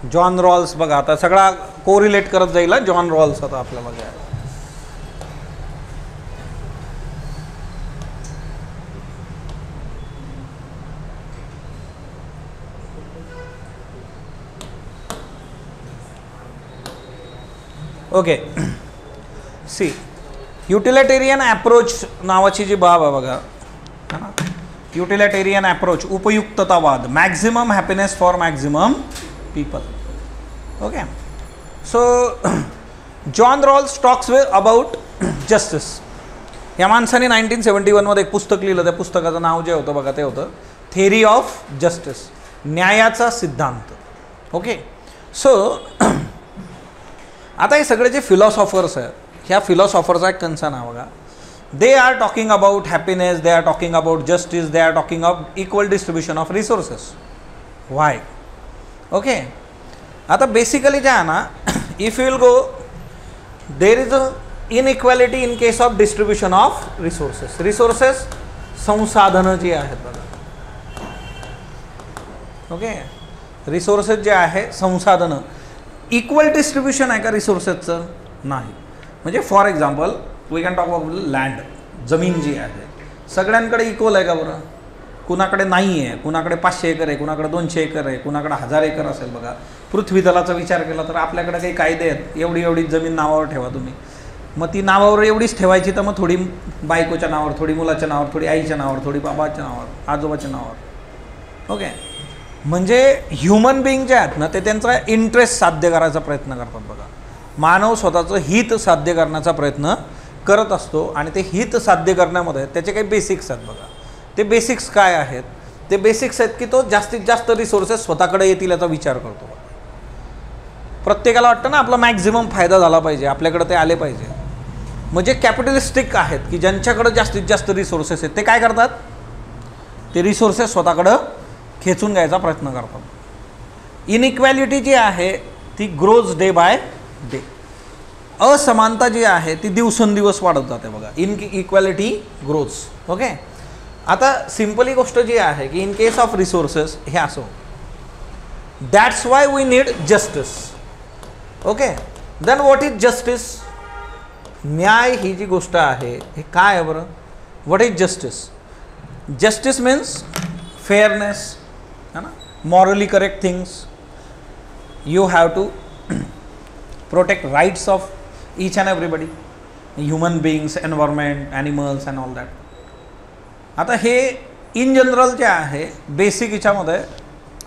John Rawls बघा, आता सगळा कोरिलेट करत जाईल जॉन रॉल्स आता आपल्याला काय. ओके सी युटिलिटेरियन अप्रोच नावाची जी बाब आहे बघा, युटिलिटेरियन अप्रोच, उपयुक्ततावाद, maximum happiness for maximum people. Okay so John Rawls talks about justice. या माणसाने 1971 मध्ये एक पुस्तक लिहिलं. त्या पुस्तकाचं नाव जे होतं बघा ते होतं थेअरी ऑफ जस्टिस, न्यायाचा सिद्धांत. ओके सो आता हे सगळे जे फिलॉसॉफर्स आहेत, ह्या फिलॉसॉफरचा एक कन्सर्न आहे बघा. They are talking about happiness, they are talking about justice, they are talking about equal distribution of resources. Why? Okay आता बेसिकली जे आहे ना, if you will go, there is a inequality in case of distribution of resources. Resources संसाधनं जी आहेत बघा. Okay resources जे आहे संसाधनं, इक्वल डिस्ट्रीब्युशन आहे का रिसोर्सेसचं? नाही. म्हणजे for example we can talk about land, जमीन जी आहे सगळ्यांकडे इक्वल आहे का बरं? कुणाकडे नाही आहे. कुणाकडे 500 एकर आहे, कुणाकडे 200 एकर आहे, कुणाकडे 1000 एकर असेल बघा. पृथ्वीतलाचा विचार केला तर आपल्याकडे काही कायदे आहेत, एवढी एवढी जमीन नावावर ठेवा तुम्ही. मग ती नावावर एवढीच ठेवायची, तर मग थोडी बायकोच्या नावावर, थोडी मुलाच्या नावावर, थोडी आईच्या नावावर, थोडी बाबाच्या नावावर, आजोबाच्या नावावर. ओके म्हणजे ह्युमन बिईंग जे आहेत ना, ते त्यांचा इंटरेस्ट साध्य करायचा प्रयत्न करतात बघा. मानव स्वतःचं हित साध्य करण्याचा प्रयत्न करत असतो आणि ते हित साध्य करण्यामध्ये त्याचे काही बेसिक्स आहेत बघा. ते बेसिक्स काय आहेत? ते बेसिक्स आहेत की तो जास्तीत जास्त रिसोर्सेस स्वतःकडे येतील याचा विचार करतो. प्रत्येकाला वाटतं ना आपला मॅक्झिमम फायदा झाला पाहिजे, आपल्याकडे ते आले पाहिजे. म्हणजे कॅपिटलिस्टिक आहेत की ज्यांच्याकडे जास्तीत जास्त रिसोर्सेस आहेत ते काय करतात? ते रिसोर्सेस स्वतःकडं खेचून घ्यायचा प्रयत्न करतात. इनइक्वॅलिटी जी आहे ती ग्रोज डे बाय डे. असमानता जी आहे ती दिवसेंदिवस वाढत जाते बघा. Equality grows. ओके आता सिंपली गोष्ट जी आहे की इन केस ऑफ रिसोर्सेस हे असो, that's why we need justice. Okay then what is justice? न्याय ही जी गोष्ट आहे हे काय आहे बरं? What is justice? Justice means fairness, है ना, morally correct things. You have to protect rights of each and everybody, human beings, environment, animals and all that. आता हे इन जनरल जे आहे बेसिक याच्यामध्ये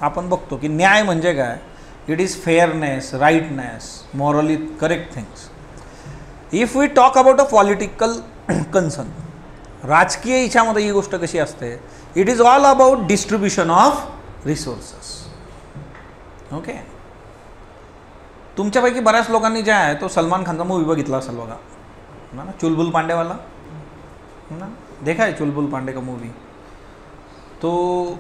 आपण बघतो की न्याय म्हणजे काय? It is fairness, rightness, morally correct things. If we talk about a political concern, राजकीय याच्यामध्ये ही गोष्ट कशी असते? It is all about distribution of resources. Okay तुमच्यापैकी बऱ्याच लोकांनी जे आहे तो सलमान खानचा मूवी बघितला असेल बघा ना, चुलबुल पांडेवाला ना, देखा है चुलबुल पांडे का मूवी. तो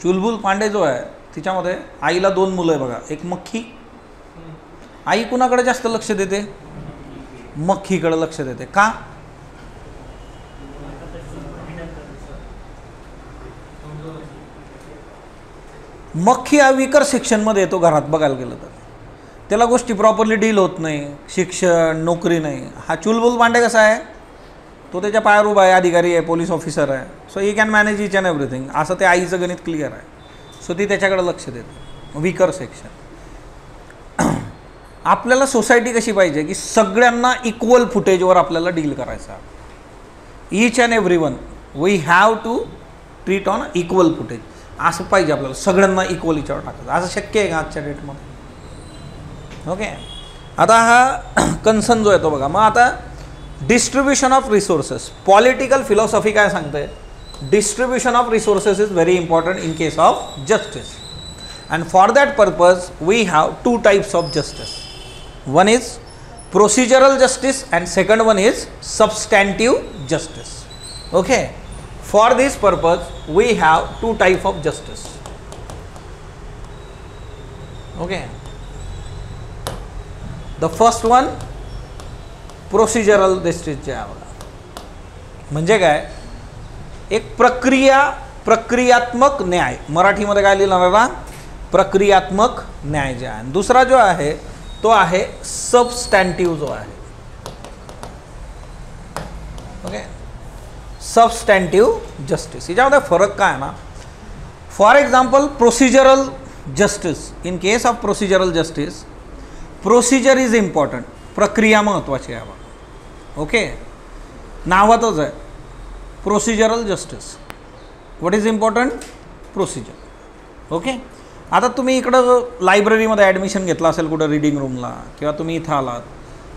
चुलबुल पांडे जो आहे तिच्यामध्ये आईला 2 मुलं आहे बघा. एक मक्खी. आई कुणाकडे जास्त लक्ष देते? मक्खीकडे लक्ष देते. का? मक्खी हा वीकर सेक्शनमध्ये येतो घरात बघायला गेलं तर. त्याला गोष्टी प्रॉपरली डील होत नाही, शिक्षण, नोकरी नाही. हा चुलबुल पांडे कसा आहे? तो त्याच्या पायावर उभा आहे, अधिकारी आहे, पोलीस ऑफिसर आहे. So he can manage each and everything. असं ते आईचं गणित क्लिअर आहे. सो ती त्याच्याकडे लक्ष देते. Weaker section. आपल्याला सोसायटी कशी पाहिजे की सगळ्यांना इक्वल फुटेजवर आपल्याला डील करायचा. Each and every one we have to treat on equal footage. असं पाहिजे आपल्याला, सगळ्यांना इक्वल याच्यावर टाकायचं. असं शक्य आहे का आजच्या डेटमध्ये? ओके आता हा कन्सर्न जो येतो बघा. मग आता distribution of resources, political philosophy काय सांगते? Distribution of resources is very important in case of justice. And for that purpose we have 2 types of justice. One is procedural justice and second one is substantive justice. Okay for this purpose we have 2 types of justice. Okay the first one procedural justice जे आहे म्हणजे काय? एक प्रक्रियात्मक न्याय. मराठीमध्ये काय लिहिलं ना? प्रक्रियात्मक न्याय जे आहे. दुसरा जो आहे तो आहे सबस्टॅन्टिव्ह जो आहे. Okay, substantive justice. याच्यामध्ये फरक काय आहे ना, for example procedural justice. In case of procedural justice, procedure is important. प्रक्रिया महत्त्वाची आहे. ओके, नावातच आहे procedural justice. What is important? Procedure. Okay, आता तुम्ही इकडं लायब्ररीमध्ये ॲडमिशन घेतलं असेल कुठं रीडिंग रूमला, किंवा तुम्ही इथं आलात,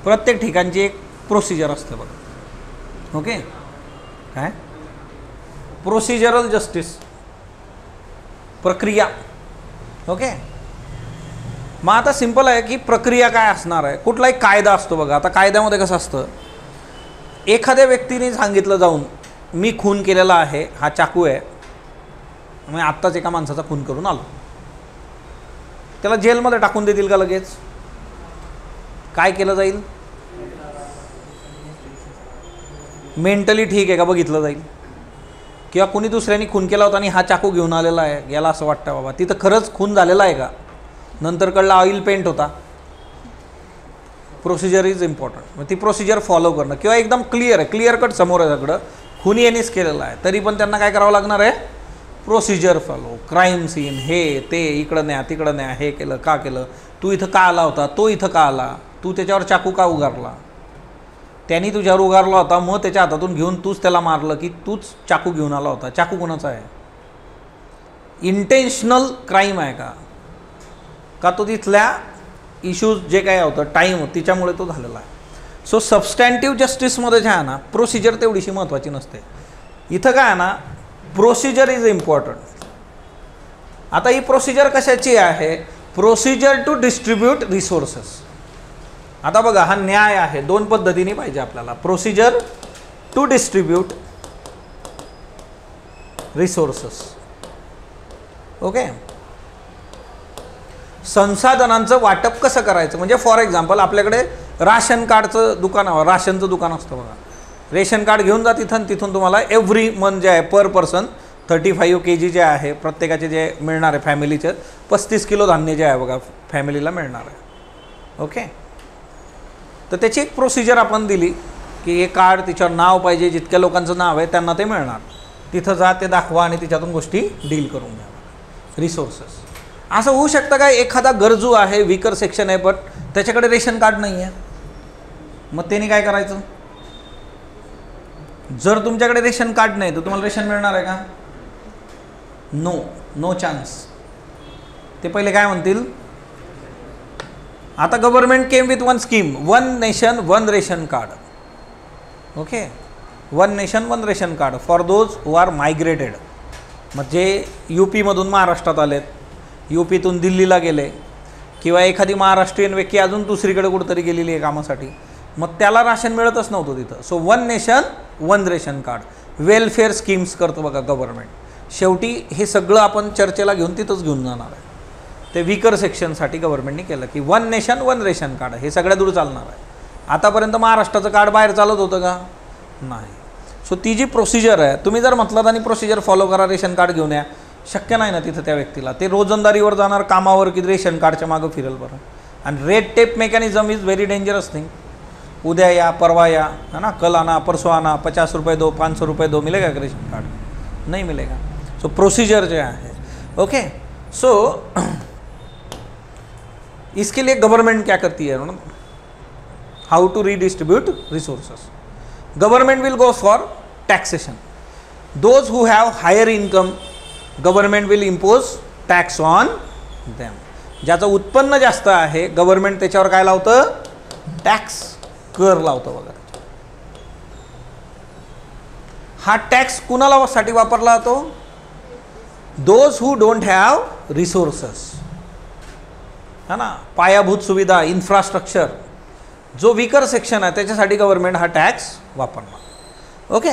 प्रत्येक ठिकाणची एक प्रोसिजर असते बघा. ओके, काय प्रोसिजरल जस्टिस, प्रक्रिया. ओके, मग आता सिंपल आहे की प्रक्रिया काय असणार आहे. कुठलाही कायदा असतो बघा. आता कायद्यामध्ये कसं असतं, एखाद्या व्यक्तीने सांगितलं जाऊन मी खून केलेला आहे, हा चाकू आहे, मी आत्ताच एका माणसाचा खून करून आलो, त्याला जेलमध्ये टाकून देतील का लगेच? काय केलं जाईल? मेंटली ठीक आहे का बघितलं जाईल. किंवा कुणी दुसऱ्याने खून केला होता आणि हा चाकू घेऊन आलेला आहे, याला असं वाटतं बाबा तिथं खरंच खून झालेला आहे का, नंतर कळलं ऑइल पेंट होता. Procedure is important. मग ती प्रोसिजर फॉलो करणं, किंवा एकदम क्लिअर आहे, क्लिअर कट समोर आहे सगळं, खून यांनीच केलेलं आहे, तरी पण त्यांना काय करावं लागणार आहे? Procedure follow. क्राईम सीन, हे ते, इकडं न्या तिकडं न्या, हे केलं का केलं, तू इथं का आला होता, तो इथं का आला, तू त्याच्यावर चाकू का उगारला, त्यांनी तुझ्यावर उगारला होता, मग त्याच्या हातातून घेऊन तूच त्याला मारलं की तूच चाकू घेऊन आला होता. चाकू कोणाचा आहे? इंटेन्शनल क्राईम आहे का तो तिथल्या इश्यूज जे काय होतं टाईम तिच्यामुळे तो झालेला आहे. सो सबस्टॅन्टिव्ह जस्टिसमध्ये जे आहे ना, प्रोसिजर तेवढीशी महत्त्वाची नसते. इथं काय आहे ना, प्रोसिजर इज इम्पॉर्टंट. आता ही प्रोसिजर कशाची आहे? Procedure to distribute resources. आता बघा, हा न्याय आहे, दोन पद्धतीने पाहिजे आपल्याला. Procedure to distribute resources. Okay, संसाधनांचं वाटप कसं करायचं. म्हणजे फॉर एक्झाम्पल आपल्याकडे राशन कार्डचं दुकान, राशनचं दुकान असतं बघा. रेशन कार्ड घेऊन जा तिथून तुम्हाला एव्हरी मंथ जे आहे पर पर्सन 35 kg जे आहे प्रत्येकाचे जे मिळणार आहे, फॅमिलीचे 35 किलो धान्य जे आहे बघा फॅमिलीला मिळणार आहे. ओके, तर त्याची एक प्रोसिजर आपण दिली की हे कार्ड, तिच्यावर नाव पाहिजे, जितक्या लोकांचं नाव आहे त्यांना ते मिळणार. तिथं जा, ते दाखवा आणि तिच्यातून गोष्टी डील करून घ्या. रिसोर्सेस. असं होऊ शकतं का एखादा गरजू आहे, वीकर सेक्शन आहे, बट त्याच्याकडे रेशन कार्ड नाही आहे, मग त्याने काय करायचं? जर तुमच्याकडे रेशन कार्ड नाही तर तुम्हाला रेशन मिळणार आहे का? No chance. ते पहिले काय म्हणतील, आता government came with one scheme, one nation one ration card. Okay, one nation one ration card for those who are migrated. म्हणजे UP मधून महाराष्ट्रात आलेत, UPतून दिल्लीला गेले, किंवा एखादी महाराष्ट्रीयन व्यक्ती अजून दुसरीकडे कुठेतरी गेलेली आहे कामासाठी, मग त्याला राशन मिळतच नव्हतं तिथं. So one nation one ration card, welfare schemes करतो बघा गव्हर्नमेंट. शेवटी हे सगळं आपण चर्चेला घेऊन तिथंच घेऊन जाणार आहे. ते वीकर सेक्शनसाठी गव्हर्नमेंटने केलं की one nation one ration card, हे सगळ्या दूर चालणार आहे. आतापर्यंत महाराष्ट्राचं कार्ड बाहेर चालत होतं का? नाही. सो ती जी प्रोसिजर आहे, तुम्ही जर म्हटलात आणि प्रोसिजर फॉलो करा, रेशन कार्ड घेऊन या, शक्य नाही ना तिथं त्या व्यक्तीला. ते रोजंदारीवर जाणार कामावर की रेशन कार्डच्या मागं फिरेल बरं. आणि red tape mechanism is very dangerous thing. उद्या या, परवा या, है ना, कल आना, परसों आना, 50 रुपये दो, 500 रुपये दो, मिलेगा का रेशन कार्ड? नहीं मिलेगा. सो प्रोसीजर जो है. ओके, सो इसके लिए गवर्नमेंट क्या करती है? How to redistribute resources. Government will go for taxation. Those who have higher income, government will impose tax on them. ज्याचं उत्पन्न जास्त आहे, गवर्नमेंट त्याच्यावर काय लावतं? टॅक्स, कर लावतं बघा. हा टॅक्स कुणाला साठी वापरला जातो? Those who don't have resources, है ना, पायाभूत सुविधा, इन्फ्रास्ट्रक्चर, जो वीकर सेक्शन आहे त्याच्यासाठी गव्हर्नमेंट हा टॅक्स वापरणार. ओके,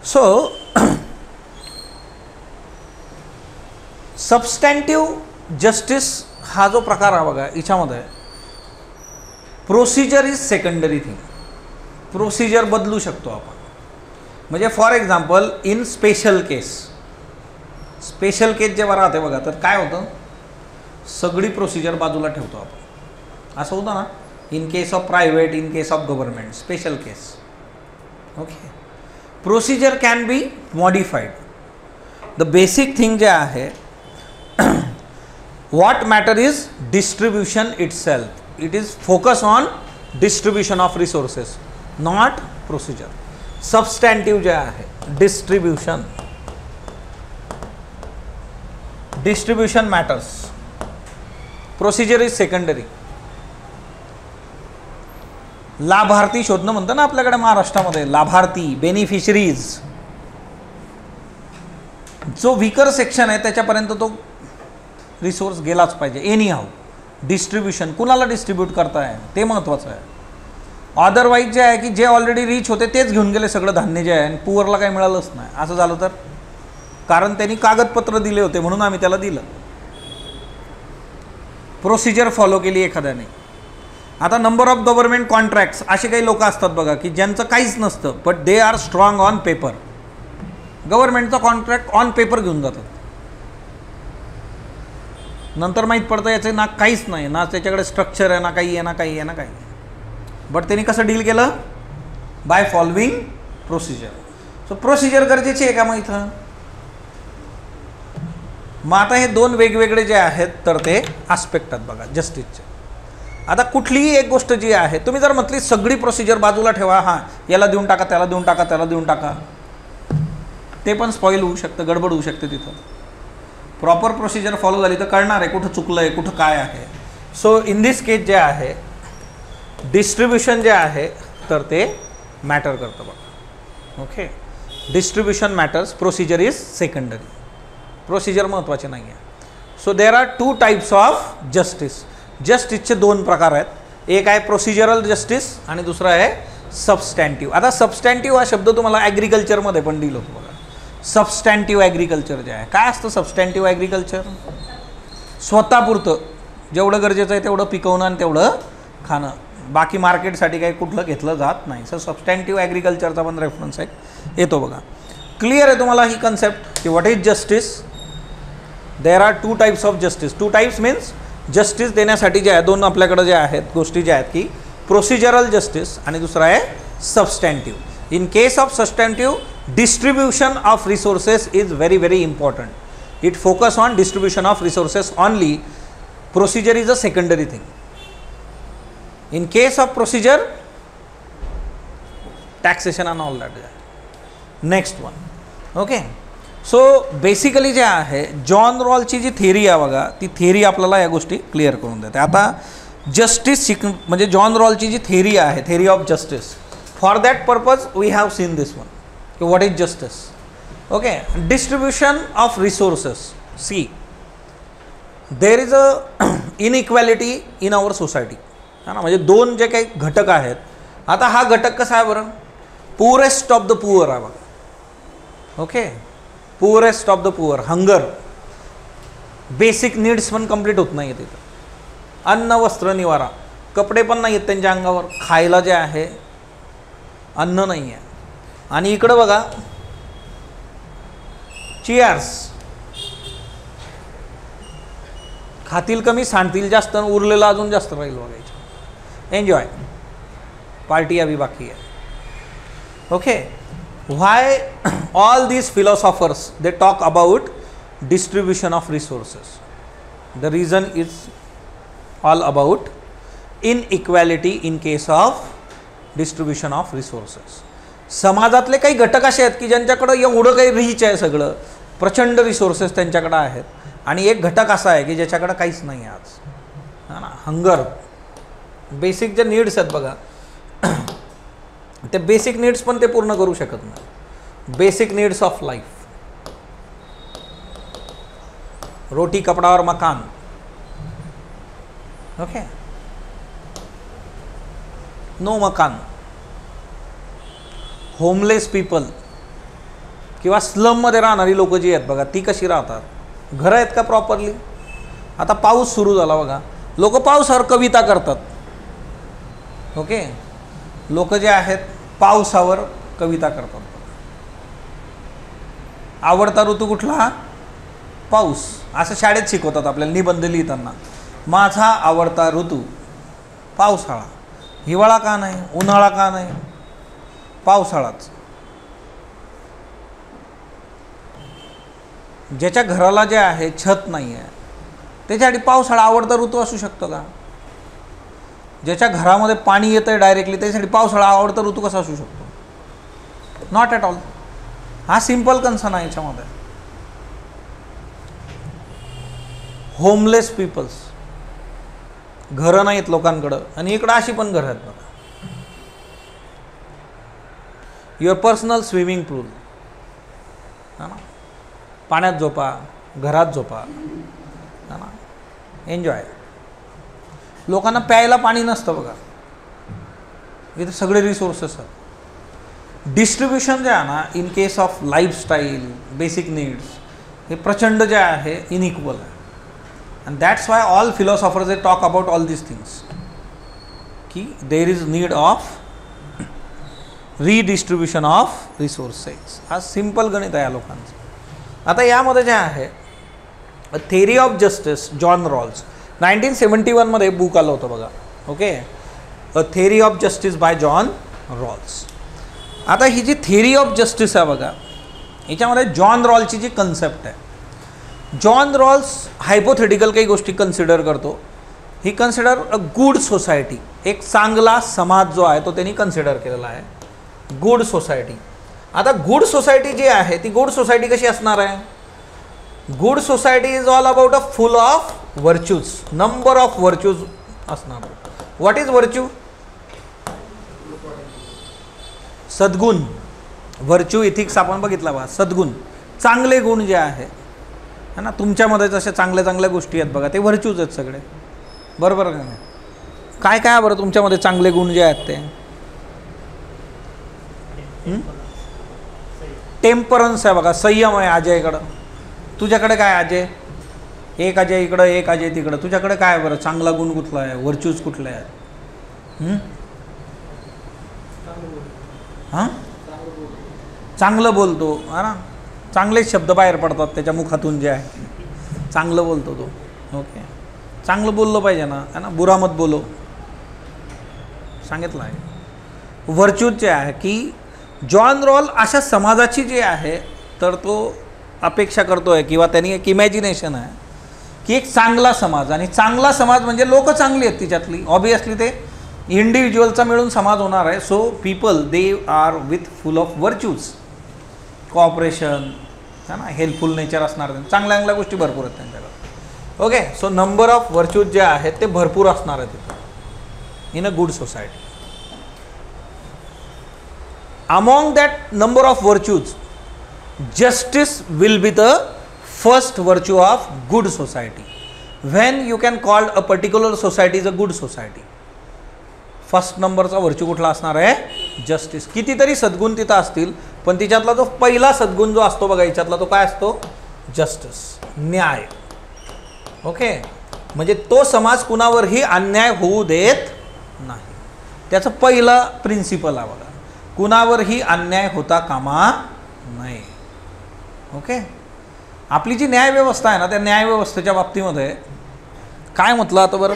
सो सबस्टॅन्टिव्ह जस्टिस हा जो प्रकार आहे बघा, याच्यामध्ये procedure is secondary thing. Procedure बदलू शकतो आपण. म्हणजे फॉर एक्झाम्पल इन स्पेशल केस जेव्हा राहते बघा, तर काय होतं, सगळी प्रोसिजर बाजूला ठेवतो आपण, असं होतं ना. In case of private, in case of government, special case. Okay, procedure can be modified. The basic thing जे आहे, what matter is distribution itself. It is focus on distribution of resources, not procedure. Substantive जे आहे distribution. Distribution matters. Procedure is secondary. लाभार्थी शोधणं म्हणतं ना आपल्याकडे महाराष्ट्रामध्ये, लाभार्थी, बेनिफिशरीज. जो वीकर सेक्शन आहे त्याच्यापर्यंत तो रिसोर्स गेलाच पाहिजे एनी हाऊ. डिस्ट्रीब्युशन कुणाला डिस्ट्रीब्यूट करताय ते महत्त्वाचं आहे. अदरवाईज जे आहे की जे ऑलरेडी रिच होते तेच घेऊन गेले सगळं धान्य जे आहे, आणि पुअरला काही मिळालंच नाही. असं झालं तर, कारण त्यांनी कागदपत्र दिले होते म्हणून आम्ही त्याला दिलं. प्रोसिजर फॉलो केली एखाद्याने. आता नंबर ऑफ गव्हर्नमेंट कॉन्ट्रॅक्ट्स, असे काही लोक असतात बघा की ज्यांचं काहीच नसतं, but they are strong on paper. गव्हर्नमेंटचा कॉन्ट्रॅक्ट ऑन पेपर घेऊन जातात, नंतर माहीत पडतं याचे ना काहीच नाही, ना त्याच्याकडे स्ट्रक्चर आहे, ना काही आहे, ना काही आहे, ना काही. बट त्यांनी कसं डील केलं? By following procedure. So procedure गरजेची आहे का मग इथं? मग आता हे दोन वेगवेगळे जे आहेत तर ते आस्पेक्ट आहेत बघा जस्टिसचे. आता कुठलीही एक गोष्ट जी आहे, तुम्ही जर म्हटली सगळी प्रोसिजर बाजूला ठेवा, हां याला देऊन टाका, त्याला देऊन टाका, त्याला देऊन टाका, ते पण स्पॉईल होऊ शकतं, गडबड होऊ शकते. तिथं प्रॉपर प्रोसिजर फॉलो झाली तर कळणार आहे कुठं चुकलं आहे, कुठं काय आहे. सो इन दिस केस जे आहे डिस्ट्रीब्युशन जे आहे तर ते मॅटर करतं बघा. Okay, distribution matters, procedure is secondary. Procedure महत्त्वाचे नाही आहे. So there are two types of justice. जस्टिसचे दोन प्रकार आहेत, एक आहे प्रोसिजरल जस्टिस आणि दुसरा आहे सबस्टॅन्टिव्ह. आता सबस्टॅन्टिव्ह हा शब्द तुम्हाला ॲग्रिकल्चरमध्ये पण डील होतो बघा. सबस्टॅन्टिव्ह ॲग्रिकल्चर जे आहे, काय असतं सबस्टॅन्टिव्ह ॲग्रिकल्चर? स्वतःपुरतं जेवढं गरजेचं आहे तेवढं पिकवणं आणि तेवढं खाणं, बाकी मार्केटसाठी काही कुठलं घेतलं जात नाही. सर सबस्टॅन्टिव्ह ॲग्रिकल्चरचा पण रेफरन्स आहे येतो बघा. क्लिअर आहे तुम्हाला ही कन्सेप्ट की what is justice? There are two types of justice. Two types means justice देण्यासाठी जे आहे दोन आपल्याकडे जे आहेत गोष्टी ज्या आहेत की प्रोसिजरल जस्टिस आणि दुसरा आहे substantive. In case of substantive, distribution of resources is very very important. It focus on distribution of resources only. Procedure is a secondary thing. In case of procedure, taxation and all that. Next one. Okay. So basically जे आहे John रॉलची जी theory आहे बघा, ती theory आपल्याला या गोष्टी क्लिअर करून देते. आता जस्टिस म्हणजे जॉन रॉलची जी थिअरी आहे, theory of justice, for that purpose we have seen this one. What is justice? Okay, distribution of resources. See, there is a inequality in our society. है ना, म्हणजे दोन जे काही घटक आहेत. आता हा घटक कसा आहे बरं? पुअरेस्ट ऑफ द पुअर आहे बघा. Okay, poorest of the poor. Hunger, basic needs पण कंप्लीट होत नाही तिथं. अन्न, वस्त्र, निवारा, कपडे पण नाही आहेत त्यांच्या अंगावर, खायला जे आहे अन्न नाही आहे. आणि इकडं बघा चिअर्स, खातील कमी, सांडतील जास्त, उरलेलं अजून जास्त राहील बघायचं. एन्जॉय, पार्टी अभी बाकी आहे. Okay, why all these philosophers they talk about distribution of resources? The reason is all about inequality in case of distribution of resources. समाजातले काही घटक असे आहेत की ज्यांच्याकडं एवढं काही रीच आहे, सगळं प्रचंड रिसोर्सेस त्यांच्याकडं आहेत, आणि एक घटक असा आहे की ज्याच्याकडं काहीच नाही आहे आज. हा ना, हंगर. बेसिक जे नीड्स आहेत बघा, ते बेसिक नीड्स पण ते पूर्ण करू शकत नाही. बेसिक नीड्स ऑफ लाईफ, रोटी, कपडा और मकान. ओके, नो मकान. होमलेस पीपल किंवा स्लममध्ये राहणारी लोक जी आहेत बघा, ती कशी राहतात? घरं आहेत का प्रॉपरली? आता पाऊस सुरू झाला बघा, लोक पावसावर कविता करतात. ओके, लोक जे आहेत पावसावर कविता करतात. आवडता ऋतू कुठला? पाऊस. असं शाळेत शिकवतात आपल्याला निबंध लिहिताना. माझा आवडता ऋतू पावसाळा. हिवाळा का नाही, उन्हाळा का नाही, पावसाळाच. ज्याच्या घराला जे आहे छत नाही आहे त्याच्यासाठी पावसाळा आवडता ऋतू असू शकतो का? ज्याच्या घरामध्ये पाणी येतं आहे डायरेक्टली त्याच्यासाठी पावसाळा आवडता ऋतू कसा असू शकतो? Not at all. हा सिम्पल कन्सर्न आहे याच्यामध्ये. होमलेस पीपल्स, घरं नाहीत लोकांकडं, आणि इकडं अशी पण घरं आहेत बघा. युअर पर्सनल स्विमिंग पूल, हा ना, पाण्यात झोपा, घरात झोपा, हा ना, एन्जॉय. लोकांना प्यायला पाणी नसतं बघा, इथे सगळे रिसोर्सेस आहेत. डिस्ट्रीब्युशन जे आहे ना, in case of lifestyle, basic needs, हे प्रचंड जे आहे इनइक्वल आहे. And that's why all philosophers they talk about all this things, की there is need of redistribution of resources. हा सिम्पल गणित आहे या लोकांचं. आता यामध्ये जे आहे theory of justice, John Rawls, 1971 मध्ये बुक आलं होतं बघा. Okay, a theory of justice by John Rawls. आता ही जी थेरी ऑफ जस्टिस आहे बघा, याच्यामध्ये जॉन रॉल्सची जी कन्सेप्ट आहे, जॉन रॉल्स हायपोथेटिकल काही गोष्टी कन्सिडर करतो. ही कन्सिडर अ गुड सोसायटी, एक चांगला समाज जो आहे तो त्यांनी कन्सिडर केलेला आहे, गुड सोसायटी. आता गुड सोसायटी जी आहे ती गुड सोसायटी कशी असणार आहे? Good society is all about a full of virtues, number of virtues असणार. What is virtue? सद्गुण. व्हर्च्यू इथिक्स आपण बघितला बघा, सद्गुण, चांगले गुण जे आहे है ना, तुमच्यामध्ये जशा चांगल्या चांगल्या गोष्टी आहेत बघा, ते व्हर्च्यूज आहेत सगळे, बरोबर का नाही? काय काय बरं तुमच्यामध्ये चांगले गुण जे आहेत ते? टेम्परन्स आहे बघा, संयम आहे अजयकडं. तुझ्याकडे काय अजय? एक अजय इकडं, एक अजय तिकडं. तुझ्याकडे काय बरं चांगला गुण कुठला आहे, व्हर्च्यूज कुठले आहेत? हां, चांगलं बोलतो, हा ना, चांगलेच शब्द बाहेर पडतात त्याच्या मुखातून जे आहे, चांगलं बोलतो तो. ओके, चांगलं बोललं पाहिजे ना, है ना, बुरा मत बोलो सांगितलं आहे. व्हर्च्यूज जे आहे की जॉन रॉल अशा समाजाची जी आहे तर तो अपेक्षा करतो आहे किंवा त्यांनी एक इमॅजिनेशन आहे की एक चांगला समाज, आणि चांगला समाज म्हणजे लोक चांगली आहेत तिच्यातली, ऑब्वियसली ते इंडिव्हिज्युअलचा मिळून समाज होणार आहे. So people they are with full of virtues, cooperation, है ना, हेल्पफुल नेचर असणार, चांगल्या चांगल्या गोष्टी भरपूर आहेत त्यांच्याकडे. Okay, so number of virtues जे आहेत ते भरपूर असणार आहेत तिथं in a good society. Among that number of virtues, justice will be the first virtue of good society. When you can call a particular society is a good society, first नंबरचा virtue कुठला असणार आहे? Justice. कितीतरी सद्गुण तिथं असतील पण तिच्यातला जो पहिला सद्गुण जो असतो बघा याच्यातला तो काय असतो? जस्टिस, न्याय. ओके, म्हणजे तो समाज कुणावरही अन्याय होऊ देत नाही, त्याचं पहिलं प्रिन्सिपल आहे बघा, कुणावरही अन्याय होता कामा नये. ओके, आपली जी न्यायव्यवस्था आहे ना त्या न्यायव्यवस्थेच्या बाबतीमध्ये काय म्हटलं आता बरं?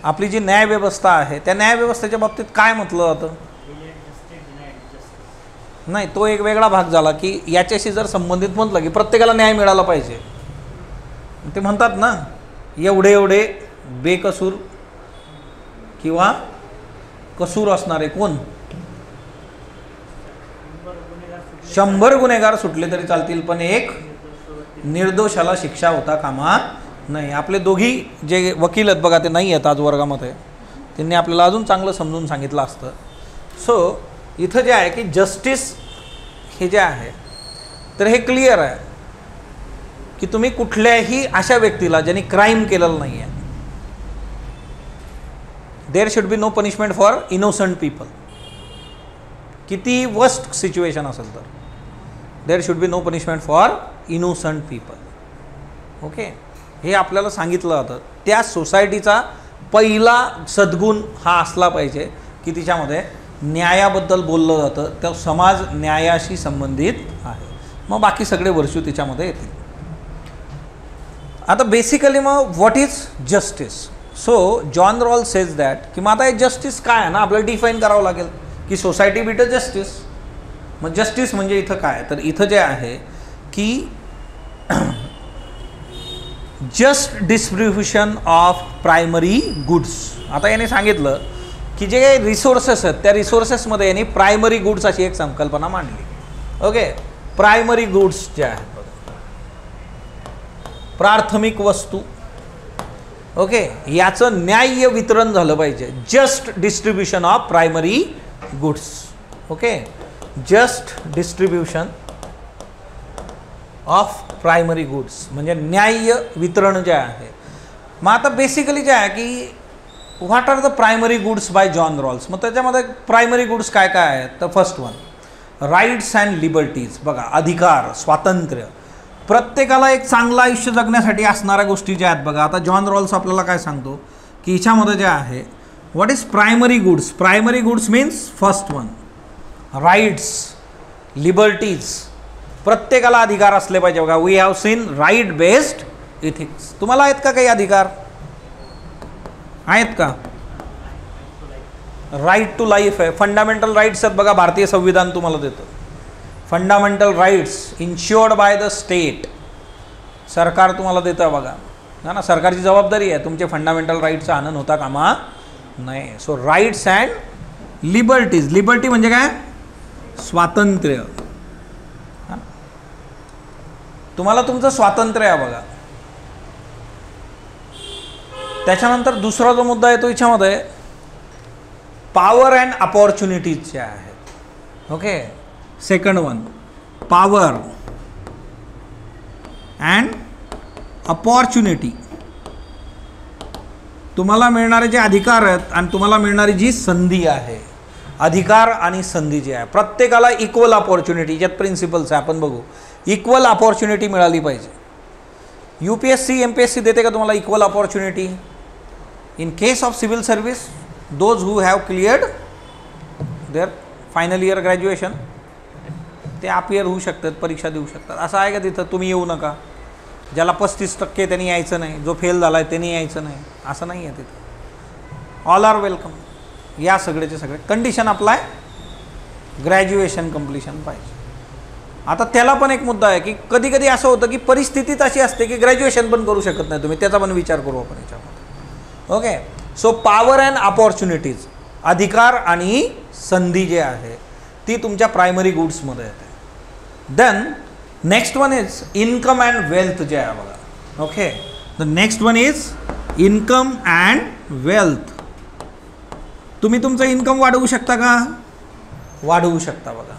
आपली जी न्यायव्यवस्था आहे त्या न्यायव्यवस्थेच्या बाबतीत काय म्हटलं जातं? नाही, तो एक वेगळा भाग झाला की याच्याशी जर संबंधित म्हटलं की प्रत्येकाला न्याय मिळाला पाहिजे. ते म्हणतात ना, एवढे एवढे बेकसूर किंवा कसूर असणारे कोण, 100 गुन्हेगार सुटले तरी चालतील पण एक निर्दोषाला शिक्षा होता कामा नाही. आपले दोघी जे वकील आहेत बघा ते नाही आहेत आज वर्गामध्ये, त्यांनी आपल्याला अजून चांगलं समजून सांगितलं असतं. सो इथं जे आहे की जस्टिस हे जे आहे तर हे क्लिअर आहे की तुम्ही कुठल्याही अशा व्यक्तीला ज्यांनी क्राईम केलेलं नाही आहे, there should be no punishment for innocent people. किती वर्स्ट सिच्युएशन असेल तर there should be no punishment for innocent people. Okay, हे आपल्याला सांगितलं जातं. त्या सोसायटीचा पहिला सद्गुण हा असला पाहिजे की तिच्यामध्ये न्यायाबद्दल बोललं जातं, तो समाज न्यायाशी संबंधित आहे. मग बाकी सगळे वर्षू त्याच्यामध्ये येतील. आता बेसिकली मग what is justice. So John Rawls says that की मग आता हे जस्टिस काय आहे ना आपल्याला डिफाईन करावं लागेल की सोसायटी बिट जस्टिस. मग जस्टिस म्हणजे इथं काय, तर इथं जे आहे की just distribution of primary goods. आता याने सांगितलं की जे काही रिसोर्सेस आहेत त्या रिसोर्सेसमध्ये यांनी प्रायमरी गुड्स अशी एक संकल्पना मांडली. ओके, प्रायमरी गुड्स जे आहेत प्राथमिक वस्तू. ओके, याचं न्याय्य वितरण झालं पाहिजे. Just distribution of primary goods. Okay, just distribution of primary goods म्हणजे न्याय्य वितरण जे आहे. मग आता बेसिकली जे आहे की what are the primary goods by John Rawls. मग त्याच्यामध्ये प्रायमरी गुड्स काय काय आहेत, तर first one rights and liberties. बघा, अधिकार, स्वातंत्र्य, प्रत्येकाला एक चांगलं आयुष्य जगण्यासाठी असणाऱ्या गोष्टी ज्या आहेत. बघा, आता जॉन रॉल्स आपल्याला काय सांगतो की हिच्यामध्ये जे आहे what is primary goods. Primary goods means first one rights, liberties, प्रत्येकाला अधिकार असले पाहिजे. बघा, we have seen right based ethics. तुम्हाला आहेत का काही अधिकार, आहेत का? राईट टू लाईफ आहे, फंडामेंटल राईट्स आहेत. बघा, भारतीय संविधान तुम्हाला देतं fundamental rights insured by the state. सरकार तुम्हाला देतं. बघा ना, सरकारची जबाबदारी आहे तुमचे फंडामेंटल राईट्सचा हनन होता कामा नाही. So rights and liberties. Liberty म्हणजे काय, स्वातंत्र्य. तुम्हाला तुमचं स्वातंत्र्य आहे. बघा, त्याच्यानंतर दुसरा जो मुद्दा आहे तो याच्यामध्ये पॉवर अँड अपॉर्च्युनिटीज ज्या आहेत. Okay, second one power and opportunity. तुम्हाला मिळणारे जे अधिकार आहेत आणि तुम्हाला मिळणारी जी संधी आहे, अधिकार आणि संधी जी आहे, प्रत्येकाला इक्वल अपॉर्च्युनिटी. ज्यात प्रिन्सिपल्स आहे आपण बघू. इक्वल अपॉर्च्युनिटी मिळाली पाहिजे. UPSC MPSC देते का तुम्हाला equal opportunity? In case of civil service those who have cleared their final year graduation ते अपियर होऊ शकतात, परीक्षा देऊ शकतात. असं आहे का तिथं तुम्ही येऊ नका, ज्याला 35% त्यांनी यायचं नाही, जो फेल झाला आहे त्यांनी यायचं नाही, असं नाही आहे तिथं. All are welcome. या सगळेचे सगळे कंडिशन अप्लाय, ग्रॅज्युएशन कंप्लिशन पाहिजे. आता त्याला पण एक मुद्दा आहे की कधी कधी असं होतं की परिस्थितीच अशी असते की ग्रॅज्युएशन पण करू शकत नाही तुम्ही. त्याचा पण विचार करू आपण याच्यामध्ये. Okay, so power and opportunities, अधिकार आणि संधी जे आहे ती तुमच्या प्रायमरी गुड्समध्ये येते. Then next one is income and wealth जे आहे. बघा, okay, the next one is income and wealth. तुम्ही तुमचं इन्कम वाढवू शकता का? वाढवू शकता. बघा,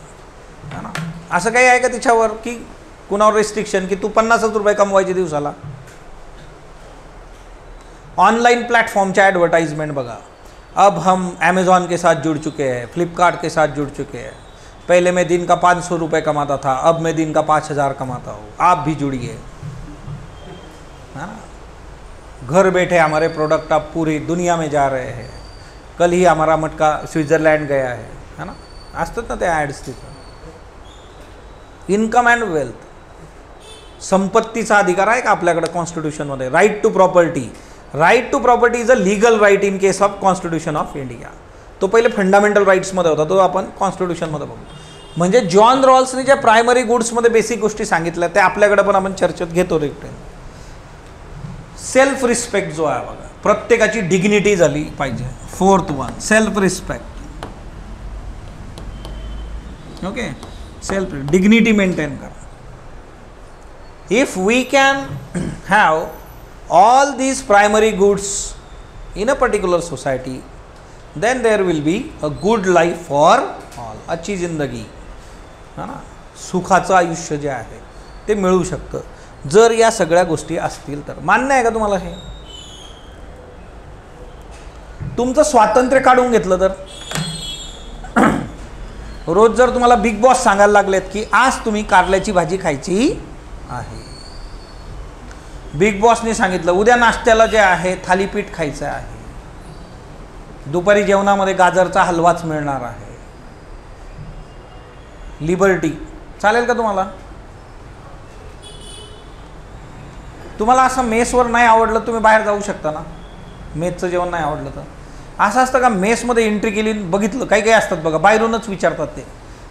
है ना, असं काही आहे का तिच्यावर की कुणावर रिस्ट्रिक्शन की तू 50 रुपये कमवायचे दिवसाला? ऑनलाइन प्लेटफॉर्मच्या ॲडव्हर्टाइजमेंट बघा. अब हम अमेज़ॉन के साथ जुड़ चुके हैं, फ्लिपकार्ट के साथ जुड़ चुके हैं. पहले मैं दिन का 500 रुपये कमाता था, अब मैं दिन का 5000 कमाता हूँ, आप भी जुड़िए. है ना, घर बैठे हमारे प्रोडक्ट अब पूरी दुनिया में जा रहे हैं. कल ही हमारा मटका स्विट्ज़रलैंड गया है ना, असतात ना त्या ॲड्स तिथं. इन्कम अँड वेल्थ, संपत्तीचा अधिकार आहे का आपल्याकडे कॉन्स्टिट्यूशनमध्ये? Right to property. Right to property is a legal right in case of constitution of India. तो पहिले फंडामेंटल राईट्समध्ये होता, तो आपण कॉन्स्टिट्यूशनमध्ये बघू. म्हणजे जॉन रॉल्सने ज्या प्रायमरी गुड्समध्ये बेसिक गोष्टी सांगितल्या त्या आपल्याकडे पण आपण चर्चेत घेतो. सेल्फ रिस्पेक्ट जो आहे बघा, प्रत्येकाची डिग्निटी झाली पाहिजे. Fourth one self respect. Okay, self dignity maintain करा. If we can have all these primary goods in a particular society, then there will be a good life for all. अच्छी जिंदगी, है ना, सुखाचं आयुष्य जे आहे ते मिळू शकतं जर या सगळ्या गोष्टी असतील तर. मान्य आहे का तुम्हाला हे? तुमचं स्वातंत्र्य काढून घेतलं तर रोज जर तुम्हाला बिग बॉस सांगायला लागलेत की आज तुम्ही कारल्याची भाजी खायची आहे, बिग बॉसने सांगितलं उद्या नाश्त्याला जे आहे थालीपीठ खायचं आहे, दुपारी जेवणामध्ये गाजरचा हलवाच मिळणार आहे, लिबर्टी, चालेल का तुम्हाला? तुम्हाला असं मेसवर नाही आवडलं तुम्ही बाहेर जाऊ शकता ना, मेसचं जेवण नाही आवडलं तर. असं असतं का मेसमध्ये एंट्री केली बघितलं, काही काही असतात बघा बाहेरूनच विचारतात ते,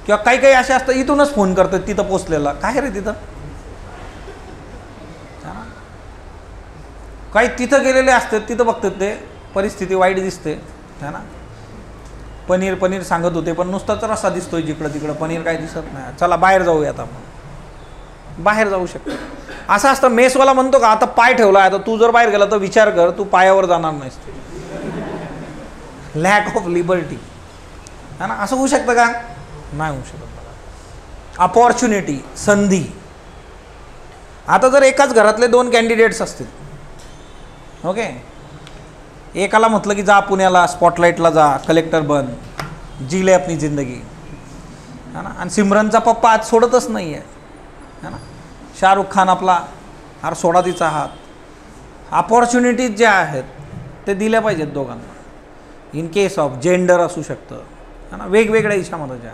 किंवा काही काही असे असतात इथूनच फोन करतात तिथं पोचलेला, काय रे तिथं. काही तिथं गेलेले असतात तिथं बघतात ते परिस्थिती वाईट दिसते है ना. पनीर पनीर सांगत होते पण नुसताच रस्सा दिसतोय जिकडं तिकडं, पनीर काय दिसत नाही. चला बाहेर जाऊयात आपण, बाहेर जाऊ शकतो. असं असतं मेसवाला म्हणतो का आता पाय ठेवला आता तू जर बाहेर गेला तर विचार कर तू पायावर जाणार नाहीस. लॅक ऑफ लिबर्टी है ना. असं होऊ शकतं का, नाही होऊ शकत. अपॉर्च्युनिटी, संधी. आता जर एकाच घरातले 2 कॅन्डिडेट्स असतील, ओके, एकाला म्हटलं की जा पुण्याला स्पॉटलाईटला जा, कलेक्टर बन, जी ले अपनी जिंदगी है ना, आणि सिमरनचा पप्पा आज सोडतच नाही आहे है ना. शाहरुख खान आपला हार सोडा तिचा हात. अपॉर्च्युनिटीज ज्या आहेत ते दिल्या पाहिजेत दोघांना. इन केस ऑफ जेंडर असू शकतं है ना, वेगवेगळ्या हिच्यामध्ये ज्या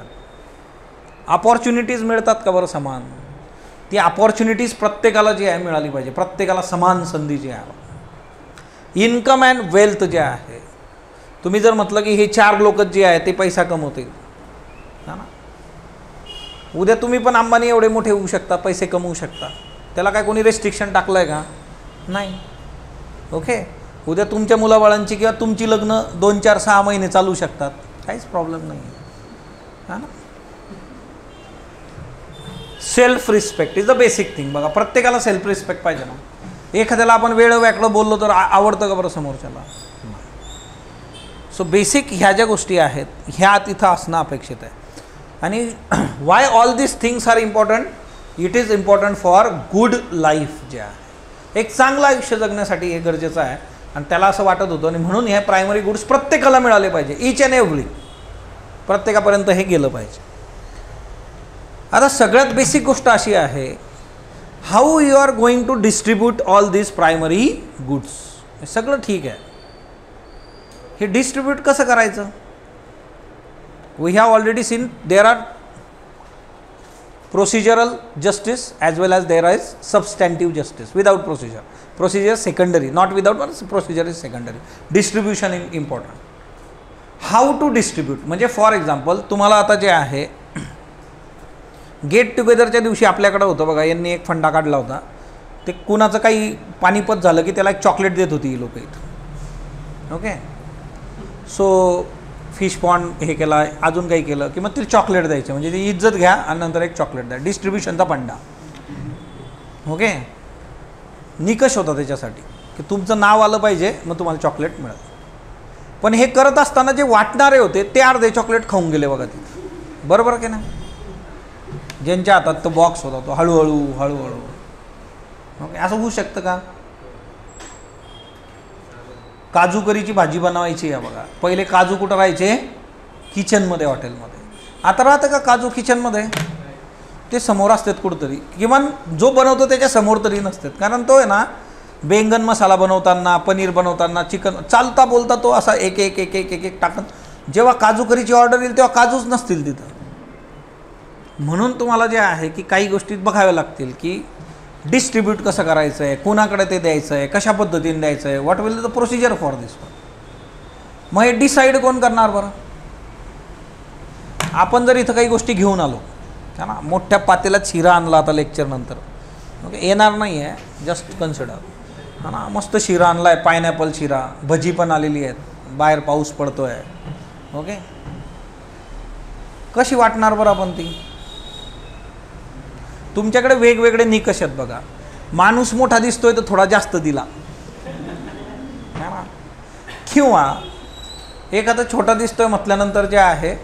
अपॉर्च्युनिटीज मिळतात का बरं समान, ती अपॉर्च्युनिटीज प्रत्येकाला जी आहे मिळाली पाहिजे, प्रत्येकाला समान संधी जी आहे. इन्कम अँड वेल्थ जे आहे, तुम्ही जर म्हटलं की हे 4 लोक जे आहे ते पैसा कमवतील है ना, उद्या तुम्ही पण अंबानी एवढे मोठे होऊ शकता, पैसे कमवू शकता. त्याला काय कोणी रेस्ट्रिक्शन टाकलं आहे का, नाही. ओके, उद्या तुमच्या मुलाबाळांची किंवा तुमची लग्न 2, 4, 6 महिने चालू शकतात, काहीच प्रॉब्लेम नाही है ना. Self respect is the basic thing. बघा प्रत्येकाला सेल्फ रिस्पेक्ट पाहिजे ना. एखाद्याला आपण वेळं वाकडं बोललो तर आवडतं का बरं समोरच्याला. सो बेसिक ह्या ज्या गोष्टी आहेत ह्या तिथं असणं अपेक्षित आहे. आणि why all this things are important, it is important for good life जे आहे, एक चांगलं आयुष्य जगण्यासाठी हे गरजेचं आहे. आणि त्याला असं वाटत होतं आणि म्हणून ह्या प्रायमरी गुड्स प्रत्येकाला मिळाले पाहिजे, इच अँड एव्हरी, प्रत्येकापर्यंत हे गेलं पाहिजे. आता सगळ्यात बेसिक गोष्ट अशी आहे, how you are going to distribute all this primary goods. हे सगळं ठीक आहे, हे डिस्ट्रीब्यूट कसं करायचं. We have already seen there are procedural justice as well as there is substantive justice. Without procedure, procedure secondary, not without पण procedure is secondary. Distribution is important. How to distribute म्हणजे for example तुम्हाला आता जे आहे gate टुगेदरच्या दिवशी आपल्याकडं होतं बघा, यांनी एक फंडा काढला होता. ते कुणाचं काही पानिपत झालं की त्याला एक चॉकलेट देत होती ही लोक इथं. ओके, सो फिश पॉन्ड हे केला, अजून काही केलं की मग तिला चॉकलेट द्यायचं, म्हणजे ती इज्जत घ्या आणि नंतर एक चॉकलेट द्या. डिस्ट्रीब्युशनचा फंडा. ओके, निकष होता त्याच्यासाठी की तुमचं नाव आलं पाहिजे मग तुम्हाला चॉकलेट मिळेल. पण हे करत असताना जे वाटणारे होते ते अर्धे चॉकलेट खाऊन गेले बघा तिथं. बरोबर की नाही. ज्यांच्या हातात तो बॉक्स होता तो हळूहळू हळूहळू. ओके, असं होऊ शकतं का. काजू करीची भाजी बनवायची आहे बघा, पहिले काजू कुठं राहायचे, किचनमध्ये, हॉटेलमध्ये. आता राहतं का काजू किचनमध्ये, ते समोर असतात कुठंतरी, किमान जो बनवतो त्याच्या समोर तरी नसतात. कारण तो आहे ना बैंगन मसाला बनवताना, पनीर बनवताना, चिकन चालता बोलता तो असा एक एक एक एक एक एक टाकत, जेव्हा काजू करीची ऑर्डर येईल तेव्हा काजूच नसतील तिथं. म्हणून तुम्हाला जे आहे की काही गोष्टी बघाव्या लागतील की डिस्ट्रीब्यूट कसं करायचं आहे, कोणाकडे ते द्यायचं आहे, कशा पद्धतीने द्यायचं आहे, what will the procedure for this. मग हे डिसाईड कोण करणार बरं. आपण जर इथं काही गोष्टी घेऊन आलो है ना, मोठ्या पातेल्यात शिरा आणला आता लेक्चर नंतर, ओके, येणार नाही आहे, जस्ट कन्सिडर है ना. मस्त शिरा आणला आहे, पायनॅपल शिरा, भजी पण आलेली आहेत, बाहेर पाऊस पडतो आहे. ओके, कशी वाटणार बरं आपण ती. तुमच्याकडे वेगवेगळे निकष आहेत बघा. माणूस मोठा दिसतोय तर थोडा जास्त दिला, किंवा एखादा छोटा दिसतोय म्हटल्यानंतर जे आहे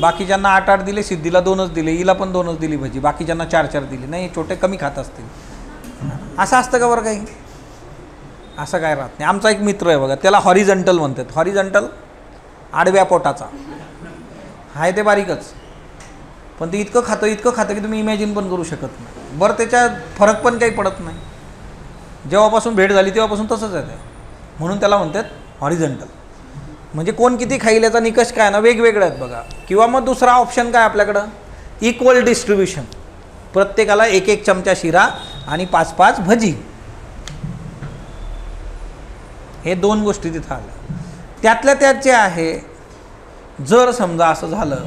बाकीच्यांना 8-8 दिले, सिद्धीला 2च दिले, हिला पण 2च दिली भजी, बाकीच्यांना 4-4 दिली. नाही, छोटे कमी खात असतील. असं असतं का बरं काही. असं काय राहत नाही. आमचा एक मित्र आहे बघा, त्याला हॉरिझंटल म्हणतात. हॉरिझंटल आडव्या पोटाचा आहे, ते बारीकच, पण ते इतकं खातं की तुम्ही इमॅजिन पण करू शकत नाही. बरं, त्याच्या फरक पण काही पडत नाही. जेव्हापासून भेट झाली तेव्हापासून तसंच आहे ते. म्हणून त्याला म्हणतात हॉरिझंटल. म्हणजे कोण किती खाईल याचा निकष काय ना वेगवेगळे आहेत बघा. किंवा मग दुसरा ऑप्शन काय आपल्याकडं, इक्वल डिस्ट्रीब्युशन. प्रत्येकाला 1-1 चमचा शिरा आणि 5-5 भजी. हे दोन गोष्टी तिथं आल्या. त्यातल्या त्यात जे आहे, जर समजा असं झालं,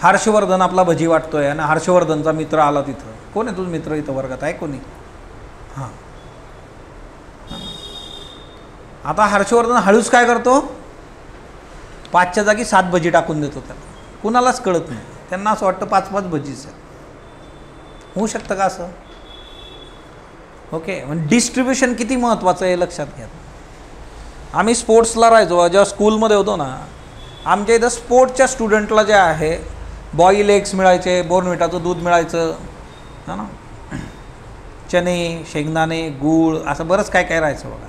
हर्षवर्धन आपला भजी वाटतोय आणि हर्षवर्धनचा मित्र आला तिथं. कोण आहे तुझा मित्र इथं वर्गात आहे कोणी? हां, आता हर्षवर्धन हळूच काय करतो, 5च्या जागी 7 भजी टाकून देतो त्याला. कुणालाच कळत नाही, त्यांना असं वाटतं 5-5 भजीच आहे. होऊ शकतं का असं? ओके, म्हणजे डिस्ट्रीब्युशन किती महत्त्वाचं आहे लक्षात घ्या. आम्ही स्पोर्ट्सला राहायचो, जेव्हा स्कूलमध्ये होतो ना, आमच्या इथं स्पोर्ट्सच्या स्टुडंटला जे आहे बॉईल एग्स मिळायचे, बोर्नव्हिटाचं दूध मिळायचं, हां ना, चणे, शेंगदाणे, गूळ, असं बरंच काय काय राहायचं बघा.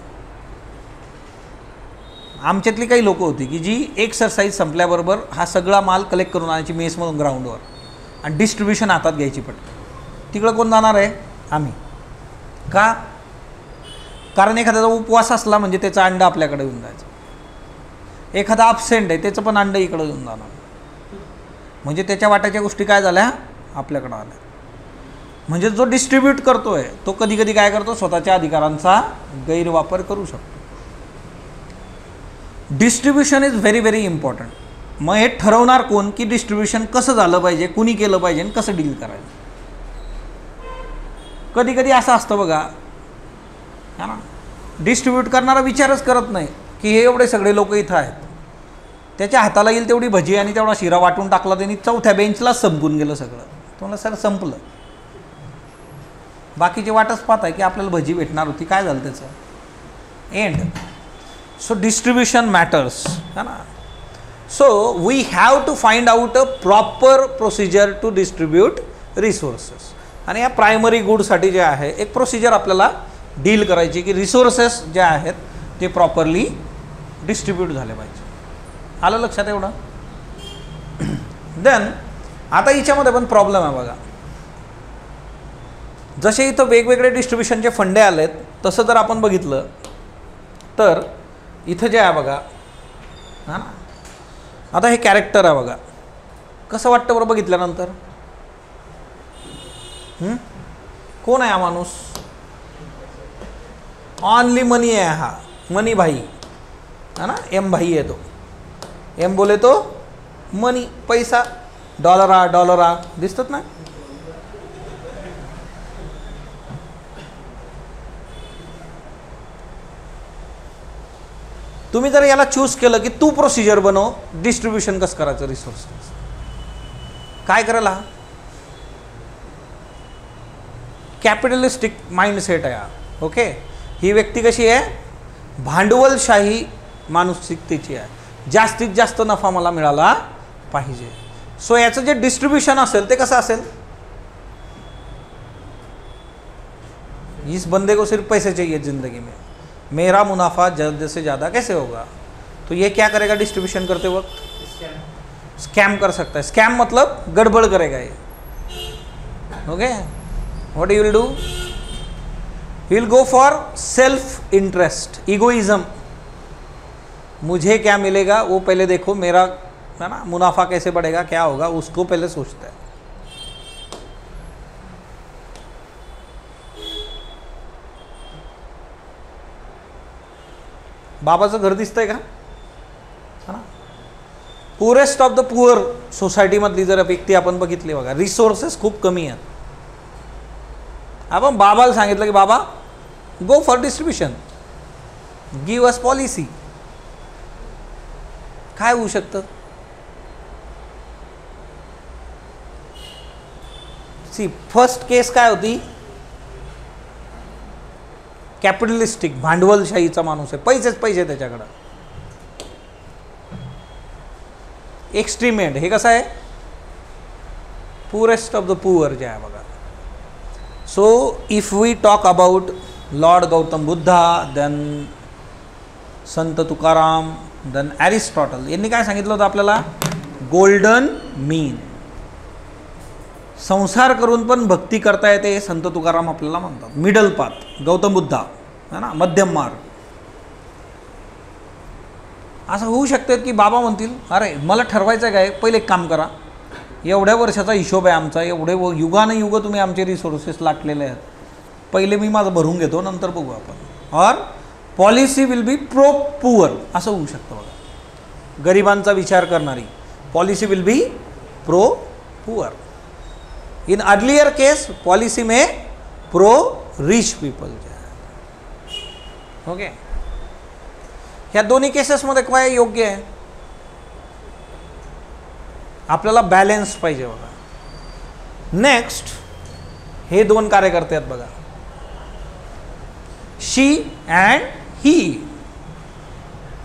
आमच्यातली काही लोकं होती की जी एक्सरसाइज संपल्याबरोबर हा सगळा माल कलेक्ट करून आणायची मेसमधून ग्राउंडवर आणि डिस्ट्रीब्युशन हातात घ्यायची पटकन. तिकडं कोण जाणार आहे? आम्ही. का? कारण एखाद्याचा उपवास असला म्हणजे त्याचं अंडं आपल्याकडे येऊन जायचं. एखादा ॲब्सेंट आहे त्याचं पण अंडं इकडं येऊन जाणार. म्हणजे त्याच्या वाट्याच्या गोष्टी काय झाल्या? आपल्याकडं आल्या. म्हणजे जो डिस्ट्रीब्यूट करतो आहे तो कधी कधी काय करतो? स्वतःच्या अधिकारांचा गैरवापर करू शकतो. Distribution is very very important. मग हे ठरवणार कोण की डिस्ट्रीब्युशन कसं झालं पाहिजे, कुणी केलं पाहिजे आणि कसं डील करायचं. कधी कधी असं असतं बघा, हा ना, डिस्ट्रीब्यूट करणारा विचारच करत नाही की हे एवढे सगळे लोक इथं आहेत, त्याच्या हाताला येईल तेवढी भजी आणि तेवढा शिरा वाटून टाकला, त्यांनी 4थ्या बेंचलाच संपून गेलं सगळं. तुम्हाला सर संपलं, बाकीचे वाटच पाहत आहे की आपल्याला भजी भेटणार होती, काय झालं त्याचं? एंड. सो डिस्ट्रीब्युशन मॅटर्स, है ना. So we have to find out a proper procedure to distribute resources. आणि या प्रायमरी गुडसाठी जे आहे एक प्रोसिजर आपल्याला डील करायची की रिसोर्सेस जे आहेत ते प्रॉपरली डिस्ट्रीब्यूट झाले पाहिजे. आलं लक्षात एवढं? देन आता हिच्यामध्ये पण प्रॉब्लेम आहे बघा. जसे इथं वेगवेगळे डिस्ट्रीब्युशनचे फंडे आलेत तसं जर आपण बघितलं तर इथं जे आहे बघा, हां ना, आता हे कॅरेक्टर आहे बघा, कसं वाटतं बरं बघितल्यानंतर? कोण आहे हा माणूस? ऑनली मनी आहे हा, मनी भाई, है ना. एम भाई आहे तो. एम बोले तो मनी, पैसा, डॉलर दिसतात ना. तुम्ही जर याला चूज केलं की तू प्रोसिजर बनव, डिस्ट्रीब्युशन कसं करायचं रिसोर्सेस, काय करायला? कॅपिटलिस्टिक माइंडसेट आहे हा. ओके, ही व्यक्ती कशी आहे? भांडवलशाही मानसिकतेची आहे. जास्तीत जास्त नफा मला मिळाला पाहिजे. सो याचं जे डिस्ट्रीब्युशन असेल ते कसं असेल? इस बंदे को सिर्फ पैसे चाहिए जिंदगी में, मेरा मुनाफा ज़्यादा से ज़्यादा कैसे होगा? तो ये क्या करेगा डिस्ट्रीब्यूशन करते वक्त? स्कैम कर सकता है. स्कैम मतलब गड़बड़ करेगा ये. Okay, what you will do? Will go for self interest, egoism. मुझे क्या मिलेगा वो पहले देखो, मेरा, है ना, मुनाफा कैसे बढ़ेगा, क्या होगा, उसको पहले सोचता है. बाबाचं घर दिसतंय का? है ना. पुअरेस्ट ऑफ द पुअर सोसायटीमधली जर व्यक्ती आपण बघितली बघा, रिसोर्सेस खूप कमी आहेत. आपण बाबाला सांगितलं की बाबा go for distribution, give us policy, काय होऊ शकतं? सी, फर्स्ट केस काय होती? कॅपिटलिस्टिक, भांडवलशाहीचा माणूस आहे, पैसे त्याच्याकडं. एक्स्ट्रीम एंड हे कसं आहे? पुअरेस्ट ऑफ द पुअर जे आहे बघा. So if we talk about lord Gautam Buddha, then Sant Tukaram, then Aristotle, यांनी काय सांगितलं होतं आपल्याला? Golden mean. संसार करून पण भक्ती करता येते हे संत तुकाराम आपल्याला म्हणतात. मिडल पाथ गौतम बुद्धा, है ना, मध्यम मार्ग. असं होऊ शकतं की बाबा म्हणतील अरे मला ठरवायचं काय, पहिले एक काम करा, एवढ्या वर्षाचा हिशोब आहे आमचा, एवढे युगानुयुग तुम्ही आमचे रिसोर्सेस लाटलेले आहेत, पहिले मी माझं भरून घेतो, नंतर बघू आपण. और policy will be pro poor असं होऊ शकतं बघा. गरिबांचा विचार करणारी policy will be pro poor. In earlier case policy में प्रो रिच पीपल. ओके, ह्या दोन्ही केसेसमध्ये काय योग्य आहे? आपल्याला बॅलन्स पाहिजे बघा. नेक्स्ट हे दोन कार्यकर्ते आहेत बघा, शी अँड ही.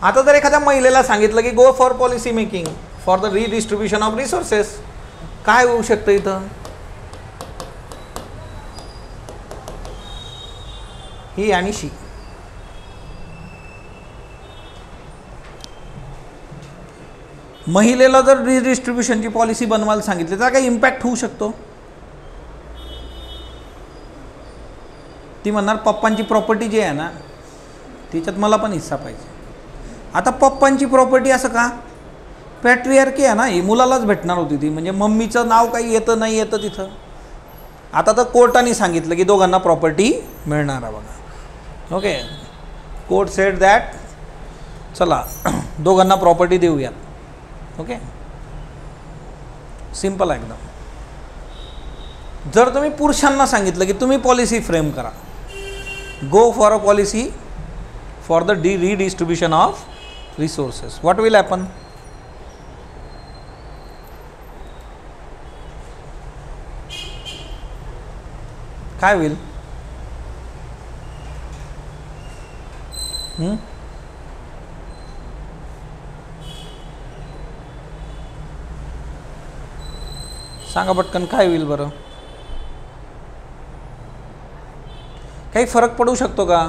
आता जर एखाद्या महिलेला सांगितलं की go for policy making for the redistribution of resources, काय होऊ शकतं इथं? ही आणि शी. महिलेला जर रिडिस्ट्रीब्युशनची पॉलिसी बनवायला सांगितली तर काही इम्पॅक्ट होऊ शकतो? ती म्हणणार पप्पांची प्रॉपर्टी जी आहे ना तिच्यात मला पण हिस्सा पाहिजे. आता पप्पांची प्रॉपर्टी असं का? पॅट्रियार्की आहे ना, ही मुलालाच भेटणार होती ती, म्हणजे मम्मीचं नाव काही येतं नाही येतं तिथं. आता तर कोर्टाने सांगितलं की दोघांना प्रॉपर्टी मिळणार आहे बघा. ओके, कोर्ट सेड दॅट चला दोघांना प्रॉपर्टी देऊयात. ओके, सिंपल आहे एकदम. जर तुम्ही पुरुषांना सांगितलं की तुम्ही पॉलिसी फ्रेम करा, go for a policy for the redistribution of resources, what will happen? काय होईल? सांगा पटकन, काय होईल बरं? काही फरक पडू शकतो का?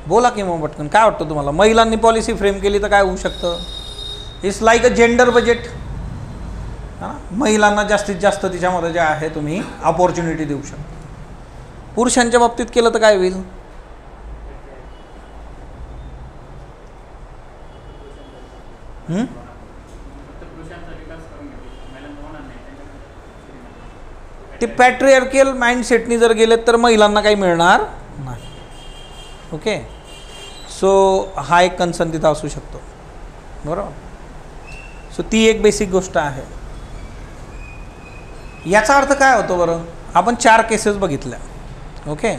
बोला की मग पटकन, काय वाटतं तुम्हाला? महिलांनी पॉलिसी फ्रेम केली तर काय होऊ शकतं? It's like a gender budget. हां, महिलांना जास्तीत जास्त तिच्यामध्ये जे आहे तुम्ही अपॉर्च्युनिटी देऊ शकता. पुरुषांच्या बाबतीत केलं तर काय होईल? ते पॅट्रियार्कियल माइंडसेटनी जर गेलेत तर महिलांना काही मिळणार नाही. ओके, सो हा एक कन्सर्न तिथं असू शकतो, बरोबर. सो ती एक बेसिक गोष्ट आहे. याचा अर्थ काय होतो बरं? आपण 4 केसेस बघितल्या. ओके,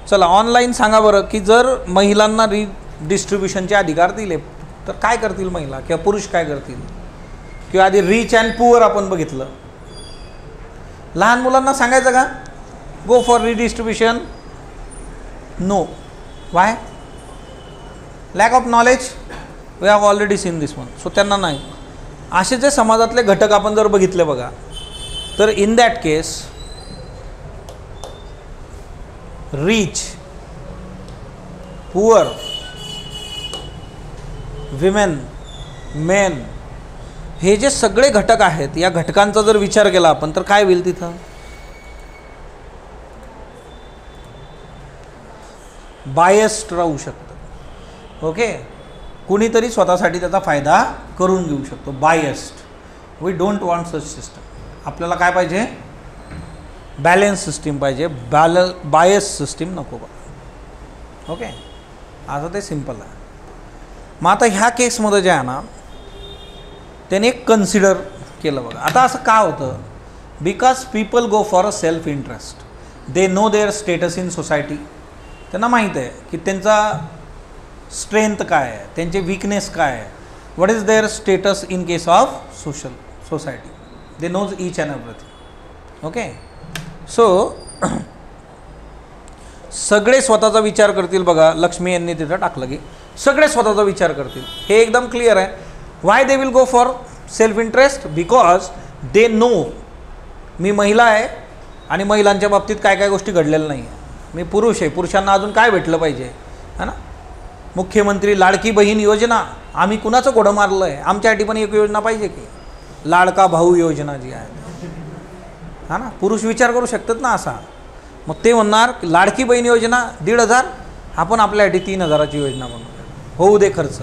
चला ऑनलाईन सांगा बरं की जर महिलांना रिडिस्ट्रीब्युशनचे अधिकार दिले तर काय करतील महिला किंवा पुरुष काय करतील? किंवा आधी रिच अँड पुअर आपण बघितलं. लहान मुलांना सांगायचं का go for redistribution? No. Why? Lack of knowledge. We have already seen this one. So त्यांना नाही. असे जे समाजातले घटक आपण जर बघितले बघा, तर in that case rich, poor, women, main, हे जे सगळे घटक आहेत या घटकांचा जर विचार केला आपण तर काय होईल तिथं? बायस्ड राहू शकतं. ओके, कुणीतरी स्वतःसाठी त्याचा फायदा करून घेऊ शकतो. Biased. We don't want such system. आपल्याला काय पाहिजे? बॅलन्स सिस्टीम पाहिजे. बायस सिस्टीम नको बा. ओके, आता ते सिम्पल आहे. मग आता ह्या केसमध्ये जे आहे ना त्याने एक कन्सिडर केलं बघा. आता असं का होतं? Because people go for a self interest. They know their status in society. त्यांना माहीत आहे की त्यांचा स्ट्रेंथ काय आहे, त्यांचे वीकनेस काय आहे, what is their status in case of society. They knows each and everything. Okay, so सगळे स्वतःचा विचार करतील बघा. लक्ष्मी यांनी तिथं टाकलं की सगळे स्वतःचा विचार करतील. हे एकदम क्लिअर आहे. Why they will go for self interest? Because they know मी महिला आहे आणि महिलांच्या बाबतीत काय काय गोष्टी घडलेल्या नाही आहे. मी पुरुष आहे, पुरुषांना अजून काय भेटलं पाहिजे, है ना? मुख्यमंत्री लाडकी बहीण योजना, आम्ही कुणाचं घोडं मारलं आहे? आमच्यासाठी पण एक योजना पाहिजे की लाडका भाऊ योजना जी आहे, हा ना? पुरुष विचार करू शकतात ना असा. मग ते म्हणणार लाडकी बहीण योजना 1,500, आपण आपल्यासाठी 3,000ची योजना बनवूया, होऊ दे खर्च,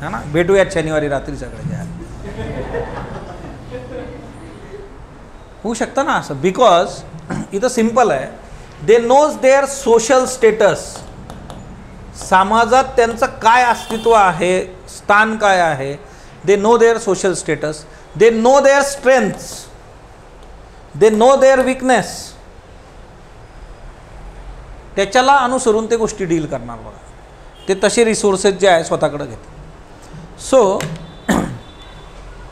है ना? भेटूयात शनिवारी रात्री सगळे. होऊ शकतं ना असं. बिकॉज इथं सिम्पल आहे. They knows their social status समाजात त्यांचं काय अस्तित्व आहे, स्थान काय आहे, they know their social status, they know their strengths, they know their weakness, त्याच्याला अनुसरून ते गोष्टी डील करणार बघा. ते तसे रिसोर्सेस जे आहे स्वतःकडे घेतात. So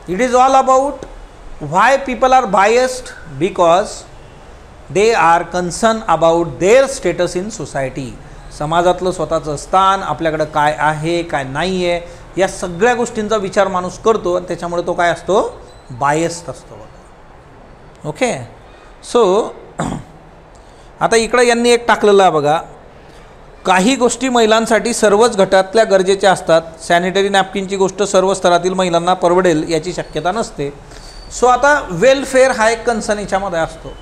it is all about why people are biased, because they are concern about their status in society. समाजातलं स्वतःचं स्थान, आपल्याकडं काय आहे काय नाही आहे, या सगळ्या गोष्टींचा विचार माणूस करतो आणि त्याच्यामुळे तो काय असतो, बायस्ड असतो. ओके. सो आता इकडं यांनी एक टाकलेलं आहे बघा, काही गोष्टी महिलांसाठी सर्वच घटातल्या गरजेच्या असतात. सॅनिटरी नॅपकिनची गोष्ट सर्व स्तरातील महिलांना परवडेल याची शक्यता नसते. सो आता वेलफेअर हा एक कन्सर्न याच्यामध्ये असतो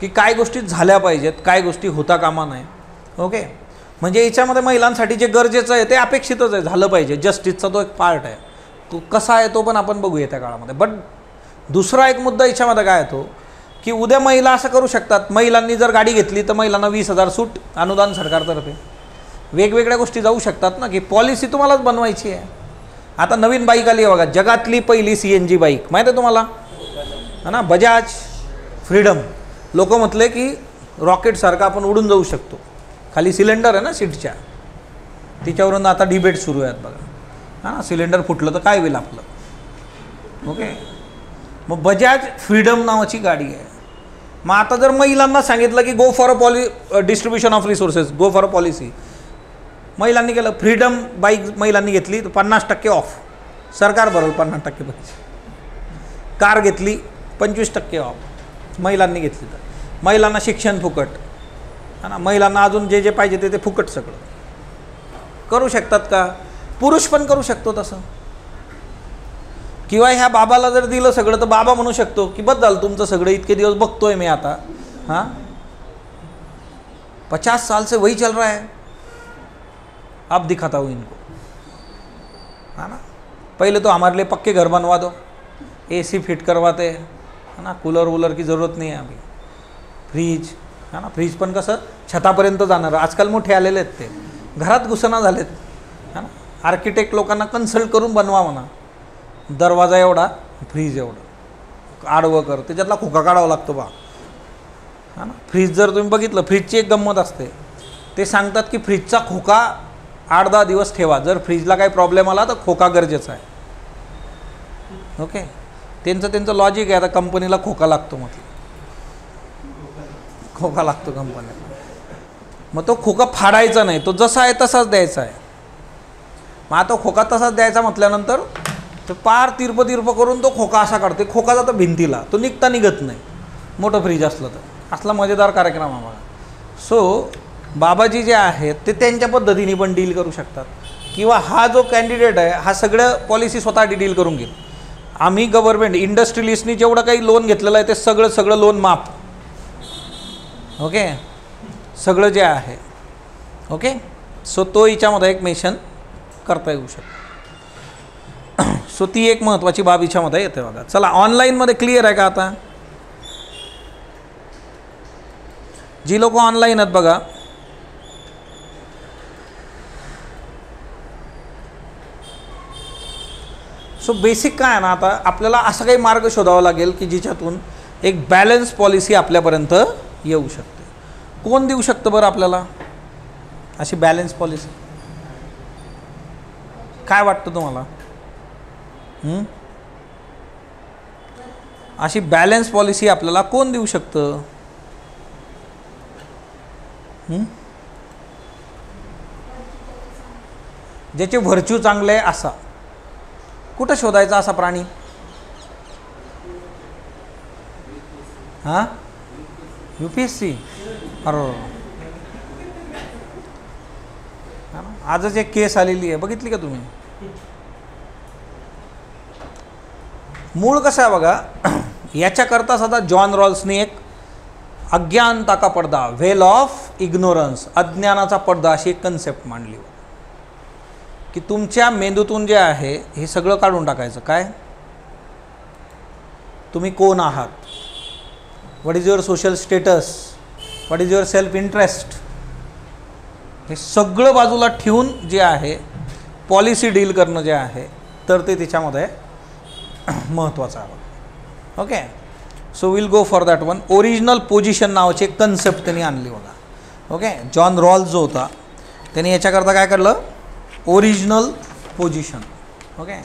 की काय गोष्टी झाल्या पाहिजेत, काय गोष्टी होता कामा नये. ओके. म्हणजे याच्यामध्ये महिलांसाठी जे गरजेचं आहे ते अपेक्षितच आहे, झालं पाहिजे. जस्टिसचा तो एक पार्ट आहे, तो कसा आहे तो पण आपण बघूया त्या काळामध्ये. बट दुसरा एक मुद्दा याच्यामध्ये काय येतो की उद्या महिला असं करू शकतात, महिलांनी जर गाडी घेतली तर महिलांना 20,000 सूट अनुदान सरकारतर्फे, वेगवेगळ्या गोष्टी जाऊ शकतात ना, की पॉलिसी तुम्हालाच बनवायची आहे. आता नवीन बाईक आली आहे बघा, जगातली पहिली CNG बाईक, माहीत आहे तुम्हाला, है ना, बजाज फ्रीडम. लोक म्हटले की रॉकेटसारखं आपण उडून जाऊ शकतो, खाली सिलेंडर आहे ना सीटच्या, तिच्यावरून आता डिबेट सुरू आहेत बघा. हां, सिलेंडर फुटलं तर काय होईल आपलं. ओके. मग बजाज फ्रीडम नावाची गाडी आहे. मग आता जर महिलांना सांगितलं की go for a distribution of resources, go for a policy, महिलांनी केलं, फ्रीडम बाईक महिलांनी घेतली तर 50% ऑफ, सरकार भरल 50% पैसे. कार घेतली 25% ऑफ, महिलांनी घेतली तर. महिलांना शिक्षण फुकट, है ना, महिलांना अजून जे जे पाहिजे ते फुकट सगळं. करू शकतात का? पुरुष पण करू शकतो तसं. किंवा ह्या बाबाला जर दिलं सगळं तर बाबा म्हणू शकतो की बस झालं तुमचं सगळं, इतके दिवस बघतोय मी आता, हां 50 साल से वही चल रहा है, अब दिखाता हूँ इनको, है ना. पहले तो हमारे लिए पक्के घर बनवा दो, AC फिट करवाते, है ना, कूलर वूलर की ज़रूरत नहीं है अभी, फ्रीज, है ना, फ्रीज पण कसं छतापर्यंत जाणार, आजकाल मोठे आलेले आहेत ते, घरात घुसना झालेत, है ना. आर्किटेक्ट लोकांना कन्सल्ट करून बनवा म्हणा, दरवाजा एवढा, फ्रीज एवढं, आडवं कर, त्याच्यातला खोका काढावा लागतो बा, है ना. फ्रीज जर तुम्ही बघितलं, फ्रीजची एक गंमत असते, ते सांगतात की फ्रीजचा खोका 8-10 दिवस ठेवा, जर फ्रीजला काही प्रॉब्लेम आला तर खोका गरजेचा आहे. ओके. त्यांचं लॉजिक आहे. आता कंपनीला खोका लागतो, म्हटलं खोका लागतो कंपनीला, मग तो खोका फाडायचा नाही, तो जसा आहे तसाच द्यायचा आहे. मग आता खोका तसाच द्यायचा म्हटल्यानंतर तर पार तिरप करून तो खोका असा काढतो, खोका जातो भिंतीला, तो निघत नाही. मोठं फ्रीज असलं तर असला मजेदार कार्यक्रम आम्हाला. सो बाबाजी जे आहेत ते त्यांच्या पद्धतीने पण डील करू शकतात. किंवा हा जो कॅन्डिडेट आहे हा सगळं पॉलिसी स्वतः डील करून घेईल. आम्ही गव्हर्नमेंट इंडस्ट्रियलिस्टनी जेवढं काही लोन घेतलेलं आहे ते सगळं लोन माफ. ओके. सगळं जे आहे. ओके. सो तो हिच्यामध्ये एक मेन्शन करता येऊ शकतो. सो ती एक महत्त्वाची बाब हिच्यामध्ये येते बघा. चला, ऑनलाईनमध्ये क्लिअर आहे का आता? जी लोक ऑनलाईन आहेत बघा, सो बेसिक काय आहे ना, आता आपल्याला असा काही मार्ग शोधावा लागेल की जिच्यातून एक बॅलन्स पॉलिसी आपल्यापर्यंत येऊ शकते. कोण देऊ शकतं बरं आपल्याला अशी बॅलन्स पॉलिसी? काय वाटतं तुम्हाला? अशी बॅलन्स पॉलिसी आपल्याला कोण देऊ शकतं? ज्याचे व्हर्च्यू चांगले आहे असा. कुठं शोधायचा असा प्राणी? हां, UPSC. अरे आजच एक केस आलेली आहे, बघितली का तुम्ही? मूळ कसं आहे बघा, याच्याकरता सुद्धा जॉन रॉल्सने एक अज्ञानता का पडदा, वेल ऑफ इग्नोरन्स, अज्ञानाचा पडदा अशी एक कन्सेप्ट मांडली की तुमच्या मेंदूतून जे आहे हे सगळं काढून टाकायचं. काय तुम्ही कोण आहात, what is your social status, what is your self interest, हे सगळं बाजूला ठेवून जे आहे पॉलिसी डील करणं जे आहे तर ते त्याच्यामध्ये महत्त्वाचं आहे. Okay, so will go for that one. Original position नावाची एक कन्सेप्ट त्यांनी आणली बघा. ओके, जॉन रॉल्स जो होता त्यांनी याच्याकरता काय केलं, original position. Okay,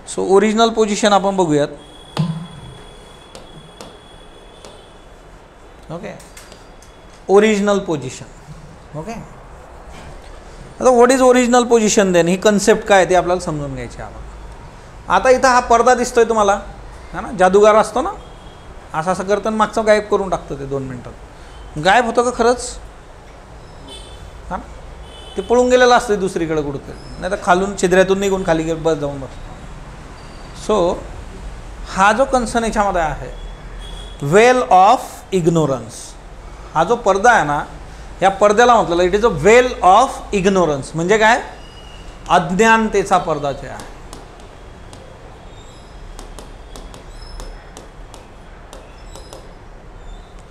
so original position आपण बघूयात. Okay, original position. ओके, आता what is original position then, ही कन्सेप्ट काय ते आपल्याला समजून घ्यायची आहे. आता इथं हा पडदा दिसतोय तुम्हाला, है ना, जादूगार असतो ना, असं असं करताना मागचं गायब करून टाकतं ते 2 मिनटात. गायब होतं का खरंच? हां, ते पळून गेलेलं असतं दुसरीकडे कुठंतरी, नाही तर खालून छिद्र्यातून निघून खाली बस जाऊन बस. सो हा जो कन्सर्न याच्यामध्ये आहे, वेल ऑफ इग्नोरन्स, हा जो पडदा आहे ना, या पडद्याला म्हटलेलं it is a well of ignorance. म्हणजे काय, अज्ञानतेचा पडदा जे आहे.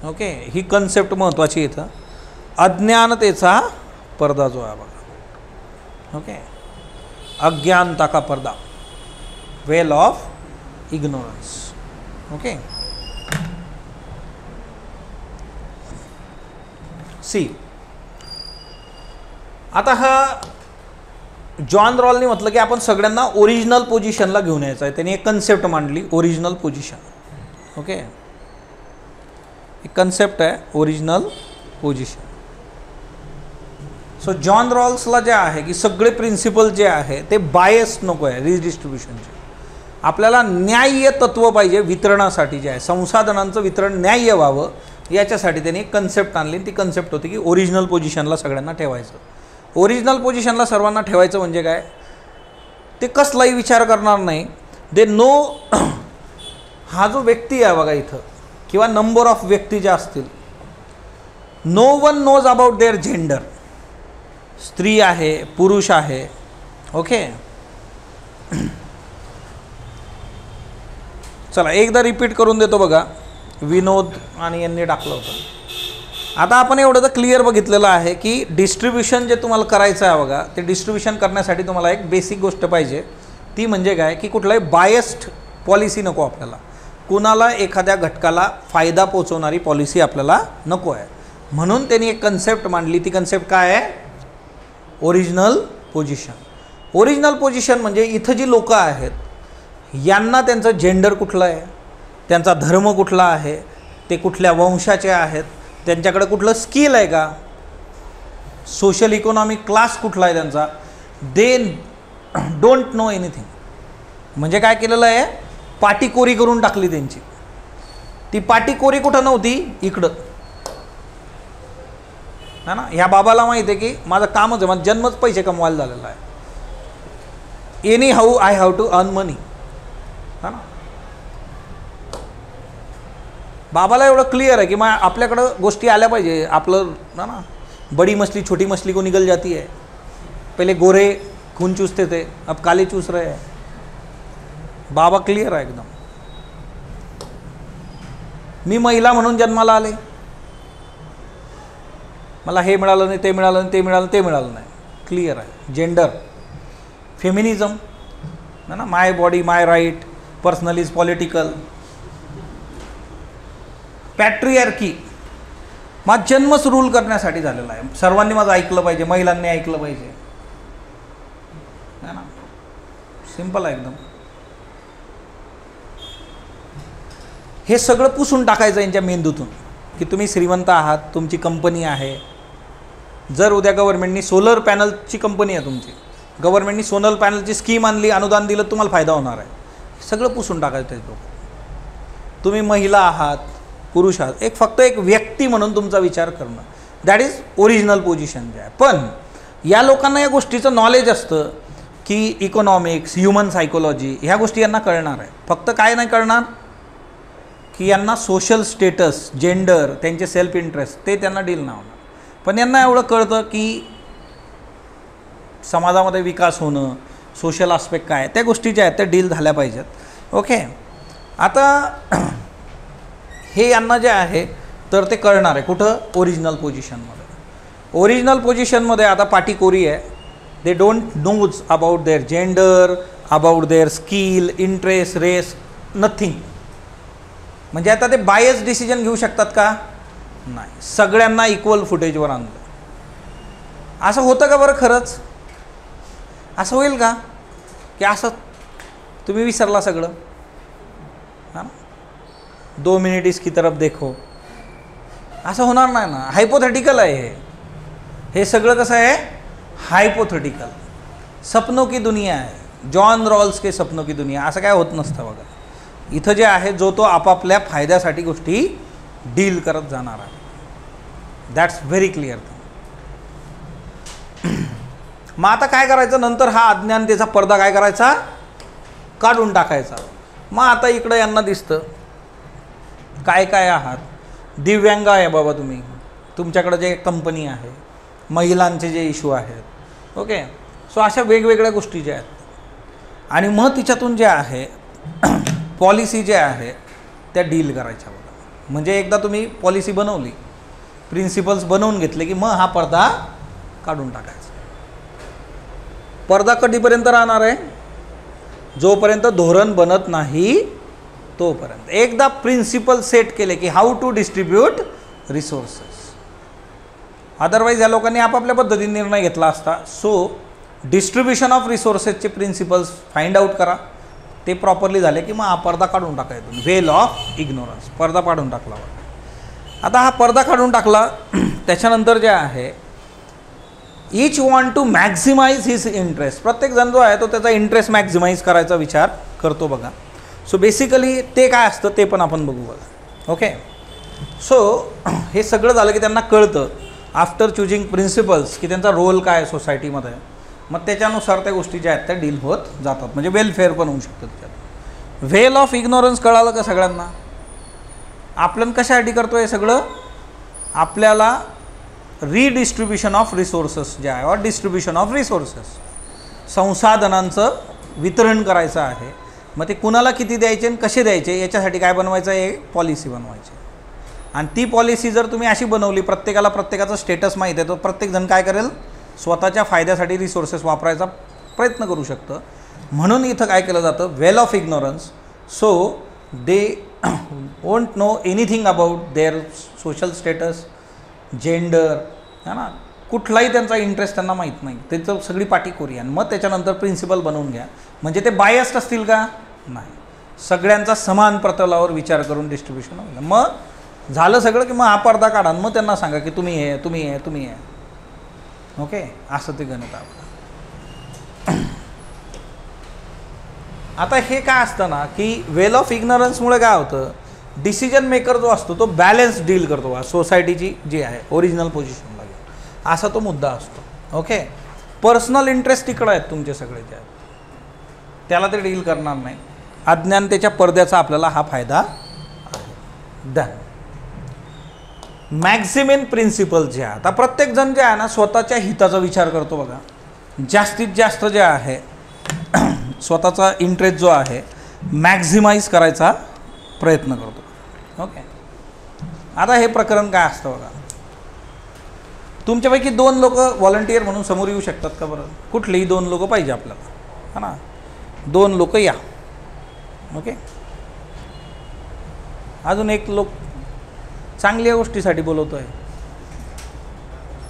ओके, ही कन्सेप्ट महत्त्वाची इथं, अज्ञानतेचा पडदा जो आहे बघा. ओके, अज्ञानता का पर्दा, वेल ऑफ इग्नोरन्स. ओके, सी, आता हा जॉन रॉलने म्हटलं की आपण सगळ्यांना ओरिजिनल पोझिशनला घेऊन यायचं आहे. त्यांनी एक कन्सेप्ट मांडली, ओरिजिनल पोझिशन. ओके, एक कन्सेप्ट आहे ओरिजिनल पोझिशन. सो जॉन रॉल्सला जे आहे की सगळे प्रिन्सिपल जे आहे ते बायस नको आहे रिडिस्ट्रीब्युशनचे. आपल्याला न्याय्य तत्व पाहिजे वितरणासाठी, जे आहे संसाधनांचं वितरण न्याय्य व्हावं याच्यासाठी त्यांनी एक कन्सेप्ट आणली. ती कन्सेप्ट होती की ओरिजिनल पोझिशनला सगळ्यांना ठेवायचं. ओरिजिनल पोझिशनला सर्वांना ठेवायचं म्हणजे काय, ते कसलाही विचार करणार नाही. दे नो, हा जो व्यक्ती आहे बघा इथं, किंवा नंबर ऑफ व्यक्ती ज्या असतील, no one knows about their gender. स्त्री आहे, पुरुष आहे. ओके, चला एकदा रिपीट करून देतो बघा, विनोद आणि यांनी टाकलं होतं. आता आपण एवढं तर क्लिअर बघितलेलं आहे की डिस्ट्रीब्युशन जे तुम्हाला करायचं आहे बघा, ते डिस्ट्रीब्युशन करण्यासाठी तुम्हाला एक बेसिक गोष्ट पाहिजे. ती म्हणजे काय की कुठलाही बायस्ड पॉलिसी नको आपल्याला, कुणाला एखाद्या घटकाला फायदा पोचवणारी पॉलिसी आपल्याला नको आहे. म्हणून त्यांनी एक कन्सेप्ट मांडली. ती कन्सेप्ट काय आहे, ओरिजिनल पोझिशन. ओरिजिनल पोझिशन म्हणजे इथं जी लोकं आहेत यांना त्यांचं जेंडर कुठलं आहे, त्यांचा धर्म कुठला आहे, ते कुठल्या वंशाचे आहेत, त्यांच्याकडे कुठलं स्किल आहे का, सोशल इकॉनॉमिक क्लास कुठला आहे त्यांचा, दे डोंट नो एनिथिंग. म्हणजे काय केलेलं आहे, पाटीकोरी करून टाकली त्यांची. ती पाटीकोरी कुठं नव्हती, इकडं, है ना. ह्या बाबाला माहिती आहे की माझं कामच आहे, माझा जन्मच पैसे कमवायला झालेला आहे. Anyhow I have to earn money, है ना. बाबाला एवढं क्लिअर आहे की मग आपल्याकडं गोष्टी आल्या पाहिजे. आपलं ना बडी मछली छोटी मछली को निकल जाती है. पहिले गोरे खून चूसते थे, अब काले चूस रहे हैं. बाबा क्लिअर आहे एकदम. मी महिला म्हणून जन्माला आले, मला हे मिळालं नाही, ते मिळालं नाही, ते मिळालं, ते मिळालं नाही. क्लिअर आहे. जेंडर, फेमिनिझम, ना, my body my right, personal is political. Patriarchy, माझा जन्मच रूल करण्यासाठी झालेला आहे. सर्वांनी माझं ऐकलं पाहिजे, महिलांनी ऐकलं पाहिजे, है ना. सिंपल आहे एकदम. हे सगळं पुसून टाकायचं यांच्या मेंदूतून की तुम्ही श्रीमंत आहात, तुमची कंपनी आहे. जर उद्या गव्हर्नमेंटनी सोलर पॅनलची कंपनी आहे तुमची, गव्हर्नमेंटनी सोलर पॅनलची स्कीम आणली, अनुदान दिलं, तुम्हाला फायदा होणार आहे. सगळं पुसून टाकायचं ते लोक. तुम्ही महिला आहात, पुरुष आहात, एक फक्त एक व्यक्ती म्हणून तुमचा विचार करणं, दॅट इज ओरिजिनल पोझिशन जे आहे. पण या लोकांना या गोष्टीचं नॉलेज असतं की इकॉनॉमिक्स, ह्युमन सायकोलॉजी, ह्या गोष्टी यांना कळणार आहे. फक्त काय नाही कळणार की यांना सोशल स्टेटस, जेंडर, त्यांचे सेल्फ इंटरेस्ट ते त्यांना डील नाही होणार. पण यांना एवढं कळतं की समाजामध्ये विकास होणं, सोशल आस्पेक्ट काय, त्या गोष्टी ज्या आहेत त्या डील झाल्या पाहिजेत. ओके, आता हे यांना जे आहे तर ते कळणार आहे कुठं, ओरिजिनल पोझिशनमध्ये. ओरिजिनल पोझिशनमध्ये आता पाठी कोरी आहे. They don't knows about their gender, about their skill, interest, race, nothing. म्हणजे आता ते बायस डिसिजन घेऊ शकतात का? नाही. सगळ्यांना इक्वल फुटेजवर आणलं. असं होतं का बरं खरंच? असं होईल का की असं तुम्ही विसरला सगळं? हां, 2 मिनिट इसकी तरफ देखो. असं होणार नाही ना. हायपोथेटिकल आहे हे सगळं. कसं आहे? हायपोथेटिकल. सपनों की दुनिया आहे. जॉन रॉल्स के सपनों की दुनिया. असं काय होत नसतं बघा. इथं जे आहे जो तो आपापल्या फायद्यासाठी गोष्टी डील करत जाणार आहे. That's very clear. मग आता काय करायचं? नंतर हा अज्ञानतेचा पडदा काय करायचा? काढून टाकायचा. मग आता इकडं यांना दिसतं काय काय आहात. दिव्यांग आहे बाबा तुम्ही, तुमच्याकडे जे कंपनी आहे, महिलांचे जे इश्यू आहेत, ओके. सो अशा वेगवेगळ्या गोष्टी ज्या आहेत. आणि मग तिच्यातून जे आहे पॉलिसी जे आहे त्या डील करायच्या बघा. म्हणजे एकदा तुम्ही पॉलिसी बनवली, प्रिन्सिपल्स बनवून घेतले की मग हा पडदा काढून टाकायचा. पडदा कधीपर्यंत राहणार आहे? जोपर्यंत धोरण बनत नाही तोपर्यंत. एकदा प्रिन्सिपल सेट केले की how to distribute resources. Otherwise या लोकांनी आपापल्या पद्धतीने निर्णय घेतला असता. सो डिस्ट्रीब्युशन ऑफ रिसोर्सेसचे प्रिन्सिपल्स फाइंड आउट करा. ते प्रॉपरली झाले की मग हा पडदा काढून टाकायचा. वेल ऑफ इग्नोरन्स. पडदा काढून टाकला. आता हा पडदा काढून टाकला त्याच्यानंतर जे आहे each want to maximize his interest. प्रत्येकजण जो आहे तो त्याचा इंटरेस्ट मॅक्झिमाइज करायचा विचार करतो बघा. सो बेसिकली ते काय असतं ते पण आपण बघू बघा. ओके. सो हे सगळं झालं की त्यांना कळतं आफ्टर चूजिंग प्रिन्सिपल्स की त्यांचा रोल काय आहे सोसायटीमध्ये. मग त्याच्यानुसार त्या गोष्टी ज्या आहेत त्या डील होत जातात. म्हणजे वेलफेअर पण होऊ शकतं त्याच्यात. वेल ऑफ इग्नोरन्स कळालं का सगळ्यांना? आपण कशासाठी करतो हे सगळं? आपल्याला रिडिस्ट्रीब्युशन ऑफ रिसोर्सेस जे आहे, और डिस्ट्रीब्युशन ऑफ रिसोर्सेस, संसाधनांचं वितरण करायचं आहे. मग ते कुणाला किती द्यायचे आणि कसे द्यायचे याच्यासाठी काय बनवायचं आहे? पॉलिसी बनवायची. आणि ती पॉलिसी जर तुम्ही अशी बनवली, प्रत्येकाला प्रत्येकाचं स्टेटस माहीत आहे, तर प्रत्येकजण काय करेल? स्वतःच्या फायद्यासाठी रिसोर्सेस वापरायचा प्रयत्न करू शकतं. म्हणून इथं काय केलं जातं? Veil of ignorance. So they won't know anything about their social status, gender, है ना, कुठलाही त्यांचा इंटरेस्ट त्यांना माहीत नाही. त्याचं सगळी पाठी कोरी. आणि मग त्याच्यानंतर प्रिन्सिपल बनवून घ्या. म्हणजे ते बायस्ड असतील का? नाही. सगळ्यांचा समान प्रतलावर विचार करून डिस्ट्रीब्युशन होईल. मग झालं सगळं की मग हा पडदा काढा. मग त्यांना सांगा की तुम्ही हे, तुम्ही हे, तुम्ही हे. ओके. असं ते गणित आहे. आता हे काय असतं ना की वेल ऑफ इग्नोरन्समुळे काय होतं? डिसिजन मेकर जो असतो तो बॅलन्स डील करतो सोसायटीची जी आहे ओरिजिनल पोझिशनला घेऊन. असा तो मुद्दा असतो. ओके. पर्सनल इंटरेस्ट तिकडं आहेत तुमचे सगळे जे आहेत, त्याला ते डील करणार नाही. अज्ञानतेच्या पडद्याचा आपल्याला हा फायदा आहे. डन. मॅक्झिमम प्रिन्सिपल जे आहे, आता प्रत्येकजण जे आहे ना स्वतःच्या हिताचा विचार करतो बघा. जास्तीत जास्त जे आहे स्वतःचा इंटरेस्ट जो आहे मॅक्झिमाइज करायचा प्रयत्न करतो. ओके. आता हे प्रकरण काय असतं बघा. तुमच्यापैकी 2 लोक व्हॉलंटियर म्हणून समोर येऊ शकतात का बरं? कुठलेही 2 लोक पाहिजे आपल्याला, है ना. 2 लोक या. ओके. अजून एक लोक चांगल्या गोष्टीसाठी बोलवतो आहे,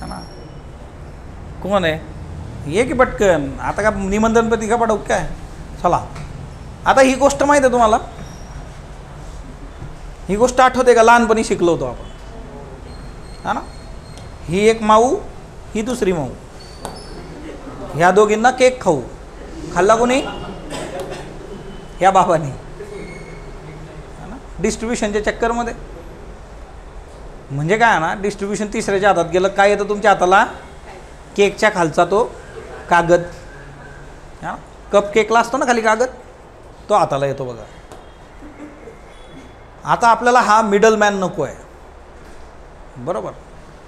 है ना. कोण आहे? ये की पटकन. आता का निमंत्रणपती का पाठवू काय? चला. आता ही गोष्ट माहीत आहे तुम्हाला? ही गोष्ट आठवते का? लहानपणी शिकलो होतो आपण, हा ना. ही एक माऊ, ही दुसरी माऊ. ह्या दोघींना केक खाऊ खाल्ला कोणी? ह्या बाबांनी, हा ना. डिस्ट्रीब्युशनच्या चक्करमध्ये. म्हणजे काय ना, डिस्ट्रीब्युशन तिसऱ्याच्या हातात गेलं. काय येतं तुमच्या हाताला? केकच्या खालचा तो कागद, हा. कप केकला असतो ना खाली कागद, तो हाताला येतो बघा. आता आपल्याला हा मिडलमॅन नको आहे, बरोबर.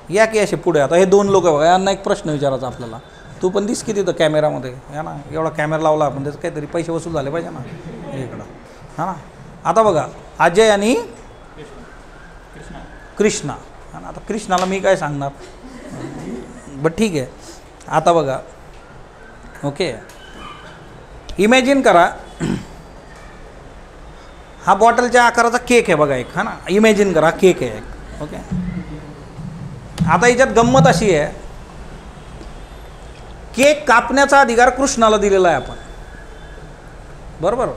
या की असे पुढे. आता हे 2 लोक बघा, यांना एक प्रश्न विचारायचा आपल्याला. तू पण दिस किती तर कॅमेरामध्ये, है ना. एवढा कॅमेरा लावला आपण, त्याचं काहीतरी पैसे वसूल झाले पाहिजे ना इकडं, हा ना. आता बघा अजय आणि कृष्णा, हा ना. आता कृष्णाला मी काय सांगणार? बट ठीक आहे. आता बघा, ओके, इमॅजिन करा हा बॉटलच्या आकाराचा केक आहे बघा एक, हा ना, इमॅजिन करा केक आहे एक. ओके, आता याच्यात गंमत अशी आहे, केक कापण्याचा अधिकार कृष्णाला दिलेला आहे आपण, बरोबर.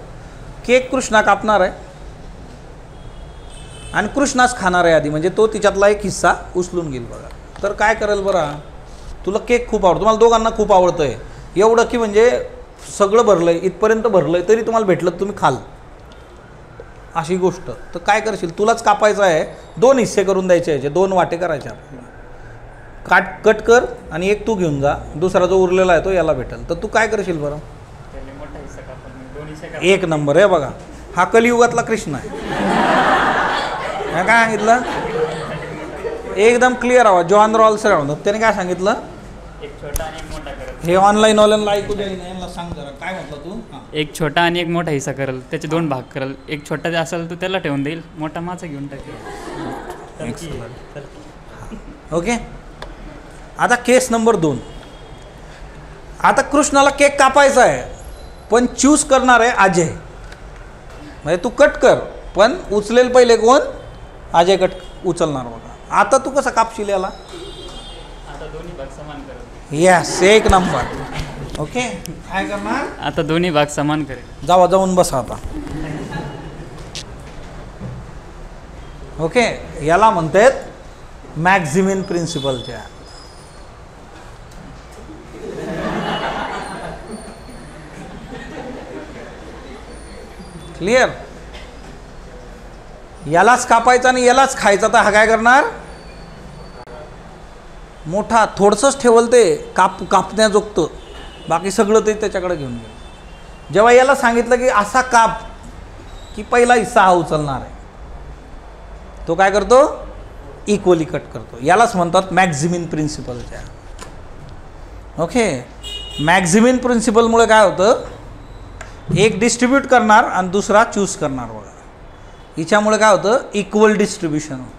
केक कृष्णा कापणार आहे आणि कृष्णाच खाणार आहे आधी, म्हणजे तो तिच्यातला एक हिस्सा उचलून घेईल बघा. तर काय करेल बरं, तुला केक खूप आवडतो, तुम्हाला दोघांना खूप आवडतं आहे एवढं की म्हणजे सगळं भरलं आहे, इथपर्यंत भरलं आहे, तरी तुम्हाला भेटलं तर तुम्ही खाल, अशी गोष्ट. तर काय करशील, तुलाच कापायचं आहे, 2 हिस्से करून द्यायचे, याचे 2 वाटे करायचे आपल्याला. कट कर आणि एक तू घेऊन जा, दुसरा जो उरलेला आहे तो याला भेटेल. तर तू काय करशील बरं? एक नंबर आहे बघा, हा कलियुगातला कृष्ण आहे. काय सांगितलं एकदम क्लिअर आवाज, जॉन रॉल्स राहून त्याने काय सांगितलं, एक छोटा आणि एक मोठा करेल. हे ऑनलाईन ऐकू दे, यांना सांग जरा काय म्हटलं तू. एक छोटा आणि एक मोठा हिस्सा करेल, त्याचे 2 भाग करेल. एक छोटा जे असेल तो त्याला ठेवून देईल, मोठा माझा घेऊन टाकेल. ओके, आता केस नंबर 2. आता कृष्णाला केक कापायचा आहे, पण चूज करणार आहे अजय. म्हणजे तू कट कर, पण उचलेल पहिले कोण, अजय कट उचलणार बघा. आता तू कसं कापशील याला, आता दोन्ही भाग समान करेल. यस, एक नंबर. ओके, काय करणार, आता दोन्ही भाग समान करेल. जाऊन बसा आता. ओके, याला म्हणतात मॅक्झिमिन प्रिन्सिपलच्या. क्लिअर, यालाच कापायचा आणि यालाच खायचा. तर हा काय करणार, मोठा थोडंसंच ठेवल ते कापण्याजोगतं, बाकी सगळं ते त्याच्याकडे घेऊन गेलं. जेव्हा याला सांगितलं की असा काप की पहिला हिस्सा हा उचलणार आहे, तो काय करतो, इक्वली कट करतो. यालाच म्हणतात मॅक्झिमिन प्रिन्सिपलच्या. ओके, मॅक्झिमिन प्रिन्सिपलमुळे काय होतं, एक डिस्ट्रीब्यूट करणार आणि दुसरा चूज करणार बघा. हिच्यामुळे काय होतं, इक्वल डिस्ट्रीब्युशन होतं,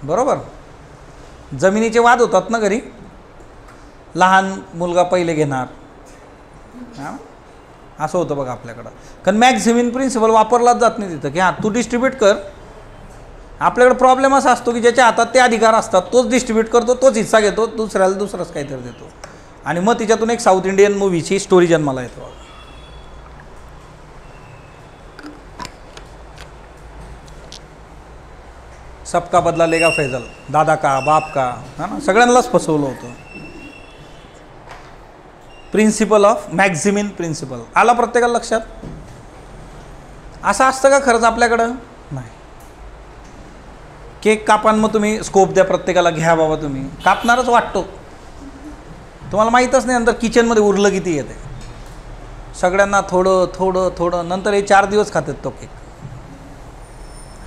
बरोबर. जमिनीचे वाद होतात ना घरी, लहान मुलगा पहिले घेणार, हां असं होतं बघा आपल्याकडं. कारण मॅक्झिमिन प्रिन्सिपल वापरलाच जात नाही तिथं, की हां तू डिस्ट्रीब्यूट कर. आपल्याकडे प्रॉब्लेम असा असतो की ज्याच्या हातात ते अधिकार असतात तोच डिस्ट्रीब्यूट करतो, तोच हिस्सा घेतो, दुसऱ्याला दुसराच काहीतरी देतो. आणि मग तिच्यातून एक साऊथ इंडियन मूवीची स्टोरी जन्माला येतो. सबका बदला लेगा फैजल, दादा का बाप का, हा ना, सगळ्यांनाच फसवलं होतं. प्रिन्सिपल ऑफ मॅक्झिमिन प्रिन्सिपल आला प्रत्येकाला लक्षात. असं असतं का खरंच आपल्याकडं, नाही. केक कापान मग तुम्ही स्कोप द्या प्रत्येकाला, घ्या बाबा, तुम्ही कापणारच वाटतो, तुम्हाला माहीतच नाही नंतर किचनमध्ये उरलं किती येते. सगळ्यांना थोडं थोडं थोडं, नंतर हे 4 दिवस खातात तो केक.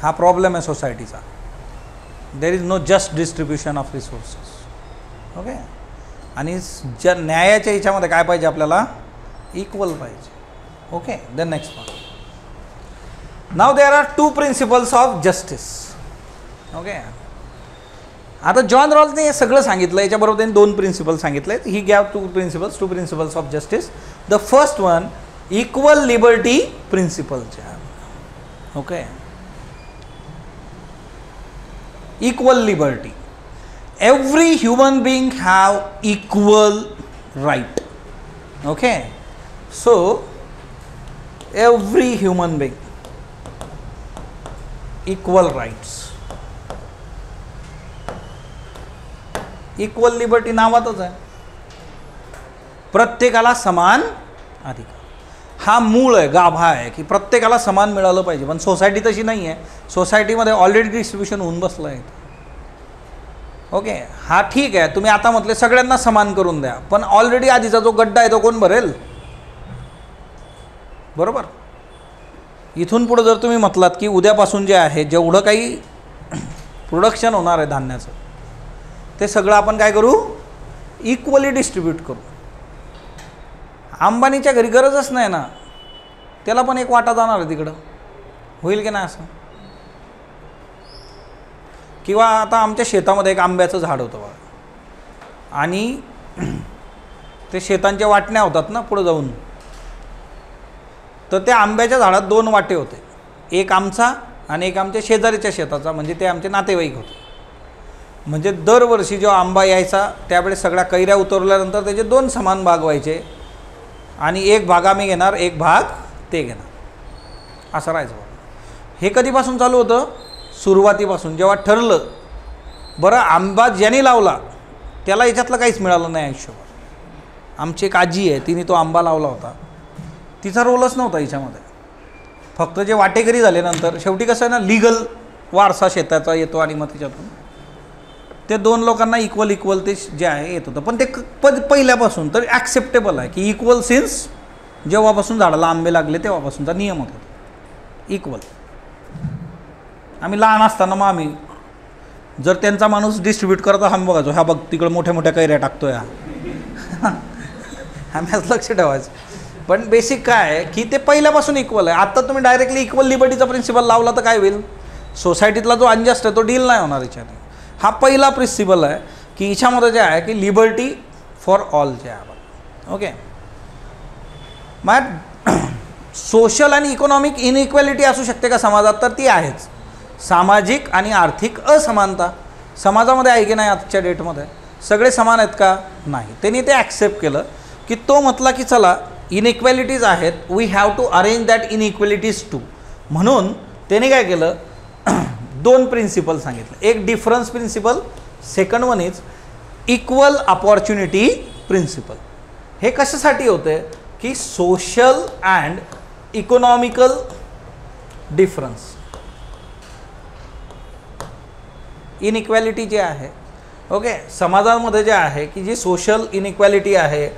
हा प्रॉब्लेम आहे सोसायटीचा. There is no just distribution of resources. Okay, आणि ज्या न्यायाच्या ह्याच्यामध्ये काय पाहिजे आपल्याला, इक्वल पाहिजे. Okay, then next one. Now there are 2 principles of justice. Okay, आता जॉन रॉल्सने हे सगळं सांगितलं, याच्याबरोबर त्यांनी 2 प्रिन्सिपल सांगितले. He gave 2 principles of justice. The first one, equal liberty प्रिन्सिपलच्या. Okay, equal liberty. Every human being have equal right. Okay, so every human being equal rights. Equal liberty नावातच आहे, प्रत्येकाला समान अधिकार. हा मूळ आहे, गाभा आहे की प्रत्येकाला समान मिळालं पाहिजे. पण सोसायटी तशी नाही आहे. सोसायटीमध्ये ऑलरेडी डिस्ट्रीब्युशन होऊन बसलं आहे. ओके, हा ठीक आहे, तुम्ही आता म्हटले सगळ्यांना समान करून द्या, पण ऑलरेडी आधीचा जो गड्डा आहे तो कोण भरेल, बरोबर. इथून पुढे जर तुम्ही म्हटलात की उद्यापासून जे आहे जेवढं काही प्रोडक्शन होणार आहे धान्याचं, ते सगळं आपण काय करू, इक्वली डिस्ट्रीब्यूट करू. अंबानीच्या घरी गरजच नाही ना, त्याला पण एक वाटा जाणार आहे तिकडं, होईल की नाही असं. किंवा आता आमच्या शेतामध्ये एक आंब्याचं झाड होतं बघा, आणि ते शेतांच्या वाटण्या होतात ना पुढे जाऊन, तर त्या आंब्याच्या झाडात 2 वाटे होते, एक आमचा आणि एक आमच्या शेजारीच्या शेताचा, म्हणजे ते आमचे नातेवाईक होते. म्हणजे दरवर्षी जेव्हा आंबा यायचा त्यावेळेस सगळ्या कैऱ्या उतरवल्यानंतर त्याचे 2 समान भाग व्हायचे आणि एक भाग आम्ही घेणार, एक भाग ते घेणार, असं राहायचं. हे कधीपासून चालू होतं? सुरुवातीपासून. जेव्हा ठरलं बरं आंबा ज्याने लावला त्याला याच्यातलं काहीच मिळालं नाही आयुष्यभर. आमची एक आजी आहे, तिने तो आंबा लावला होता, तिचा रोलच नव्हता याच्यामध्ये. फक्त जे वाटेकरी झाले नंतर, शेवटी कसं आहे ना, लिगल वारसा शेताचा येतो आणि मग त्याच्यातून ते 2 लोकांना इक्वल ते जे आहे येत होतं. पण ते पहिल्यापासून तर ॲक्सेप्टेबल आहे की इक्वल सिन्स जेव्हापासून झाडाला आंबे लागले तेव्हापासूनचा नियम होता इक्वल. आम्ही लहान असताना मग आम्ही जर त्यांचा माणूस डिस्ट्रीब्यूट करता आम्ही बघायचो, ह्या बघ तिकडं मोठ्या कैऱ्या टाकतो या आम्ही आज लक्ष ठेवायचं. पण बेसिक काय आहे की ते पहिल्यापासून इक्वल आहे. आता तुम्ही डायरेक्टली इक्वल लिबर्टीचा प्रिन्सिपल लावला तर काय होईल? सोसायटीतला जो अनजस्ट आहे तो डील नाही होणार याच्याने. हा पहिला प्रिन्सिपल आहे की याच्यामध्ये जे आहे की लिबर्टी फॉर ऑल जे आहे. ओके, मग सोशल आणि इकॉनॉमिक इनइक्वॅलिटी असू शकते का समाजात? तर ती आहेच. सामाजिक आणि आर्थिक असमानता समाजामध्ये आहे की नाही? आजच्या डेटमध्ये सगळे समान आहेत का? नाही. त्यांनी ते ॲक्सेप्ट केलं की तो म्हटला की चला इनइक्वॅलिटीज आहेत, we have to arrange that inequalities too. म्हणून त्यांनी काय केलं, 2 प्रिन्सिपल सांगितलं. एक difference principle, second one is equal opportunity principle. हे कशासाठी होते की social and economical difference, inequality जे आहे, ओके, समाजामध्ये जे आहे की जी सोशल इनइक्वॅलिटी आहे,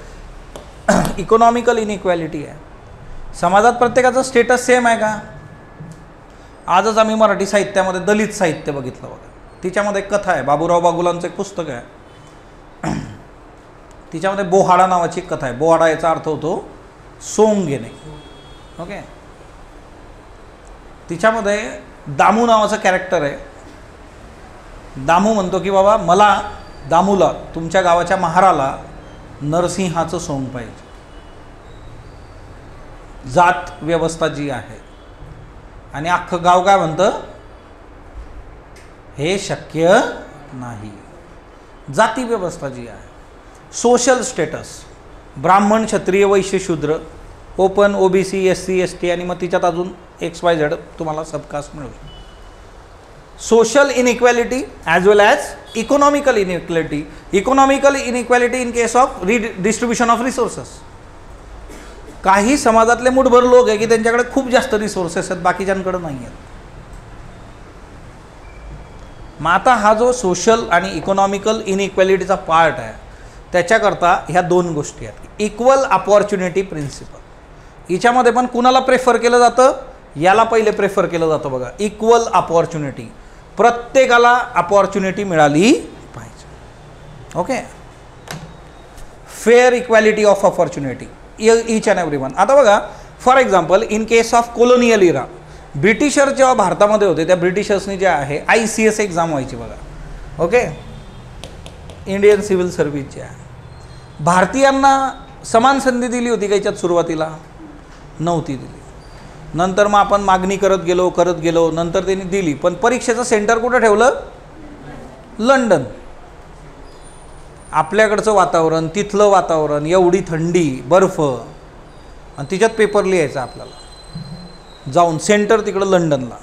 इकॉनॉमिकल इनइक्वॅलिटी आहे. समाजात प्रत्येकाचं स्टेटस सेम आहे का? आजच आम्ही मराठी साहित्यामध्ये दलित साहित्य बघितलं बघा, तिच्यामध्ये एक कथा आहे, बाबूराव बागुलांचं एक पुस्तक आहे, तिच्यामध्ये बोहाडा नावाची एक कथा आहे. बोहाडा याचा अर्थ होतो सोंग घेणे. ओके, तिच्यामध्ये दामू नावाचं कॅरेक्टर आहे. दामू म्हणतो की बाबा मला दामूला तुमच्या गावाच्या महाराला नरसिंहाचं सोंग पाहिजे. जात व्यवस्था जी आहे, आणि अख्खं गाव काय म्हणतं, हे शक्य नाही. जाती व्यवस्था जी आहे, सोशल स्टेटस, ब्राह्मण, क्षत्रिय, वैश्य, शूद्र, ओपन, OBC, SC, ST आणि मग तिच्यात अजून XYZ तुम्हाला सबकास्ट मिळू शकतो. Social inequality as well as economical inequality. Economical inequality in case of distribution of resources. काही समाजातले मुठभर लोक आहे की त्यांच्याकडे खूप जास्त रिसोर्सेस आहेत, बाकीच्यांकडे नाही आहेत. मग आता हा जो सोशल आणि इकॉनॉमिकल इनइक्वॅलिटीचा पार्ट आहे, त्याच्याकरता ह्या 2 गोष्टी आहेत. इक्वल अपॉर्च्युनिटी प्रिन्सिपल, हिच्यामध्ये पण कुणाला प्रेफर केलं जातं? याला पहिले प्रेफर केलं जातं बघा, इक्वल अपॉर्च्युनिटी. प्रत्येकाला अपॉर्च्युनिटी मिळाली पाहिजे. Okay, fair equality of opportunity each and every one. आता बघा for example in case of colonial era, Britisher जेव्हा भारतामध्ये होते त्या ब्रिटिशर्सनी जे आहे ICS एक्झाम व्हायची बघा. ओके, इंडियन सिव्हिल सर्व्हिस जे आहे, भारतीयांना समान संधी दिली होती का याच्यात? सुरुवातीला नव्हती दिली. नंतर मग आपण मागणी करत गेलो, नंतर त्यांनी दिली. पण परीक्षेचं सेंटर कुठं ठेवलं? लंडन. आपल्याकडचं वातावरण, तिथलं वातावरण, एवढी थंडी, बर्फ, आणि तिच्यात पेपर लिहायचा आपल्याला, जाऊन सेंटर तिकडं लंडनला.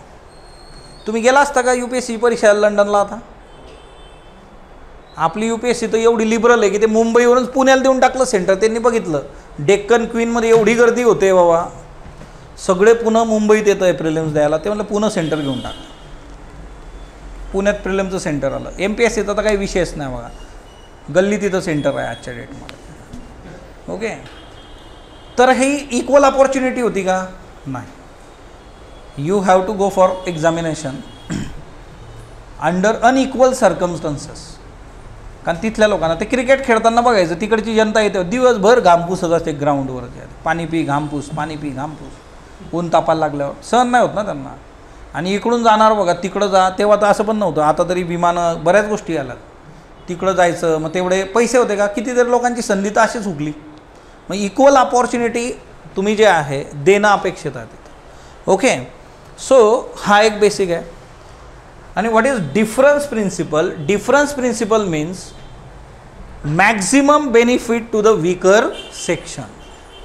तुम्ही गेला असता का UPSC परीक्षा लंडनला? आता आपली UPSC तर एवढी लिबरल आहे की ते मुंबईवरूनच पुण्याला देऊन टाकलं सेंटर. त्यांनी बघितलं डेक्कन क्वीनमध्ये एवढी गर्दी होते बाबा, सगळे पुन्हा मुंबईत येतं आहे प्रिलिम्स द्यायला. ते म्हणलं पुन्हा सेंटर घेऊन टाक. पुण्यात प्रिलिम्सचं सेंटर आलं. MPSCचा तर काही विषयच नाही बघा, गल्ली तिथं सेंटर आहे आजच्या डेटमध्ये. ओके, तर ही इक्वल अपॉर्च्युनिटी होती का? नाही. You have to go for examination under unequal circumstances. कारण तिथल्या लोकांना ते क्रिकेट खेळताना बघायचं, तिकडची जनता येते दिवसभर घामपूसच असते ग्राउंडवर, पाणी पी घामपूस, पाणी पी घामपूस, ऊन तापायला लागल्यावर सहन नाही होत ना त्यांना. आणि इकडून जाणार बघा तिकडं जा, तेव्हा तर असं पण नव्हतं, आता तरी विमानं बऱ्याच गोष्टी आल्यात. तिकडं जायचं, मग तेवढे पैसे होते का? कितीतरी लोकांची संधी तर अशीच हुकली. मग इक्वल अपॉर्च्युनिटी तुम्ही जे आहे देणं अपेक्षित आहे तिथं. ओके, सो हा एक बेसिक आहे. आणि what is difference principle? Difference principle means maximum benefit to the weaker section.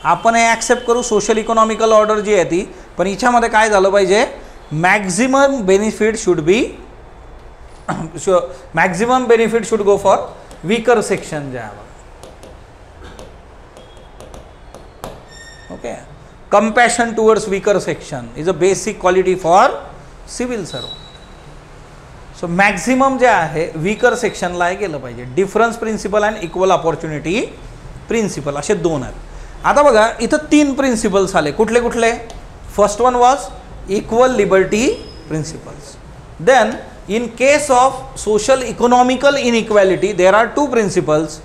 आपण हे ॲक्सेप्ट करू सोशल इकॉनॉमिकल ऑर्डर जी आहे ती, पण हिच्यामध्ये काय झालं पाहिजे? Maximum benefit should be maximum benefit should go for weaker section जे आहे. Okay, compassion towards weaker section is a basic quality for civil servant. So maximum जे आहे वीकर सेक्शनला हे गेलं पाहिजे. Difference principle and equal opportunity principle असे दोन आहेत. आता बघा इथं 3 प्रिन्सिपल्स आले. कुठले कुठले? First one was equal liberty principles. Then in case of social economical inequality there are 2 principles.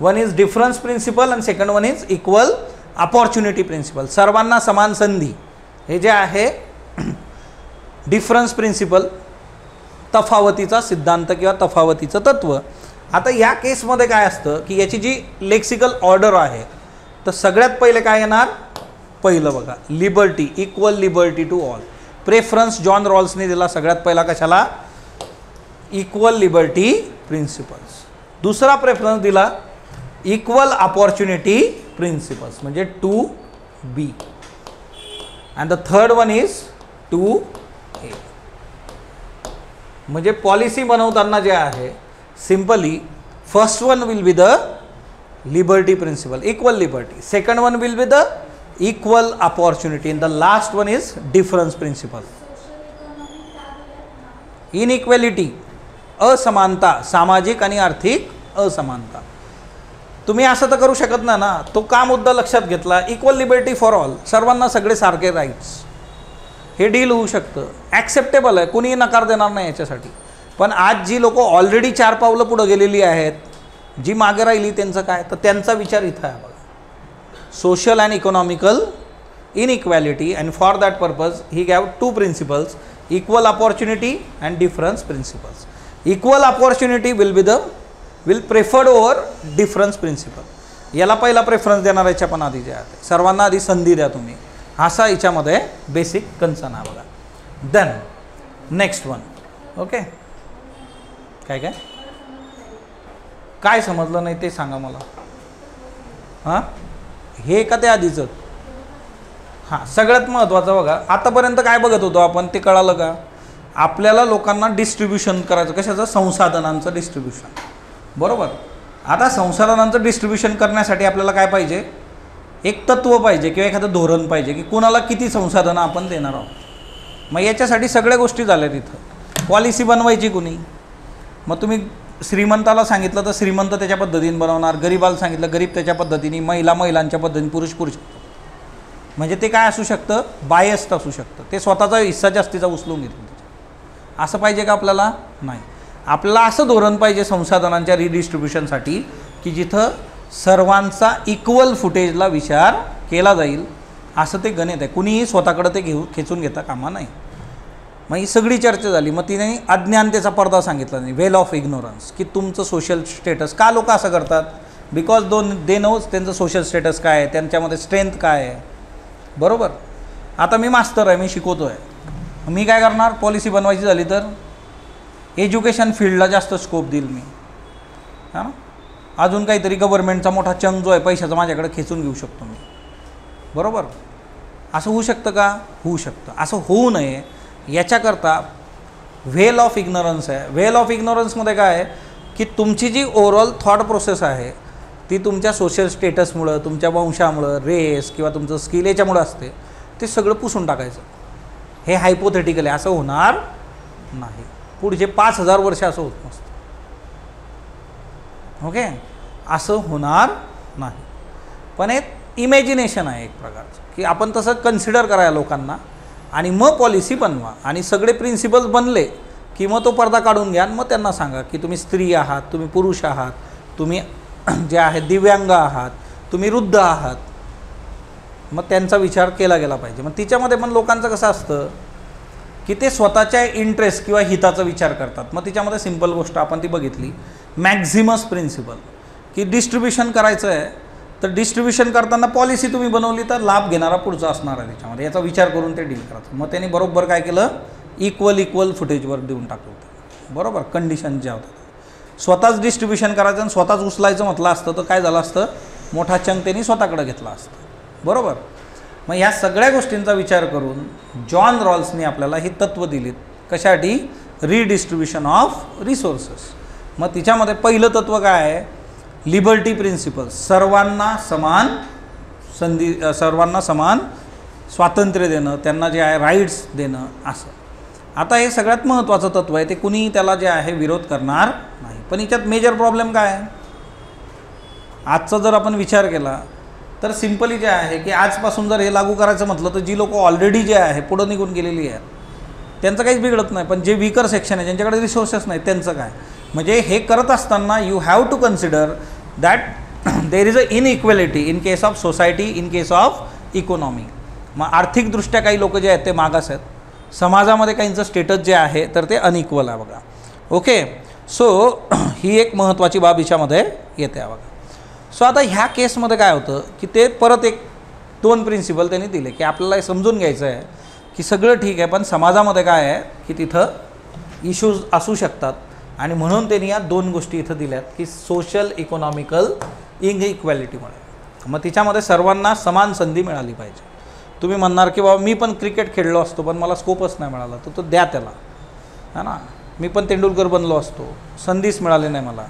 One is difference principle and second one is equal opportunity principle. सर्वांना समान संधी हे जे आहे डिफरन्स प्रिन्सिपल, तफावतीचा सिद्धांत किंवा तफावतीचं तत्व. आता या केसमध्ये काय असतं की याची जी लेक्सिकल ऑर्डर आहे तर सगळ्यात पहिले काय येणार? पहिलं बघा liberty, equal liberty to all. Preference John रॉल्सने दिला सगळ्यात पहिला कशाला? Equal liberty principles. दुसरा प्रेफरन्स दिला इक्वल अपॉर्च्युनिटी प्रिन्सिपल्स म्हणजे 2B. And the third one is 2A. म्हणजे पॉलिसी बनवताना जे आहे simply first one will be the liberty principle, equal liberty. Second one will be the equal opportunity and the last one is difference principle. Inequality, असमानता, सामाजिक आणि आर्थिक असमानता. तुम्ही असं तर करू शकत नाही ना. तो का मुद्दा लक्षात घेतला? इक्वल लिबर्टी फॉर ऑल, सर्वांना सगळे सारखे राईट्स, हे डील होऊ शकतं, ॲक्सेप्टेबल आहे, कुणीही नकार देणार नाही याच्यासाठी. पण आज जी लोक ऑलरेडी 4 पावलं पुढं गेलेली आहेत, जी मागे राहिली त्यांचं काय? तर त्यांचा विचार इथं आहे बघा. Social and economical inequality and for that purpose he gave 2 principles, equal opportunity and difference principles. Equal opportunity will preferred over difference principle. याला पहिला प्रेफरन्स देणार याच्या पण आधी जे आहे सर्वांना आधी संधी द्या तुम्ही, असा याच्यामध्ये बेसिक कन्सर्न आहे बघा. Then next one. ओके, काय काय काय समजलं नाही ते सांगा मला. हां, हे का ते आधीचं? हां, सगळ्यात महत्त्वाचं बघा, आतापर्यंत काय बघत होतो आपण ते कळालं का? आपल्याला लोकांना डिस्ट्रीब्युशन करायचं, कशाचं? संसाधनांचं डिस्ट्रीब्युशन. बरोबर. आता संसाधनांचं डिस्ट्रीब्युशन करण्यासाठी आपल्याला काय पाहिजे? एक तत्व पाहिजे किंवा एखादं धोरण पाहिजे की कोणाला किती संसाधनं आपण देणार आहोत. मग याच्यासाठी सगळ्या गोष्टी झाल्या तिथं. पॉलिसी बनवायची कुणी? मग तुम्ही श्रीमंताला सांगितलं तर श्रीमंत त्याच्या पद्धतीने बनवणार, गरीबाला सांगितलं गरीब त्याच्या पद्धतीने, महिलांच्या पद्धतीने, पुरुष. म्हणजे ते काय असू शकतं? बायस्ड असू शकतं. ते स्वतःचा हिस्सा जास्तीचा उचलून घेतील. असं पाहिजे का आपल्याला? नाही. आपल्याला असं धोरण पाहिजे संसाधनांच्या रिडिस्ट्रीब्युशनसाठी की जिथं सर्वांचा इक्वल फुटेजला विचार केला जाईल. असं ते गणित आहे. कुणीही स्वतःकडे ते खेचून घेता कामा नाही. मग ही सगळी चर्चा झाली. मग तिने अज्ञानतेचा पडदा सांगितला नाही, वेल ऑफ इग्नोरन्स, की तुमचं सोशल स्टेटस. का लोक असं करतात? बिकॉज दे नोज त्यांचं सोशल स्टेटस काय आहे, त्यांच्यामध्ये स्ट्रेंथ काय आहे. बरोबर. आता मी मास्टर आहे, मी शिकवतो आहे, मी काय करणार? पॉलिसी बनवायची झाली तर एज्युकेशन फील्डला जास्त स्कोप देईल मी. हां, अजून काहीतरी गव्हर्नमेंटचा मोठा चंक जो आहे पैशाचा माझ्याकडे खेचून घेऊ शकतो मी. बरोबर. असं होऊ शकतं का? होऊ शकतं. असं होऊ नये याच्याकरता व्हेल ऑफ इग्नोरन्स आहे. व्हेल ऑफ इग्नोरन्समध्ये काय आहे की तुमची जी ओव्हरऑल थॉट प्रोसेस आहे ती तुमच्या सोशल स्टेटसमुळं, तुमच्या वंशामुळं, रेस किंवा तुमचं स्किल याच्यामुळं असते. ते सगळं पुसून टाकायचं. हे हायपोथेटिकल आहे, असं होणार नाही. पुढचे 5000 वर्ष असं होत नसतं. ओके, असं होणार नाही. पण एक इमॅजिनेशन आहे एक प्रकारचं की आपण तसं कन्सिडर करायला लोकांना आणि मग पॉलिसी बनवा. आणि सगळे प्रिन्सिपल्स बनले की मग तो पडदा काढून घ्या. मग त्यांना सांगा की तुम्ही स्त्री आहात, तुम्ही पुरुष आहात, तुम्ही जे आहे दिव्यांग आहात, तुम्ही वृद्ध आहात. मग त्यांचा विचार केला गेला पाहिजे. मग तिच्यामध्ये पण लोकांचं कसं असतं की ते स्वतःच्या इंटरेस्ट किंवा हिताचा विचार करतात. मग तिच्यामध्ये सिंपल गोष्ट आपण ती बघितली, मॅक्झिमस प्रिन्सिपल, की डिस्ट्रीब्युशन करायचं आहे तर डिस्ट्रीब्युशन करताना पॉलिसी तुम्ही बनवली तर लाभ घेणारा पुढचा असणार आहे त्याच्यामध्ये, याचा विचार करून ते डील करायचं. मग त्यांनी बरोबर काय केलं, इक्वल फुटेजवर देऊन टाकलं होतं. बरोबर, कंडिशन ज्या होत्या स्वतःच डिस्ट्रीब्युशन करायचं आणि स्वतःच उचलायचं म्हटलं असतं तर काय झालं असतं, मोठा चंक त्यांनी स्वतःकडे घेतला असतं. बरोबर. मग ह्या सगळ्या गोष्टींचा विचार करून जॉन रॉल्सने आपल्याला ही तत्त्व दिलीत. कशासाठी, रिडिस्ट्रीब्युशन ऑफ रिसोर्सेस. मग तिच्यामध्ये पहिलं तत्त्व काय आहे, लिबर्टी प्रिन्सिपल, सर्वांना समान संधी, सर्वांना समान स्वातंत्र्य देणं, त्यांना जे आहे राईट्स देणं असं. आता हे सगळ्यात महत्त्वाचं तत्त्व आहे, ते कुणी त्याला जे आहे विरोध करणार नाही. पण याच्यात मेजर प्रॉब्लेम काय आहे, आजचा जर आपण विचार केला तर सिम्पली जे आहे की आजपासून जर हे लागू करायचं म्हटलं तर जी लोक ऑलरेडी जे आहे पुढं निघून गेलेली आहेत त्यांचं काहीच बिघडत नाही, पण जे वीकर सेक्शन आहे ज्यांच्याकडे रिसोर्सेस नाही त्यांचं काय. म्हणजे हे करत असताना you have to consider that there is a inequality in case of society, in case of economy. मग आर्थिकदृष्ट्या काही लोक जे आहेत ते मागास आहेत, समाजामध्ये काहींचं स्टेटस जे आहे तर ते अनइक्वल आहे बघा. ओके, सो ही एक महत्त्वाची बाब हिच्यामध्ये येते आहे बघा. सो आता ह्या केसमध्ये काय होतं की ते परत एक दोन प्रिन्सिपल त्यांनी दिले की आपल्याला हे समजून घ्यायचं आहे की सगळं ठीक आहे पण समाजामध्ये काय आहे की तिथं इश्यूज असू शकतात, आणि म्हणून त्यांनी या दोन गोष्टी इथं दिल्यात की सोशल इकॉनॉमिकल इनइक्वॅलिटीमुळे. मग तिच्यामध्ये सर्वांना समान संधी मिळाली पाहिजे. तुम्ही म्हणणार की बाबा मी पण क्रिकेट खेळलो असतो पण मला स्कोपच नाही मिळाला, तर तो द्या त्याला, है ना. मी पण तेंडुलकर बनलो असतो, संधीच मिळाली नाही मला,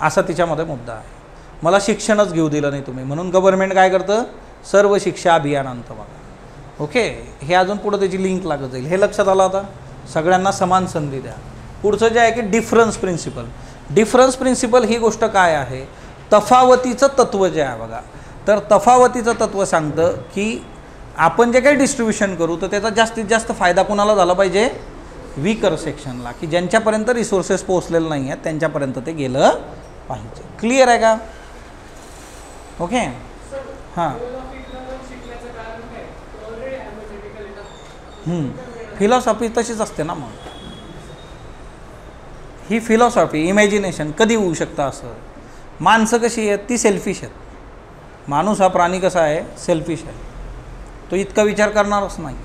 असा तिच्यामध्ये मुद्दा आहे. मला शिक्षणच घेऊ दिलं नाही तुम्ही, म्हणून गव्हर्नमेंट काय करतं, सर्व शिक्षा अभियान आणतं बघा. ओके, हे अजून पुढं त्याची लिंक लागत जाईल. हे लक्षात आलं आता, सगळ्यांना समान संधी द्या. पुढचं जे आहे की डिफरन्स प्रिन्सिपल. डिफरन्स प्रिन्सिपल ही गोष्ट काय आहे, तफावतीचं तत्त्व जे आहे बघा. तर तफावतीचं तत्त्व सांगतं की आपण जे काही डिस्ट्रीब्युशन करू तर त्याचा जास्तीत जास्त फायदा कोणाला झाला पाहिजे, वीकर सेक्शनला, की ज्यांच्यापर्यंत रिसोर्सेस पोहोचलेले नाही आहेत त्यांच्यापर्यंत ते गेलं पाहिजे. क्लिअर आहे का. ओके, हां. फिलॉसॉफी तशीच असते ना. मग ही फिलॉसॉफी इमॅजिनेशन कधी होऊ शकतं असं. माणसं कशी आहेत, ती सेल्फिश आहेत. माणूस हा प्राणी कसा आहे, सेल्फिश आहे, तो इतका विचार करणारच नाही.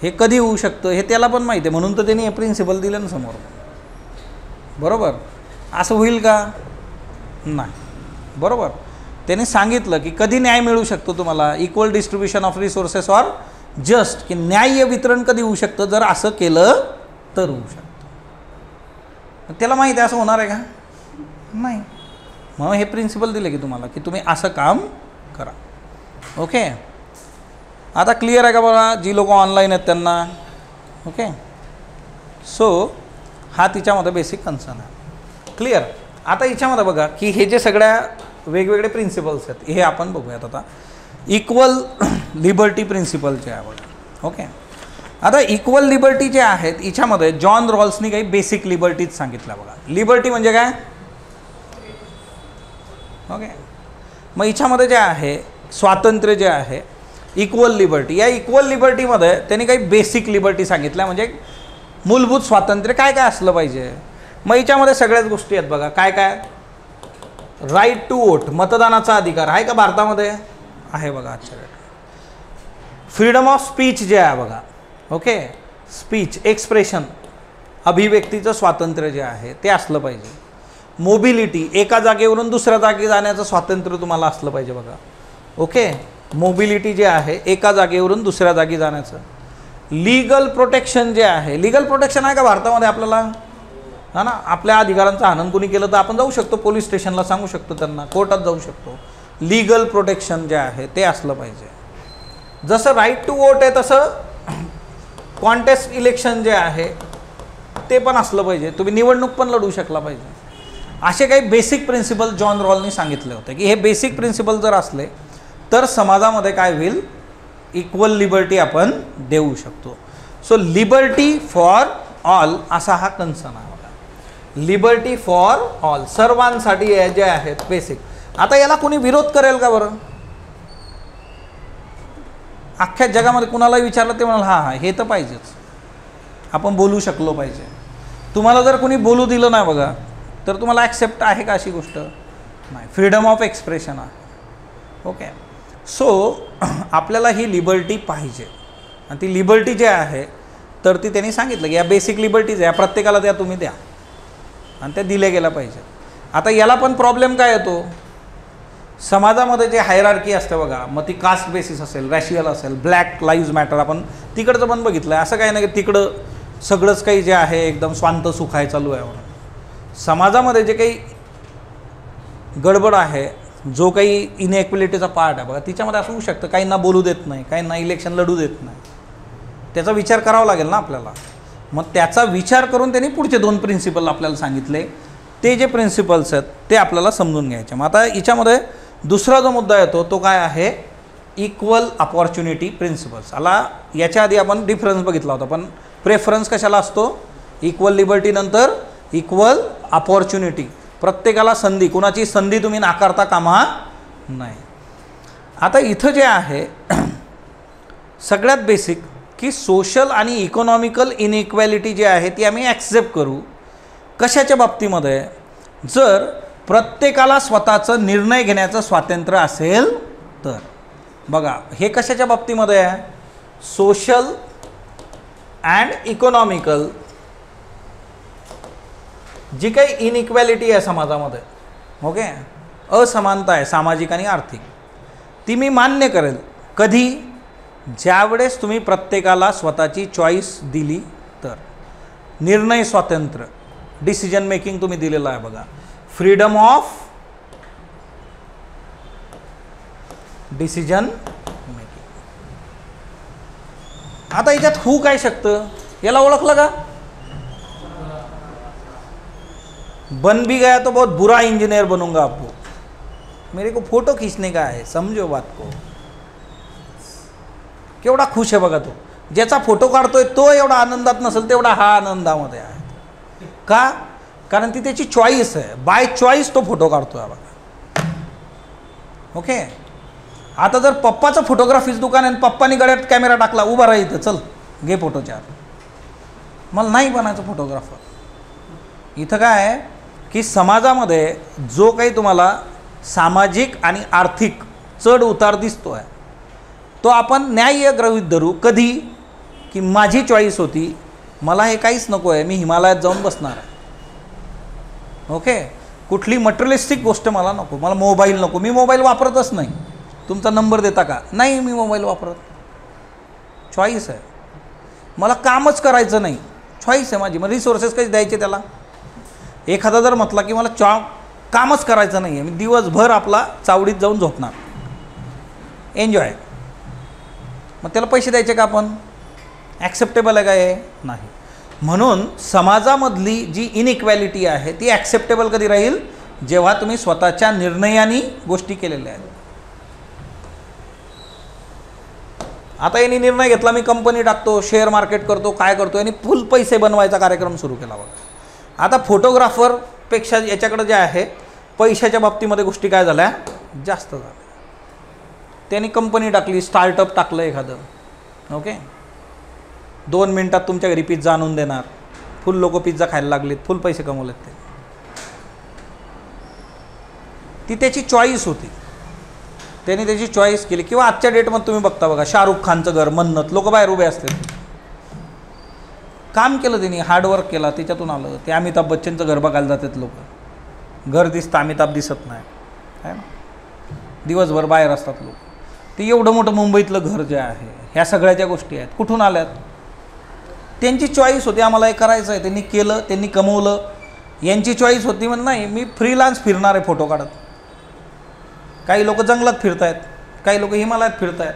हे कधी होऊ शकतं हे त्याला पण माहिती आहे, म्हणून तर त्यांनी हे प्रिन्सिपल दिलं ना समोर. बरोबर, असं होईल का, नाही. बरोबर, त्याने सांगितलं की कधी न्याय मिळू शकतो तुम्हाला, equal distribution of resources or just, की न्याय्य वितरण कधी होऊ शकतं, जर असं केलं तर होऊ शकतं. त्याला माहिती आहे असं होणार आहे का, नाही. मग हे प्रिन्सिपल दिले की तुम्हाला की तुम्ही असं काम करा. ओके, आता क्लिअर आहे का बघा जी लोक ऑनलाईन आहेत त्यांना. ओके, सो हा तिच्यामध्ये बेसिक कन्सर्न आहे. क्लिअर. आता हिच्यामध्ये बघा की हे जे सगळ्या वेगवेगळे प्रिन्सिपल्स आहेत हे आपण बघूयात आता. इक्वल लिबर्टी प्रिन्सिपल जे आहे बघा. ओके, आता इक्वल लिबर्टी जे आहेत हिच्यामध्ये जॉन रॉल्सनी काही बेसिक लिबर्टीज सांगितल्या बघा. लिबर्टी म्हणजे काय, ओके. मग हिच्यामध्ये जे आहे स्वातंत्र्य जे आहे, इक्वल लिबर्टी, या इक्वल लिबर्टीमध्ये त्यांनी काही बेसिक लिबर्टी सांगितल्या, म्हणजे मूलभूत स्वातंत्र्य काय काय असलं पाहिजे. मग हिच्यामध्ये सगळ्याच गोष्टी आहेत बघा. काय काय, राईट टू वोट, मतदानाचा अधिकार आहे का भारतामध्ये, आहे बघा आजच्या डेट. फ्रीडम ऑफ स्पीच जे आहे बघा. ओके, स्पीच, एक्सप्रेशन, अभिव्यक्तीचं स्वातंत्र्य जे आहे ते असलं पाहिजे. मोबिलिटी, एका जागेवरून दुसऱ्या जागी जाण्याचं स्वातंत्र्य तुम्हाला असलं पाहिजे बघा. ओके, मोबिलिटी जे आहे एका जागेवरून दुसऱ्या जागी जाण्याचं. लीगल प्रोटेक्शन जे आहे, लीगल प्रोटेक्शन आहे का भारतामध्ये आपल्याला, हा ना. आपल्या अधिकारांचा हनन कोणी केलं तर आपण जाऊ शकतो पोलीस स्टेशनला, सांगू शकतो त्यांना, कोर्टात जाऊ शकतो. लीगल प्रोटेक्शन जे आहे ते असलं पाहिजे. जसं राईट टू वोट आहे तसं कॉन्टेस्ट इलेक्शन जे आहे ते पण असलं पाहिजे, तुम्ही निवडणूक पण लढू शकला पाहिजे. असे काही बेसिक प्रिन्सिपल जॉन रॉलनी सांगितले होते की हे बेसिक प्रिन्सिपल जर असले तर समाजामध्ये काय होईल, इक्वल लिबर्टी आपण देऊ शकतो. सो लिबर्टी फॉर ऑल असा हा कन्सर्न आहे बघा. लिबर्टी फॉर ऑल, सर्वांसाठी जे आहेत बेसिक. आता याला कोणी विरोध करेल का बरं, अख्ख्या जगामध्ये कुणाला विचारलं ते म्हणाल हां हां हे तर पाहिजेच. आपण बोलू शकलो पाहिजे. तुम्हाला जर कोणी बोलू दिलं नाही बघा तर तुम्हाला ॲक्सेप्ट आहे का अशी गोष्ट नाही. फ्रीडम ऑफ एक्सप्रेशन आहे. ओके. सो आपल्याला ही लिबर्टी पाहिजे आणि ती लिबर्टी जी आहे तर ती त्यांनी सांगितलं की या बेसिक लिबर्टीज या प्रत्येकाला त्या तुम्ही द्या आणि त्या दिल्या गेल्या पाहिजे. आता याला पण प्रॉब्लेम काय येतो, समाजामध्ये जे हायरार्की असते बघा, मग ती कास्ट बेसिस असेल, रॅशियल असेल, ब्लॅक लाईव्ज मॅटर आपण तिकडचं पण बघितलं आहे. असं काही नाही की तिकडं सगळंच काही जे आहे एकदम स्वांत सुखाय चालू आहे म्हणून. समाजामध्ये जे काही गडबड आहे, जो काही इनइक्वॅलिटीचा पार्ट आहे बघा, तिच्यामध्ये असं होऊ शकतं काहींना बोलू देत नाही, काहींना इलेक्शन लढू देत नाही. त्याचा विचार करावा लागेल ना आपल्याला. मग त्याचा विचार करून त्यांनी पुढचे 2 प्रिन्सिपल आपल्याला सांगितले. ते जे प्रिन्सिपल्स आहेत ते आपल्याला समजून घ्यायचे. मग आता याच्यामध्ये दुसरा जो मुद्दा येतो तो काय आहे, इक्वल अपॉर्च्युनिटी प्रिन्सिपल्स. आला याच्या आधी आपण डिफरन्स बघितला होता, पण प्रेफरन्स कशाला असतो, इक्वल लिबर्टी नंतर इक्वल अपॉर्च्युनिटी. प्रत्येकाला संधी, कुणाची संधी तुम्ही नाकारता कामा नाही. आता इथं जे आहे सगळ्यात बेसिक की सोशल आणि इकॉनॉमिकल इनइक्वॅलिटी जी आहे ती आम्ही ॲक्सेप्ट करू. कशाच्या बाबतीमध्ये, जर प्रत्येकाला स्वतःचं निर्णय घेण्याचं स्वातंत्र्य असेल तर. बघा हे कशाच्या बाबतीमध्ये आहे, सोशल अँड इकॉनॉमिकल जी काही इनइक्वॅलिटी आहे समाजामध्ये, ओके, असमानता आहे सामाजिक आणि आर्थिक, ती मी मान्य करेल कधी, ज्यावेळेस तुम्ही प्रत्येकाला स्वतःची चॉईस दिली तर. निर्णय स्वातंत्र्य, डिसिजन मेकिंग तुम्ही दिलेलं आहे बघा, फ्रीडम ऑफ डिसिजन मेकिंग. आता याच्यात होऊ काय शकतं, याला ओळखलं का, बन भी गया तो बहुत बुरा इंजीनियर बनूंगा आपको. मेरे को फोटो खींचने का है, समझो बात को. केवढा खुश आहे बघा तो, ज्याचा फोटो काढतोय तो एवढा आनंदात नसेल तेवढा हा आनंदामध्ये आहे. का, कारण ती त्याची चॉईस आहे, बाय चॉईस तो फोटो काढतोय बघा. ओके. आता जर पप्पाचं फोटोग्राफीचं दुकान आहे आणि पप्पानी गळ्यात कॅमेरा टाकला, उभा राहा इथं, चल घे फोटो चार, मला नाही बनायचं फोटोग्राफर. इथं काय आहे की समाजामध्ये जो काही तुम्हाला सामाजिक आणि आर्थिक चढ उतार दिसतो आहे तो आपण न्याय्य गृहीत धरू. कधी, की माझी चॉईस होती, मला हे काहीच नको आहे, मी हिमालयात जाऊन बसणार आहे. ओके. कुठली मटेरियलिस्टिक गोष्ट मला नको, मला मोबाईल नको, मी मोबाईल वापरतच नाही. तुमचा नंबर देता का, नाही मी मोबाईल वापरत, चॉईस आहे. मला कामच करायचं नाही, चॉईस आहे माझी, मग रिसोर्सेस कसे द्यायचे त्याला. एखादा जर म्हटला की मला कामच करायचं नाही आहे, मी दिवसभर आपला चावडीत जाऊन झोपणार, एन्जॉय, मग त्याला पैसे द्यायचे का आपण, ॲक्सेप्टेबल आहे का हे, नाही. म्हणून समाजामधली जी इनइक्वॅलिटी आहे ती ॲक्सेप्टेबल कधी राहील, जेव्हा तुम्ही स्वतःच्या निर्णयाने गोष्टी केलेल्या आहेत. आता यांनी निर्णय घेतला मी कंपनी टाकतो, शेअर मार्केट करतो, काय करतो, यांनी फुल पैसे बनवायचा कार्यक्रम सुरू केला बघा. आता फोटोग्राफरपेक्षा याच्याकडे जे आहे पैशाच्या बाबतीमध्ये गोष्टी काय झाल्या, जास्त झाल्या. त्यांनी कंपनी टाकली, स्टार्टअप टाकलं एखादं, ओके, 2 मिनिटात तुमच्या घरी पिझ्झा आणून देणार, फुल लोक पिझ्झा खायला लागलेत, फुल पैसे कमवलेत ते. ती त्याची चॉईस होती, त्यांनी त्याची चॉईस केली. किंवा आजच्या डेटमध्ये तुम्ही बघता बघा, शाहरुख खानचं घर, मन्नत, लोक बाहेर उभे असते, काम केलं त्यांनी, हार्डवर्क केला, त्याच्यातून आलं. ते अमिताभ बच्चनचं घर बघायला जातात लोक, घर दिसतं, अमिताभ दिसत नाही, आहे ना, दिवसभर बाहेर असतात लोक. ते एवढं मोठं मुंबईतलं घर जे आहे, ह्या सगळ्या ज्या गोष्टी आहेत कुठून आल्यात, त्यांची चॉईस होती, आम्हाला हे करायचं आहे, त्यांनी केलं, त्यांनी कमवलं. यांची चॉईस होती म्हणून नाही, मी फ्रीलान्स फिरणार आहे फोटो काढत. काही लोक जंगलात फिरत आहेत, काही लोक हिमालयात फिरत आहेत,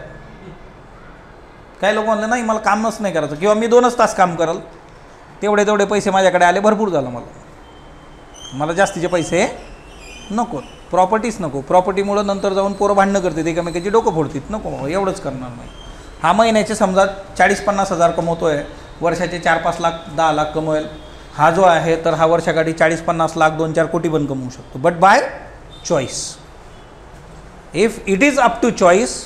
काही लोक म्हणले नाही मला कामच नाही करायचं, किंवा मी 2च तास काम कराल, तेवढे पैसे माझ्याकडे आले, भरपूर झालं, मला जास्तीचे पैसे नको, प्रॉपर्टीच नको. प्रॉपर्टीमुळं नंतर जाऊन पोरं भांडणं करतात, एकमेकाची डोकं फोडतात, नको, एवढंच करणार नाही. हा महिन्याचे समजा 40-50 हजार कमवतो आहे, वर्षाचे 4-5 लाख 10 लाख कमवेल. हा जो आहे तर हा वर्षाकाठी 40-50 लाख 2-4 कोटी पण कमवू शकतो, but by choice. If it is up to choice,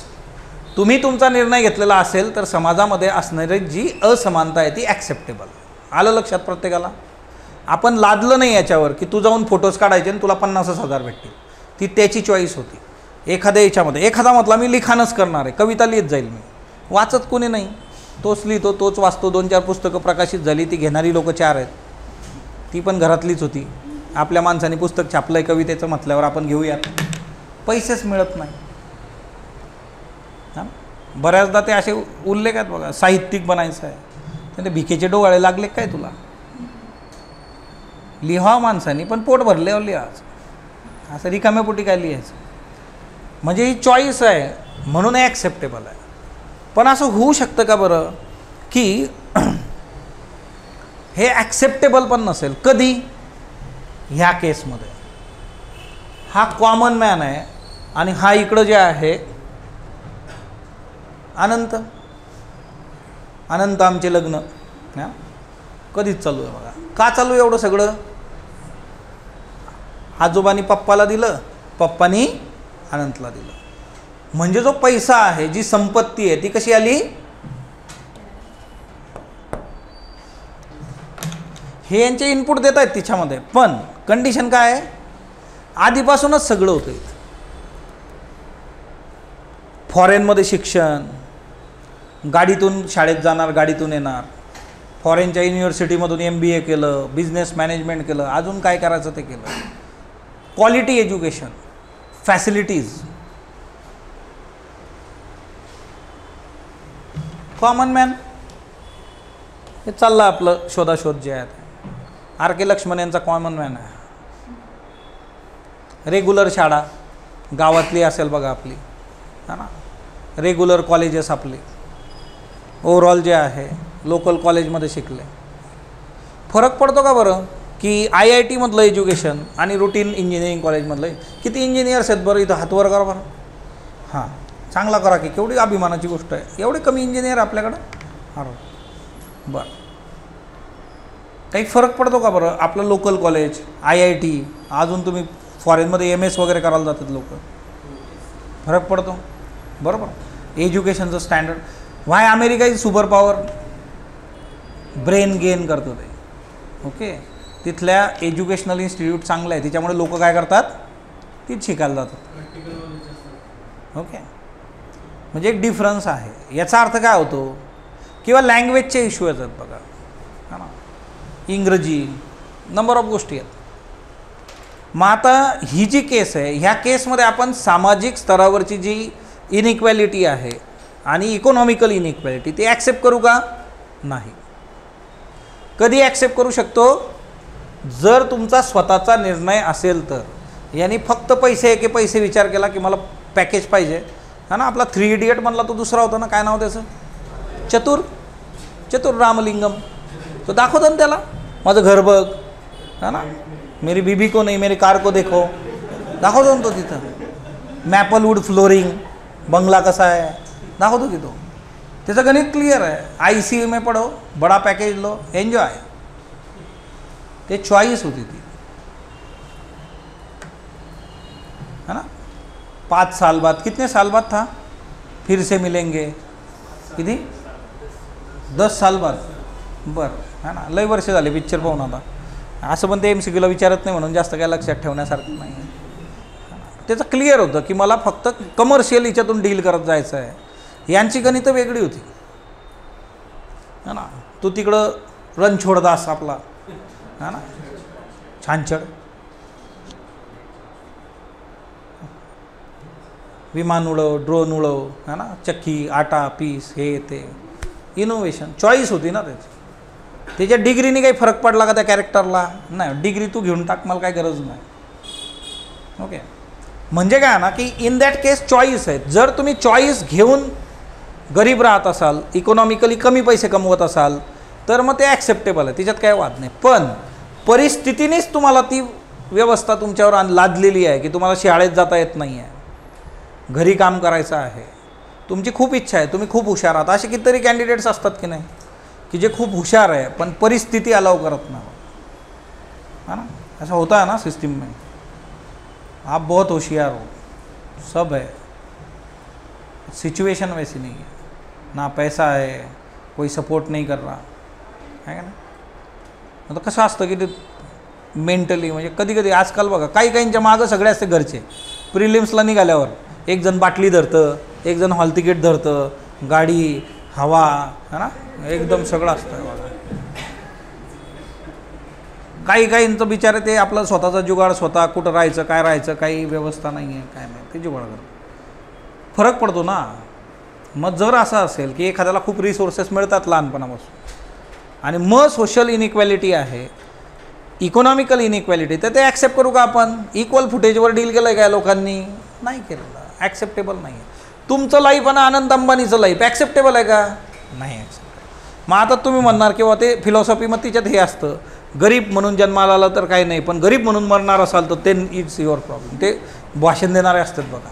तुम्ही तुमचा निर्णय घेतलेला असेल तर समाजामध्ये असणारी जी असमानता आहे ती ॲक्सेप्टेबल. आलं लक्षात प्रत्येकाला? आपण लादलं नाही याच्यावर की तू जाऊन फोटोज काढायचे आणि तुला 50,000 भेटतील. ती त्याची चॉईस होती. एखाद्या याच्यामध्ये एखादा म्हटला मी लिखाणच करणार आहे, कविता लिहित जाईल मी, वाचत कोणी नाही, तोच लिहितो तोच वाचतो. 2-4 पुस्तकं प्रकाशित झाली, ती घेणारी लोकं 4 आहेत, ती पण घरातलीच होती. आपल्या माणसाने पुस्तक छापलं आहे कवितेचं म्हटल्यावर आपण घेऊयात, पैसेच मिळत नाही. हां, बऱ्याचदा ते असे उल्लेख आहेत बघा, साहित्यिक बनायचं आहे, ते भिकेचे डोळे लागले काय तुला? लिहा माणसाने पण पोट भरल्यावर लिहाच, असं रिकाम्यापोटी काय लिहायचं? म्हणजे ही चॉईस आहे म्हणून ॲक्सेप्टेबल आहे. पण असं होऊ शकतं का बरं की हे ॲक्सेप्टेबल पण नसेल? कधी? ह्या केसमध्ये हा कॉमन मॅन आहे आणि हा इकडं जे आहे अनंत आमचे लग्न हां कधीच चालू आहे बघा. का चालू आहे एवढं सगळं? आजोबांनी पप्पाला दिलं, पप्पानी अनंतला दिलं. म्हणजे जो पैसा आहे, जी संपत्ती आहे, ती कशी आली? हे यांचे इनपुट देत आहेत तिच्यामध्ये. पण कंडिशन काय आहे? आधीपासूनच सगळं होतं. फॉरेनमध्ये शिक्षण, गाडीतून शाळेत जाणार, गाडीतून येणार, फॉरेनच्या युनिव्हर्सिटीमधून MBA केलं, बिझनेस मॅनेजमेंट केलं, अजून काय करायचं ते केलं. Quality education, facilities, common man हे चाललं आपलं शोधाशोध जे आहे. RK लक्ष्मण यांचा कॉमन मॅन आहे. रेग्युलर शाळा गावातली असेल बघा आपली, है ना, रेग्युलर कॉलेजेस आपली, ओव्हरऑल जे आहे लोकल कॉलेजमध्ये शिकले. फरक पडतो का बरं की IIT मधलं एज्युकेशन आणि रुटीन इंजिनिअरिंग कॉलेजमधलं? किती इंजिनियर्स आहेत बरं इथं? हातवर करा बरं. हां, चांगला करा की, केवढी अभिमानाची गोष्ट आहे. एवढे कमी इंजिनियर आपल्याकडं? हां बरं. काही फरक पडतो का बरं? आपलं लोकल कॉलेज, IIT, अजून तुम्ही फॉरेनमध्ये MS वगैरे करायला जातात लोक, फरक पडतो बरोबर. एज्युकेशनचं standard. Why America is super power? Brain gain करतो ते. ओके, तिथल्या एज्युकेशनल इन्स्टिट्यूट चांगलं आहे, त्याच्यामुळे लोक काय करतात? तीच शिकायला जातात. ओके, म्हणजे एक डिफरन्स आहे. याचा अर्थ काय होतो? किंवा लँग्वेजचे इश्यू येतात बघा, हां ना, इंग्रजी, नंबर ऑफ गोष्टी आहेत. मग आता ही जी केस आहे, ह्या केसमध्ये आपण सामाजिक स्तरावरची जी इनइक्वॅलिटी आहे आणि इकॉनॉमिकल इनइक्वॅलिटी, ती ॲक्सेप्ट करू का? नाही. कधी ॲक्सेप्ट करू शकतो? जर तुमचा स्वतःचा निर्णय असेल तर. यांनी फक्त पैसे विचार केला की मला पॅकेज पाहिजे, हा ना. आपला 3 इडियट म्हणला तो दुसरा होता ना, काय नाव त्याचं? चतुर रामलिंगम. तो दाखवतो ना त्याला, माझं घर बघ, हा ना, मेरी बीबी को नहीं मेरी कार को देखो, दाखवतो ना तो तिथं. मॅपलवूड फ्लोरिंग, बंगला कसा आहे दाखवतो की तो. त्याचं गणित क्लिअर आहे. IC में पढ़ो, बड़ा पैकेज लो, एन्जॉय. ते चॉईस होती ती, है ना. 5 साल बाद, कितने साल बाद था फिर से मिलेंगे? किती? 10 साल बाद. बरं, है ना, लय वर्ष झाले पिक्चर पाहून आता. असं पण ते MCQला विचारत नाही म्हणून जास्त काय लक्षात ठेवण्यासारखं नाही. त्याचं क्लिअर होतं की मला फक्त कमर्शियल हिच्यातून डील करत जायचं आहे. यांची गणितं वेगळी होती, है ना. तू तिकडं रणछोडदास आपला, है ना, छानछड, विमान उडव, ड्रोन उडव, है ना, चक्की, आटा पीस, हे ते इनोव्हेशन. चॉईस होती ना त्याची. त्याच्या डिग्रीने काही फरक पडला का त्या कॅरेक्टरला? नाही. डिग्री तू घेऊन टाक, मला काही गरज नाही. ओके, म्हणजे काय ना की इन दॅट केस चॉईस आहे. जर तुम्ही चॉईस घेऊन गरीब राहत असाल, इकॉनॉमिकली कमी पैसे कमवत असाल, तर मग ते ॲक्सेप्टेबल आहे, त्याच्यात काही वाद नाही. पण परिस्थितीनेच तुम्हाला ती व्यवस्था तुमच्यावर लादलेली आहे की तुम्हाला शाळेत जाता येत नाही आहे, घरी काम करायचं आहे, तुमची खूप इच्छा आहे, तुम्ही खूप हुशार आहात. असे कितीतरी कॅन्डिडेट्स असतात की नाही, की जे खूप हुशार आहे पण परिस्थिती अलाव करत नाही, है ना. ऐसा होता है ना सिस्टम में. आप बहुत होशियार हो, सब है, सिचुएशन वैसी नहीं है, ना पैसा है, कोई सपोर्ट नहीं कर रहा है ना. आता कसं असतं की ते मेंटली म्हणजे कधी कधी आजकाल बघा काही काहींच्या मागं सगळे असते घरचे. प्रिलिम्सला निघाल्यावर एक जण बाटली धरतं, एक जण हॉल तिकीट धरतं, गाडी, हवा, है ना, एकदम सगळं असतं बघा. काही काहींचं बिचारे ते आपलं स्वतःचा जुगाड, स्वतः कुठं राहायचं काही व्यवस्था नाही आहे, काय नाही, ते जुगाड करतं. फरक पडतो ना. मग जर असं असेल की एखाद्याला खूप रिसोर्सेस मिळतात लहानपणापासून आणि मग सोशल इनइक्वॅलिटी आहे, इकॉनॉमिकल इनइक्वॅलिटी, तर ते ॲक्सेप्ट करू का आपण? इक्वल फुटेजवर डील केलं आहे काय लोकांनी? नाही केलेलं. ॲक्सेप्टेबल नाही आहे. तुमचं लाईफ आणि अनंत अंबानीचं लाईफ ॲक्सेप्टेबल आहे का? नाही ॲक्सेप्टेबल. मग आता तुम्ही म्हणणार किंवा ते फिलॉसॉफी मग तिच्यात हे असतं, गरीब म्हणून जन्माला आला तर काही नाही, पण गरीब म्हणून मरणार असाल तर ते इट्स युअर प्रॉब्लेम. ते भाषण देणारे असतात बघा.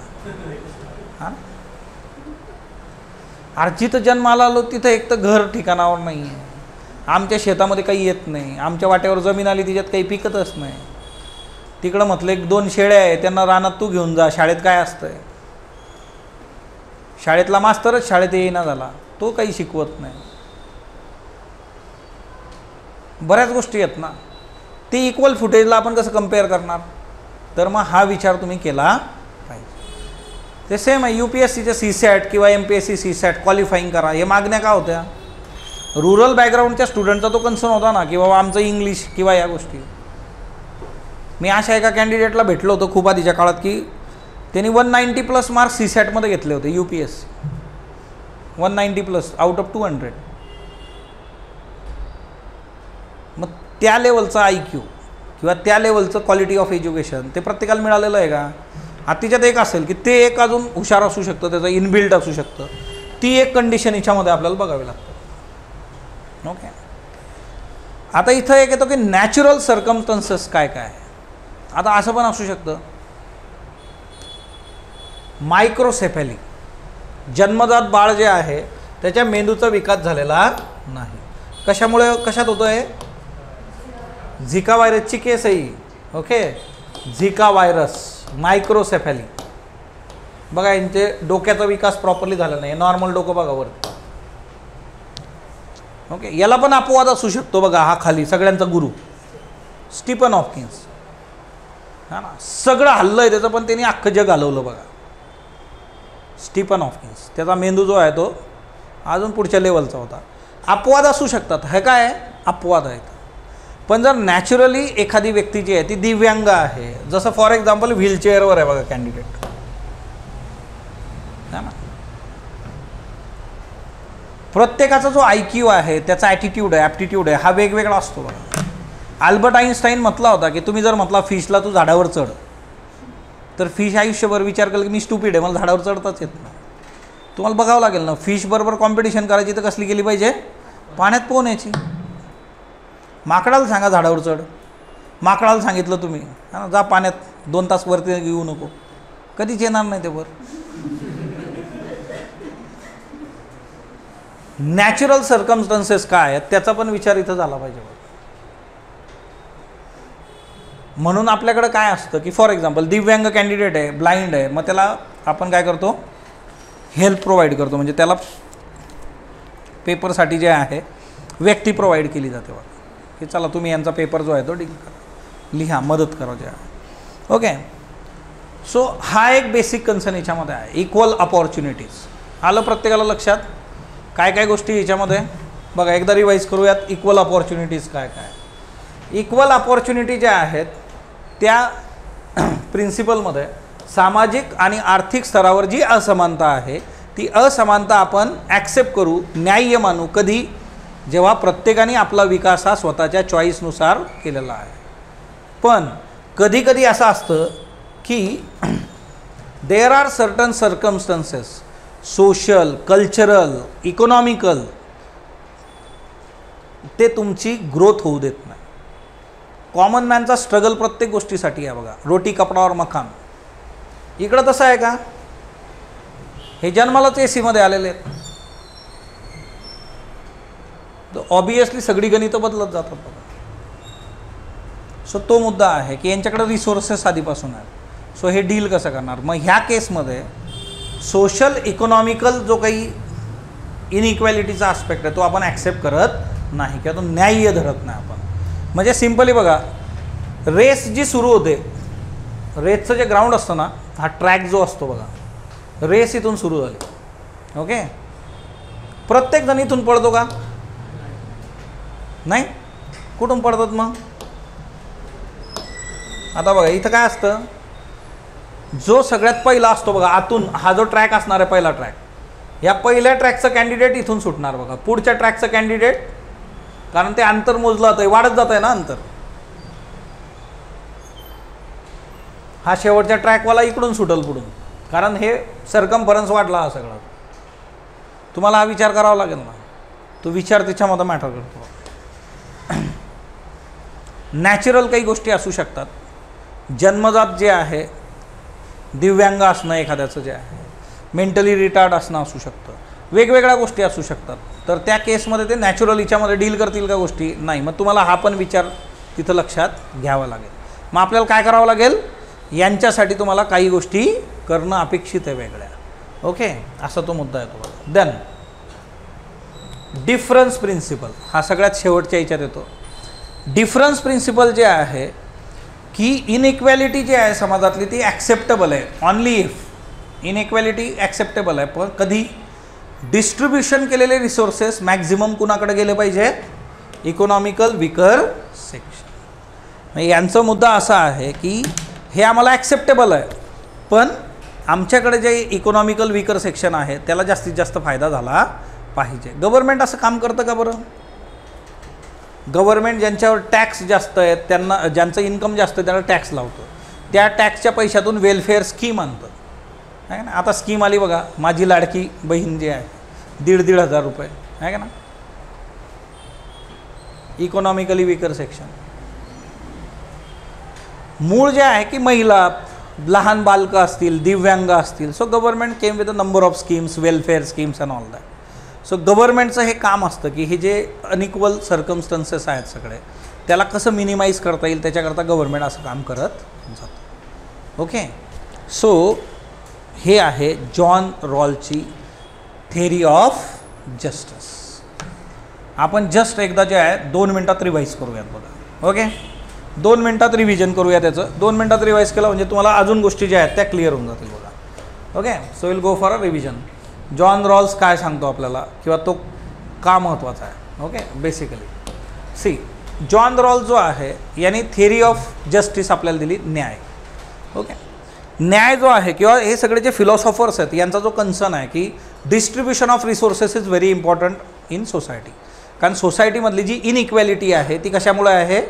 हां, अरे जिथं जन्माला आलो तिथं एक तर घर ठिकाणावर नाही आहे, आमच्या शेतामध्ये काही येत नाही, आमच्या वाट्यावर जमीन आली तिच्यात काही पिकतच नाही, तिकडं म्हटलं 1-2 शेळ्या आहे त्यांना रानात तू घेऊन जा. शाळेत काय असतंय? शाळेतला मास्तरच शाळेत येईना झाला, तो काही शिकवत नाही. बऱ्याच गोष्टी आहेत ना. ते इक्वल फुटेजला आपण कसं कम्पेअर करणार? तर मग हा विचार तुम्ही केला पाहिजे. ते सेम आहे UPSCचे CSAT किंवा MPSC CSAT क्वालिफाईंग करा, हे मागण्या का होत्या? रुरल बॅकग्राऊंडच्या स्टुडंटचा तो कन्सर्न होता ना की बाबा आमचं इंग्लिश किंवा या गोष्टी. मी अशा एका कॅन्डिडेटला भेटलो होतो खूप आधीच्या काळात की त्यांनी 190+ मार्क्स CSATमध्ये घेतले होते. UPSC 190+ out of 200. मग त्या लेवलचा IQ किंवा त्या लेवलचं क्वालिटी ऑफ एज्युकेशन ते प्रत्येकाला मिळालेलं आहे का? तिच्यात एक असेल की ते एक अजून हुशार असू शकतं, त्याचं इनबिल्ट असू शकतं. ती एक कंडिशन याच्यामध्ये आपल्याला बघावी लागतं. ओके, आता इथं एक येतो की नॅचरल सर्कमस्टन्सेस काय काय. आता असं पण असू शकतं मायक्रोसेफॅली, जन्मजात बाळ जे आहे त्याच्या मेंदूचा विकास झालेला नाही. कशामुळे? कशात होतं आहे? झिका व्हायरसची केस आहे. Okay, Zika virus, microcephaly. बघा यांचे डोक्याचा विकास प्रॉपरली झाला नाही. नॉर्मल डोकं बघा वरती. ओके, याला पण अपवाद असू शकतो बघा. हा खाली सगळ्यांचा गुरु स्टीफन हॉकिन्स, हा ना, सगळं हल्लं आहे त्याचं, पण त्यांनी अख्खं जग हलवलं बघा. स्टीफन हॉकिन्स, त्याचा मेंदू जो आहे तो अजून पुढच्या लेवलचा होता. अपवाद असू शकतात, हे काय अपवाद आहेत. पण जर नॅचरली एखादी व्यक्ती जी आहे ती दिव्यांग आहे, जसं फॉर एक्झाम्पल व्हीलचेअरवर आहे बघा कॅन्डिडेट, है ना, प्रत्येकाचा जो IQ आहे, त्याचा ॲटिट्यूड आहे, ॲप्टिट्यूड आहे, हा वेगवेगळा असतो बघा. अल्बर्ट आईन्स्टाईन म्हटला होता की तुम्ही जर म्हटला फिशला तू झाडावर चढ, तर फिश आयुष्यभर विचार केला की मी स्टुपिड आहे, मला झाडावर चढताच येत नाही. तुम्हाला बघावं लागेल ना, फिश बरोबर कॉम्पिटिशन करायची तर कसली केली पाहिजे? पाण्यात पोहण्याची. माकडाला सांगा झाडावर चढ, माकडाला सांगितलं तुम्ही हा ना जा पाण्यात 2 तास वरती येऊ नको, कधीच येणार नाही ते वर. नॅचरल सर्कमस्टन्सेस काय आहेत त्याचा पण विचार इथं झाला पाहिजे. म्हणून आपल्याकडं काय असतं की फॉर एक्झाम्पल दिव्यांग कॅन्डिडेट आहे, ब्लाइंड आहे, मग त्याला आपण काय करतो? हेल्प प्रोव्हाइड करतो. म्हणजे त्याला पेपरसाठी जे आहे व्यक्ती प्रोव्हाइड केली जाते बघा, की चला तुम्ही यांचा पेपर जो आहे तो डील करा, लिहा, मदत करा जे आहे. ओके, सो हा एक बेसिक कन्सर्न याच्यामध्ये आहे, इक्वल अपॉर्च्युनिटीज. आलं प्रत्येकाला लक्षात? काय काय गोष्टी याच्यामध्ये बघा, एकदा रिवाईज करूयात. इक्वल अपॉर्च्युनिटीज काय काय? इक्वल अपॉर्च्युनिटी ज्या आहेत त्या प्रिन्सिपलमध्ये सामाजिक आणि आर्थिक स्तरावर जी असमानता आहे ती असमानता आपण ॲक्सेप्ट करू, न्याय्य मानू. कधी? जेव्हा प्रत्येकाने आपला विकास हा स्वतःच्या चॉईसनुसार केलेला आहे. पण कधी कधी असं असतं की there are certain circumstances, social, cultural, economical, ते तुमची ग्रोथ होऊ देत नाही. कॉमन मॅनचा स्ट्रगल प्रत्येक गोष्टीसाठी आहे बघा, रोटी कपडावर मकान. इकडं तसं आहे का? हे जन्मालाच AC मध्ये आलेले आहेत, तर ऑबियसली सगळी गणितं बदलत जातात बघा. सो तो मुद्दा आहे की यांच्याकडे रिसोर्सेस आधीपासून आहेत. सो हे डील कसं करणार? मग ह्या केसमध्ये सोशल इकॉनॉमिकल जो काही इनइक्वॅलिटीचा आस्पेक्ट आहे तो आपण ॲक्सेप्ट करत नाही किंवा तो न्याय्य धरत नाही आपण. म्हणजे सिम्पली बघा, रेस जी सुरू होते, रेसचं जे ग्राउंड असतं ना, हा ट्रॅक जो असतो बघा, रेस इथून सुरू झाली. ओके, प्रत्येक जण इथून पळतो का? नाही. कुठून पळतात मग? आता बघा इथं काय असतं, जो सगळ्यात पहिला असतो बघा आतून, हा जो ट्रॅक असणार आहे पहिला ट्रॅक, या पहिल्या ट्रॅकचं कॅन्डिडेट इथून सुटणार बघा. पुढच्या ट्रॅकचं कॅन्डिडेट, कारण ते अंतर मोजलं जातं, वाढत जात आहे ना अंतर, हा शेवटच्या ट्रॅकवाला इकडून सुटल पुढून, कारण हे सरकमफरन्स वाढला हा सगळा. तुम्हाला हा विचार करावा लागेल ना, तो विचार त्याच्यामध्ये मॅटर करतो. नॅचरल काही गोष्टी असू शकतात, जन्मजात जे आहे, दिव्यांग असणं एखाद्याचं जे आहे, मेंटली रिटार्ड असणं असू शकतं, वेगवेगळ्या गोष्टी असू शकतात. तर त्या केसमध्ये ते नॅचरल हिच्यामध्ये डील करतील का गोष्टी? नाही. मग तुम्हाला हा पण विचार तिथं लक्षात घ्यावा लागेल. मग आपल्याला काय करावं लागेल? यांच्यासाठी तुम्हाला काही गोष्टी करणं अपेक्षित आहे वेगळ्या. ओके, असा तो मुद्दा येतो बघा. देन डिफरन्स प्रिन्सिपल हा सगळ्यात शेवटच्या याच्यात येतो. डिफरन्स प्रिन्सिपल जे आहे की इनइक्वॅलिटी जी आहे समाजातली ती ॲक्सेप्टेबल आहे ऑनली इफ इनइक्वॅलिटी ॲक्सेप्टेबल आहे. पण कधी? डिस्ट्रीब्युशन केलेले रिसोर्सेस मॅक्झिमम कुणाकडे गेले पाहिजेत? Economical weaker section. यांचा मुद्दा असा आहे की हे आम्हाला ॲक्सेप्टेबल आहे, पण आमच्याकडे जे इकॉनॉमिकल विकर सेक्शन आहे त्याला जास्तीत जास्त फायदा झाला पाहिजे. गव्हर्नमेंट असं काम करतं का बरं? गव्हर्नमेंट ज्यांच्यावर टॅक्स जास्त आहेत, त्यांना, ज्यांचं इन्कम जास्त आहे त्याला टॅक्स लावतं, त्या टॅक्सच्या पैशातून वेलफेअर स्कीम आणतं, आहे ना. आता स्कीम आली बघा, माझी लाडकी बहीण जी आहे, 1,500 रुपये, आहे का ना. Economically weaker section. मूळ जे आहे की महिला, लहान बालकं असतील, दिव्यांग असतील, so government came with a number of schemes, welfare schemes and all that. So गव्हर्नमेंटचं हे काम असतं की हे जे अनइक्वल सर्कमस्टन्सेस आहेत सगळे, त्याला कसं मिनिमाइज करता येईल त्याच्याकरता गव्हर्नमेंट असं काम करत जातं. ओके, सो हे आहे जॉन रॉल्सची थेरी ऑफ जस्टिस. आपण जस्ट एकदा जे आहे 2 मिनटात रिवाईज करूयात बघा. ओके, 2 मिनटात रिव्हिजन करूया त्याचं. 2 मिनटात रिवाईज केलं म्हणजे तुम्हाला अजून गोष्टी ज्या आहेत त्या क्लिअर होऊन जातील बघा. Okay, so will go for a revision. John Rawls काय सांगतो आपल्याला, किंवा तो का महत्त्वाचा आहे? Okay, basically see, John Rawls जो आहे यांनी थेरी ऑफ जस्टिस आपल्याला दिली, न्याय. ओके, न्याय जो आहे किंवा हे सगळे जे फिलॉसॉफर्स आहेत यांचा जो कन्सर्न आहे की distribution of resources is very important in society. कारण सोसायटीमधली जी इनइक्वॅलिटी आहे ती कशामुळे आहे?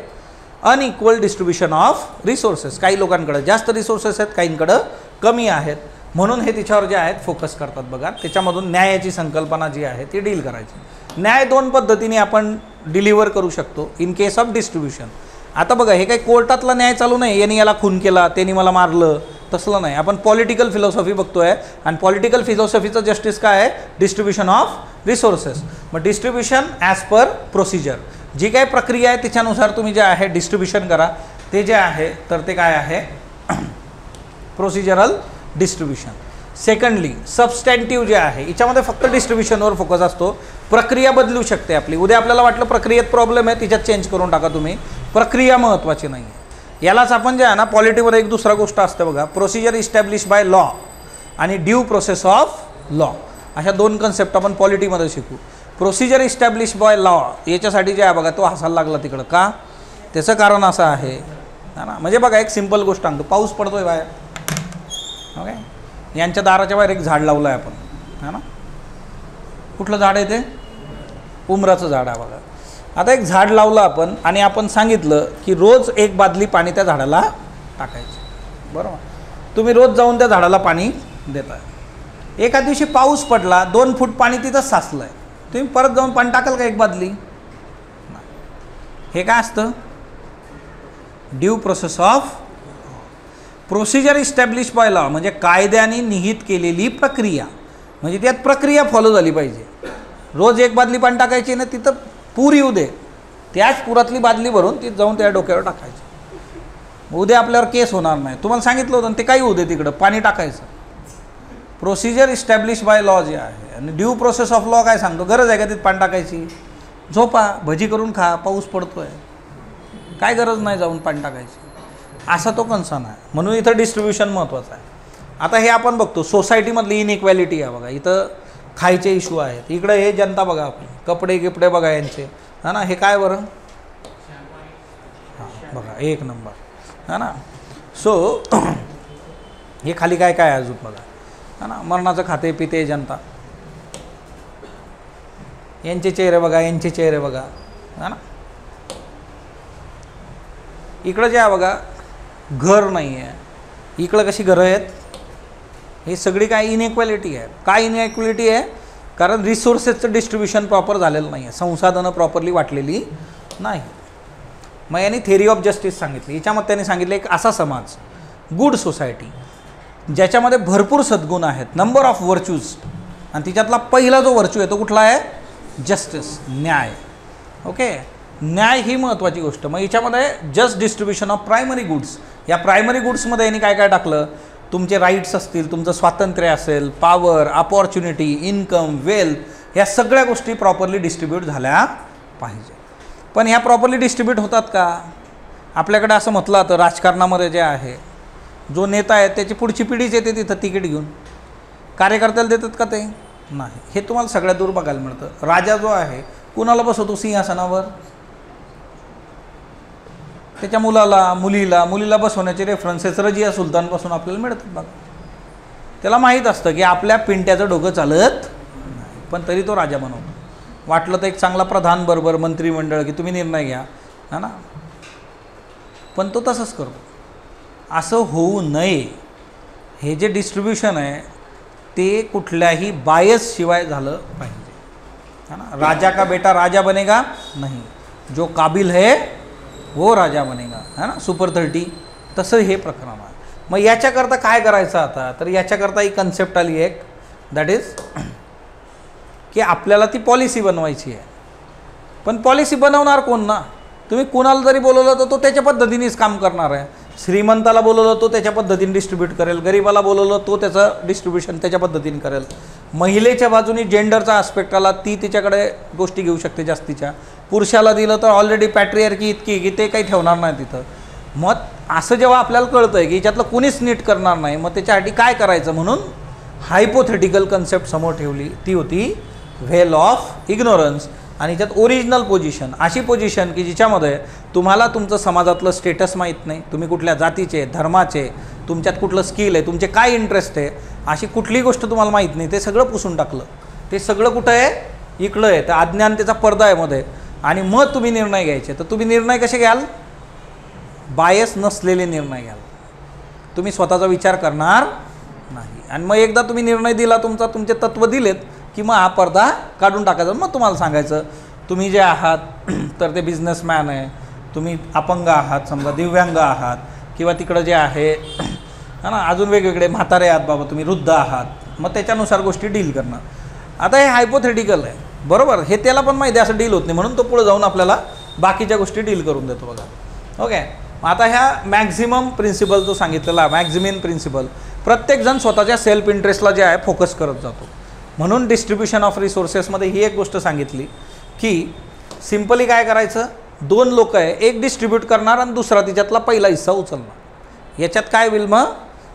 Unequal distribution of resources. काही लोकांकडे जास्त रिसोर्सेस आहेत, काहींकडं कमी आहेत, म्हणून हे तिच्यावर जे आहेत फोकस करतात बघा. त्याच्यामधून न्यायाची संकल्पना जी आहे ती डील करायची. न्याय 2 पद्धतीने आपण डिलिव्हर करू शकतो इन केस ऑफ डिस्ट्रीब्युशन. आता बघा, हे काही कोर्टातला न्याय चालू नाही, यांनी याला खून केला, त्यांनी मला मारलं, तसलं नाही. आपण पॉलिटिकल फिलॉसॉफी बघतोय, आणि पॉलिटिकल फिलॉसॉफीचं जस्टिस काय आहे? Distribution of resources. मग डिस्ट्रीब्युशन ॲज पर प्रोसिजर, जी काही प्रक्रिया आहे त्याच्यानुसार तुम्ही जे आहे डिस्ट्रीब्युशन करा. ते जे आहे तर ते काय आहे? Procedural distribution. सेकंडली सबस्टॅन्टिव्ह जे आहे याच्यामध्ये फक्त डिस्ट्रीब्युशनवर फोकस असतो. प्रक्रिया बदलू शकते आपली. उद्या आपल्याला वाटलं प्रक्रियेत प्रॉब्लेम आहे, तिच्यात चेंज करून टाका तुम्ही. प्रक्रिया महत्त्वाची नाही आहे. यालाच आपण जे आहे ना, पॉलिटीमध्ये एक दुसरा गोष्ट असते बघा, प्रोसिजर इस्टॅब्लिश बाय लॉ आणि ड्यू प्रोसेस ऑफ लॉ. अशा 2 कन्सेप्ट आपण पॉलिटीमध्ये शिकू. प्रोसिजर इस्टॅब्लिश बाय लॉ याच्यासाठी जे आहे बघा, तो हसायला लागला तिकडं का? त्याचं कारण असं आहे ना, म्हणजे बघा एक सिंपल गोष्ट सांगतो. पाऊस पडतोय बाहेर, ओके, यांच्या दाराच्या बाहेर एक झाड लावलं आहे आपण, है ना. कुठलं झाड आहे ते? उमराचं झाड आहे बघा. आता एक झाड लावलं आपण आणि आपण सांगितलं की रोज 1 बादली पाणी त्या झाडाला टाकायचं, बरोबर. तुम्ही रोज जाऊन त्या झाडाला पाणी देताय. एका दिवशी पाऊस पडला, 2 फूट पाणी तिथंच साचलं आहे, तुम्ही परत जाऊन पाणी टाकाल का 1 बादली? हे काय असतं? Due process of procedure establish by law, म्हणजे कायद्याने निहित केलेली प्रक्रिया, म्हणजे त्यात प्रक्रिया फॉलो झाली पाहिजे. रोज 1 बादली पाणी टाकायची ना, तिथं पूर येऊ दे, त्याच पुरातली बादली भरून ती जाऊन त्या डोक्यावर टाकायची. उद्या आपल्यावर केस होणार नाही. तुम्हाला सांगितलं होतं ते काही होऊ दे, तिकडं पाणी टाकायचं. प्रोसिजर इस्टॅब्लिश बाय लॉ जे आहे, आणि ड्यू प्रोसेस ऑफ लॉ काय सांगतो? गरज आहे का तिथं पाणी टाकायची? झोपा, भजी करून खा, पाऊस पडतोय, काय गरज नाही जाऊन पाणी टाकायची, असा तो कन्सर्न आहे. म्हणून इथं डिस्ट्रीब्युशन महत्त्वाचं आहे. आता हे आपण बघतो सोसायटीमधली इनइक्वॅलिटी आहे बघा, इथं खायचे इश्यू आहेत, इकडे हे जनता बघा आपली, कपडे गिपडे बघा यांचे, है ना, हे काय बरं, हां बघा एक नंबर, है ना. सो हे खाली काय काय अजून बघा, है ना, मरणाचं खाते पिते जनता, यांचे चेहरे बघा, यांचे चेहरे बघा, है ना. इकडं जे आहे बघा घर नाही आहे, इकडं कशी घरं आहेत, हे सगळी काय इनइक्वॅलिटी आहे. काय इनइक्वॅलिटी आहे, कारण रिसोर्सेसचं डिस्ट्रीब्युशन प्रॉपर झालेलं नाही आहे, संसाधनं प्रॉपरली वाटलेली नाही. मग यांनी थेरी ऑफ जस्टिस सांगितली. याच्यामध्ये त्यांनी सांगितलं एक असा समाज, गुड सोसायटी, ज्याच्यामध्ये भरपूर सद्गुण आहेत, नंबर ऑफ व्हर्च्यूज, आणि तिच्यातला पहिला जो व्हर्च्यू आहे तो कुठला आहे, जस्टिस, न्याय. ओके, न्याय ही महत्त्वाची गोष्ट. मग याच्यामध्ये just distribution of primary goods, या प्रायमरी गुड्समध्ये यांनी काय काय टाकलं, तुमचे राईट्स असतील, तुमचं स्वातंत्र्य असेल, पॉवर, अपॉर्च्युनिटी, इन्कम, वेल्थ, ह्या सगळ्या गोष्टी प्रॉपरली डिस्ट्रीब्यूट झाल्या पाहिजे. पण ह्या प्रॉपरली डिस्ट्रीब्यूट होतात का? आपल्याकडे असं म्हटलं तर राजकारणामध्ये जे आहे, जो नेता आहे त्याची पुढची पिढीच येते तिथं तिकीट घेऊन, कार्यकर्त्याला देतात का ते? नाही. हे तुम्हाला सगळ्यात दूर बघायला मिळतं. राजा जो आहे कुणाला बसवतो सिंहासनावर, त्याच्या मुलीला बसवण्याचे रेफरन्सेस रजिया सुलतानपासून आपल्याला मिळतात बघा. त्याला माहीत असतं की आपल्या पिंट्याचं डोकं चालत नाही, पण तरी तो राजा बनवतो. वाटलं तर एक चांगला प्रधान बरोबर मंत्रिमंडळ की तुम्ही निर्णय घ्या, है ना, पण तो तसंच करतो. असं होऊ नये. हे जे डिस्ट्रीब्युशन आहे ते कुठल्याही बायस शिवाय झालं पाहिजे, है ना. राजा का बेटा राजा बनेगा नहीं, जो काबिल है वो राजा बनेगा, है ना, सुपर 30. तसं हे प्रकरण आहे. मग याच्याकरता काय करायचं आता, तर याच्याकरता ही कन्सेप्ट आली एक, दॅट इज की आपल्याला ती पॉलिसी बनवायची आहे. पण पॉलिसी बनवणार कोण ना, तुम्ही कुणाला जरी बोलवलं तर तो त्याच्या पद्धतीनेच काम करणार आहे. श्रीमंताला बोलवलं तो त्याच्या पद्धतीने डिस्ट्रीब्यूट करेल, गरीबाला बोलवलं तो त्याचं डिस्ट्रीब्युशन त्याच्या पद्धतीने करेल. महिलेच्या बाजूने जेंडरचा आस्पेक्ट आला, ती तिच्याकडे गोष्टी घेऊ शकते जास्तीच्या. पुरुषाला दिलं तर ऑलरेडी पॅट्रियार्की इतकी की ते काही ठेवणार नाही तिथं. मग असं जेव्हा आपल्याला कळतं आहे की याच्यातलं कुणीच नीट करणार नाही, मग त्याच्यासाठी काय करायचं म्हणून हायपोथेटिकल कन्सेप्ट समोर ठेवली. ती होती व्हेल ऑफ इग्नोरन्स. आणि त्यात ओरिजिनल पोझिशन, अशी पोझिशन की जिच्यामध्ये तुम्हाला तुमचं समाजातलं स्टेटस माहीत नाही, तुम्ही कुठल्या जातीचे, धर्माचे, तुमच्यात कुठलं स्किल आहे, तुमचे काय इंटरेस्ट आहे, अशी कुठली गोष्ट तुम्हाला माहीत नाही, ते सगळं पुसून टाकलं. ते सगळं कुठं आहे, इकडं आहे. तर अज्ञानतेचा पडदा आहे मध्ये. आणि मग तुम्ही निर्णय घ्यायचे. तर तुम्ही निर्णय कसे घ्याल, बायस नसलेले निर्णय घ्याल. तुम्ही स्वतःचा विचार करणार नाही. आणि मग एकदा तुम्ही निर्णय दिला, तुमचे तत्त्व दिलेत की मग हा पडदा काढून टाकायचा. मग तुम्हाला सांगायचं तुम्ही जे आहात तर ते बिझनेसमॅन आहे, तुम्ही अपंग आहात, समजा दिव्यांग आहात, किंवा तिकडं जे आहे ना अजून वेगवेगळे म्हातारे आहात बाबा, तुम्ही वृद्ध आहात, मग त्याच्यानुसार गोष्टी डील करणं. आता हे हायपोथेटिकल आहे, बरोबर, हे त्याला पण माहिती आहे असं डील होत नाही, म्हणून तो पुढे जाऊन आपल्याला बाकीच्या गोष्टी डील करून देतो बघा. ओके, आता ह्या मॅक्झिमम प्रिन्सिपल जो सांगितलेला, मॅक्झिमम प्रिन्सिपल, प्रत्येकजण स्वतःच्या सेल्फ इंटरेस्टला जे आहे फोकस करत जातो. म्हणून डिस्ट्रीब्युशन ऑफ रिसोर्सेसमध्ये ही एक गोष्ट सांगितली की सिम्पली काय करायचं, दोन लोक आहे, एक डिस्ट्रीब्यूट करणार आणि दुसरा तिच्यातला पहिला हिस्सा उचलणार. याच्यात काय होईल, मग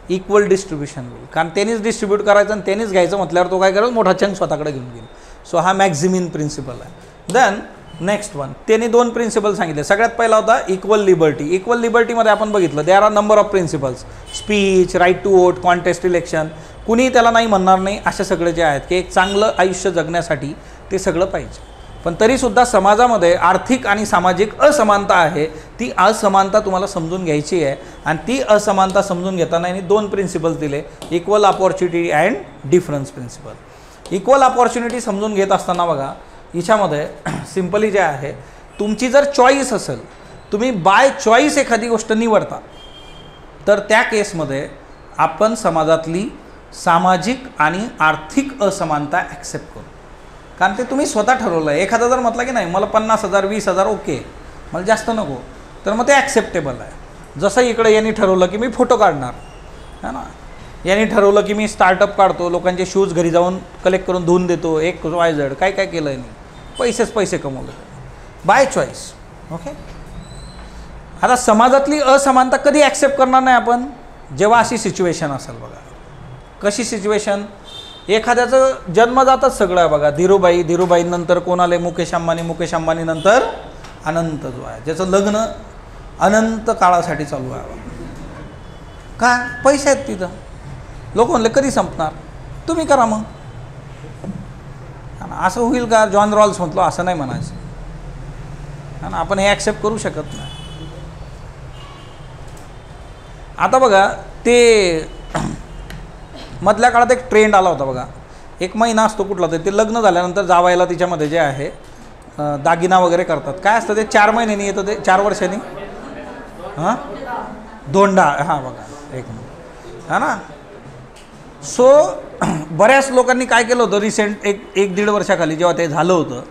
इक्वल डिस्ट्रीब्युशन होईल. कारण त्यांनीच डिस्ट्रीब्यूट करायचं आणि त्यांनीच घ्यायचं म्हटल्यावर तो काय करेल, मोठा चंक स्वतःकडे घेऊन घेईल. सो हा मॅक्झिमम प्रिन्सिपल आहे. देन नेक्स्ट वन, त्यांनी दोन प्रिन्सिपल सांगितले. सगळ्यात पहिला होता इक्वल लिबर्टी. इक्वल लिबर्टीमध्ये आपण बघितलं there are number of principles, speech, right to vote, contest election, कुणी त्याला नाही म्हणणार नाही, असे सगळे जे आहेत की एक चांगलं आयुष्य जगण्यासाठी ते सगळं पाहिजे. पण तरीसुद्धा समाजामध्ये आर्थिक आणि सामाजिक असमानता आहे. ती असमानता तुम्हाला समजून घ्यायची आहे. आणि ती असमानता समजून घेताना यांनी दोन प्रिन्सिपल्स दिले, equal opportunity and difference principle. Equal opportunity समजून घेत असताना बघा, हिच्यामध्ये सिम्पली जे आहे, तुमची जर चॉईस असेल, तुम्ही बाय चॉईस एखादी गोष्ट निवडता, तर त्या केसमध्ये आपण समाजातली सामाजिक आणि आर्थिक असमानता ॲक्सेप्ट करू. कारण ते तुम्ही स्वतः ठरवलं आहे. एखादा जर म्हटलं की नाही मला 50,000 20,000 ओके, मला जास्त नको, तर मग ते ॲक्सेप्टेबल आहे. जसं इकडे यांनी ठरवलं की मी फोटो काढणार, है ना, यांनी ठरवलं की मी स्टार्टअप काढतो, लोकांचे शूज घरी जाऊन कलेक्ट करून धुवून देतो, XYZ काय काय केलं आहे, पैसे कमवले बाय चॉईस. ओके, आता समाजातली असमानता कधी ॲक्सेप्ट करणार नाही आपण, जेव्हा अशी सिच्युएशन असेल बघा. कशी सिच्युएशन? एखाद्याचं जन्मजातच सगळं आहे बघा. धीरूबाईनंतर कोण आले? मुकेश अंबानी नंतर अनंत जो आहे, ज्याचं लग्न अनंत काळासाठी चालू आहे. का? पैसे आहेत तिथं. लोक म्हणले कधी संपणार, तुम्ही करा मग. असं होईल का? जॉन रॉल्स म्हटलो असं नाही म्हणायचं. आणि आपण हे ॲक्सेप्ट करू शकत नाही. आता बघा ते मधल्या काळात एक ट्रेंड आला होता बघा. एक महिना असतो कुठला तरी, ते लग्न झाल्यानंतर जावायला तिच्यामध्ये जे आहे दागिना वगैरे करतात. काय असतं ते? 4 महिन्यांनी येतं ते, 4 वर्षांनी. हां, धोंडा. हां बघा एक मिनिट. हां ना. सो बऱ्याच लोकांनी काय केलं होतं रिसेंट एक दीड वर्षाखाली जेव्हा ते झालं होतं,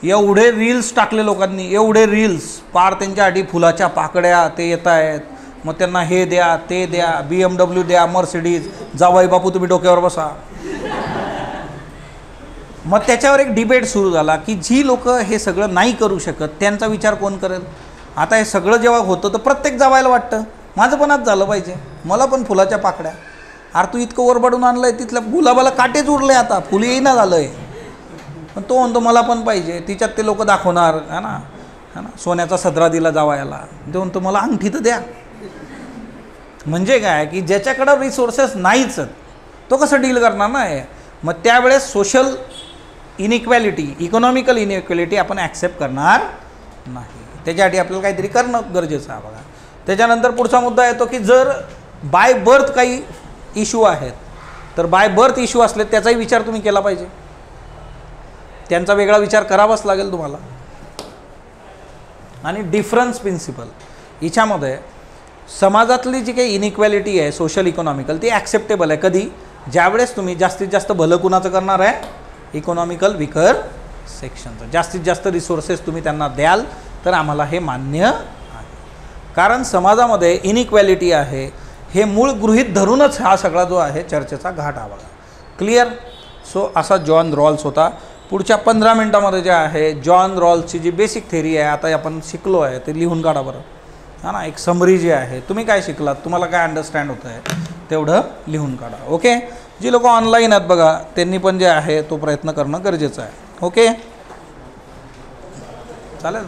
एवढे रील्स टाकले लोकांनी, एवढे रील्स. पार त्यांच्यासाठी फुलाच्या पाकड्या ते येत आहेत, मग त्यांना हे द्या ते द्या, BMW द्या, मर्सिडीज. जावाई बापू तुम्ही डोक्यावर बसा. मग त्याच्यावर एक डिबेट सुरू झाला की जी लोक हे सगळं नाही करू शकत त्यांचा विचार कोण करेल. आता हे सगळं जेव्हा होतं तर प्रत्येक जावायला वाटतं माझं पण आज झालं पाहिजे, मला पण फुलाच्या पाकड्या. अरे तू इतकं वरबडून आणलं आहे, तिथल्या गुलाबाला काटेच उरले, आता फुल येईना झालं आहे. पण तो म्हणतो मला पण पाहिजे. तिच्यात ते लोक दाखवणार है ना, सोन्याचा सदरा दिला जावायला, ते म्हणतो मला अंगठी तर द्या. म्हणजे काय की ज्याच्याकडं रिसोर्सेस नाहीच तो कसं डील करणार ना. मग त्यावेळेस सोशल इनइक्वॅलिटी, इकॉनॉमिकल इनइक्वॅलिटी आपण ॲक्सेप्ट करणार नाही. त्याच्यासाठी आपल्याला काहीतरी करणं गरजेचं आहे बघा. त्याच्यानंतर पुढचा मुद्दा येतो की जर बाय बर्थ काही इश्यू आहेत तर बाय बर्थ इश्यू असले त्याचाही विचार तुम्ही केला पाहिजे. त्यांचा वेगळा विचार करावाच लागेल तुम्हाला. आणि डिफरन्स प्रिन्सिपल हिच्यामध्ये समाजातली जी काही इनइक्वॅलिटी आहे सोशल इकॉनॉमिकल ती ॲक्सेप्टेबल आहे. कधी? ज्यावेळेस तुम्ही जास्तीत जास्त भलं कुणाचं करणार आहे? इकॉनॉमिकल विकर सेक्शनचं. जास्तीत जास्त रिसोर्सेस तुम्ही त्यांना द्याल तर आम्हाला हे मान्य आहे. कारण समाजामध्ये इनइक्वॅलिटी आहे हे मूळ गृहीत धरूनच हा सगळा जो आहे चर्चेचा घाट हा बघा. क्लिअर? सो असा जॉन रॉल्स होता. पुढच्या 15 मिनटामध्ये जे आहे जॉन रॉल्सची जी बेसिक थेरी आहे आता आपण शिकलो आहे ते लिहून काढा बरं. हां ना, एक समरी जी आहे तुम्ही काय शिकलात, तुम्हाला काय अंडरस्टँड होतं आहे तेवढं लिहून काढा. ओके. जी लोक ऑनलाईन आहेत बघा त्यांनी पण जे आहे तो प्रयत्न करणं गरजेचं आहे. ओके चालेल.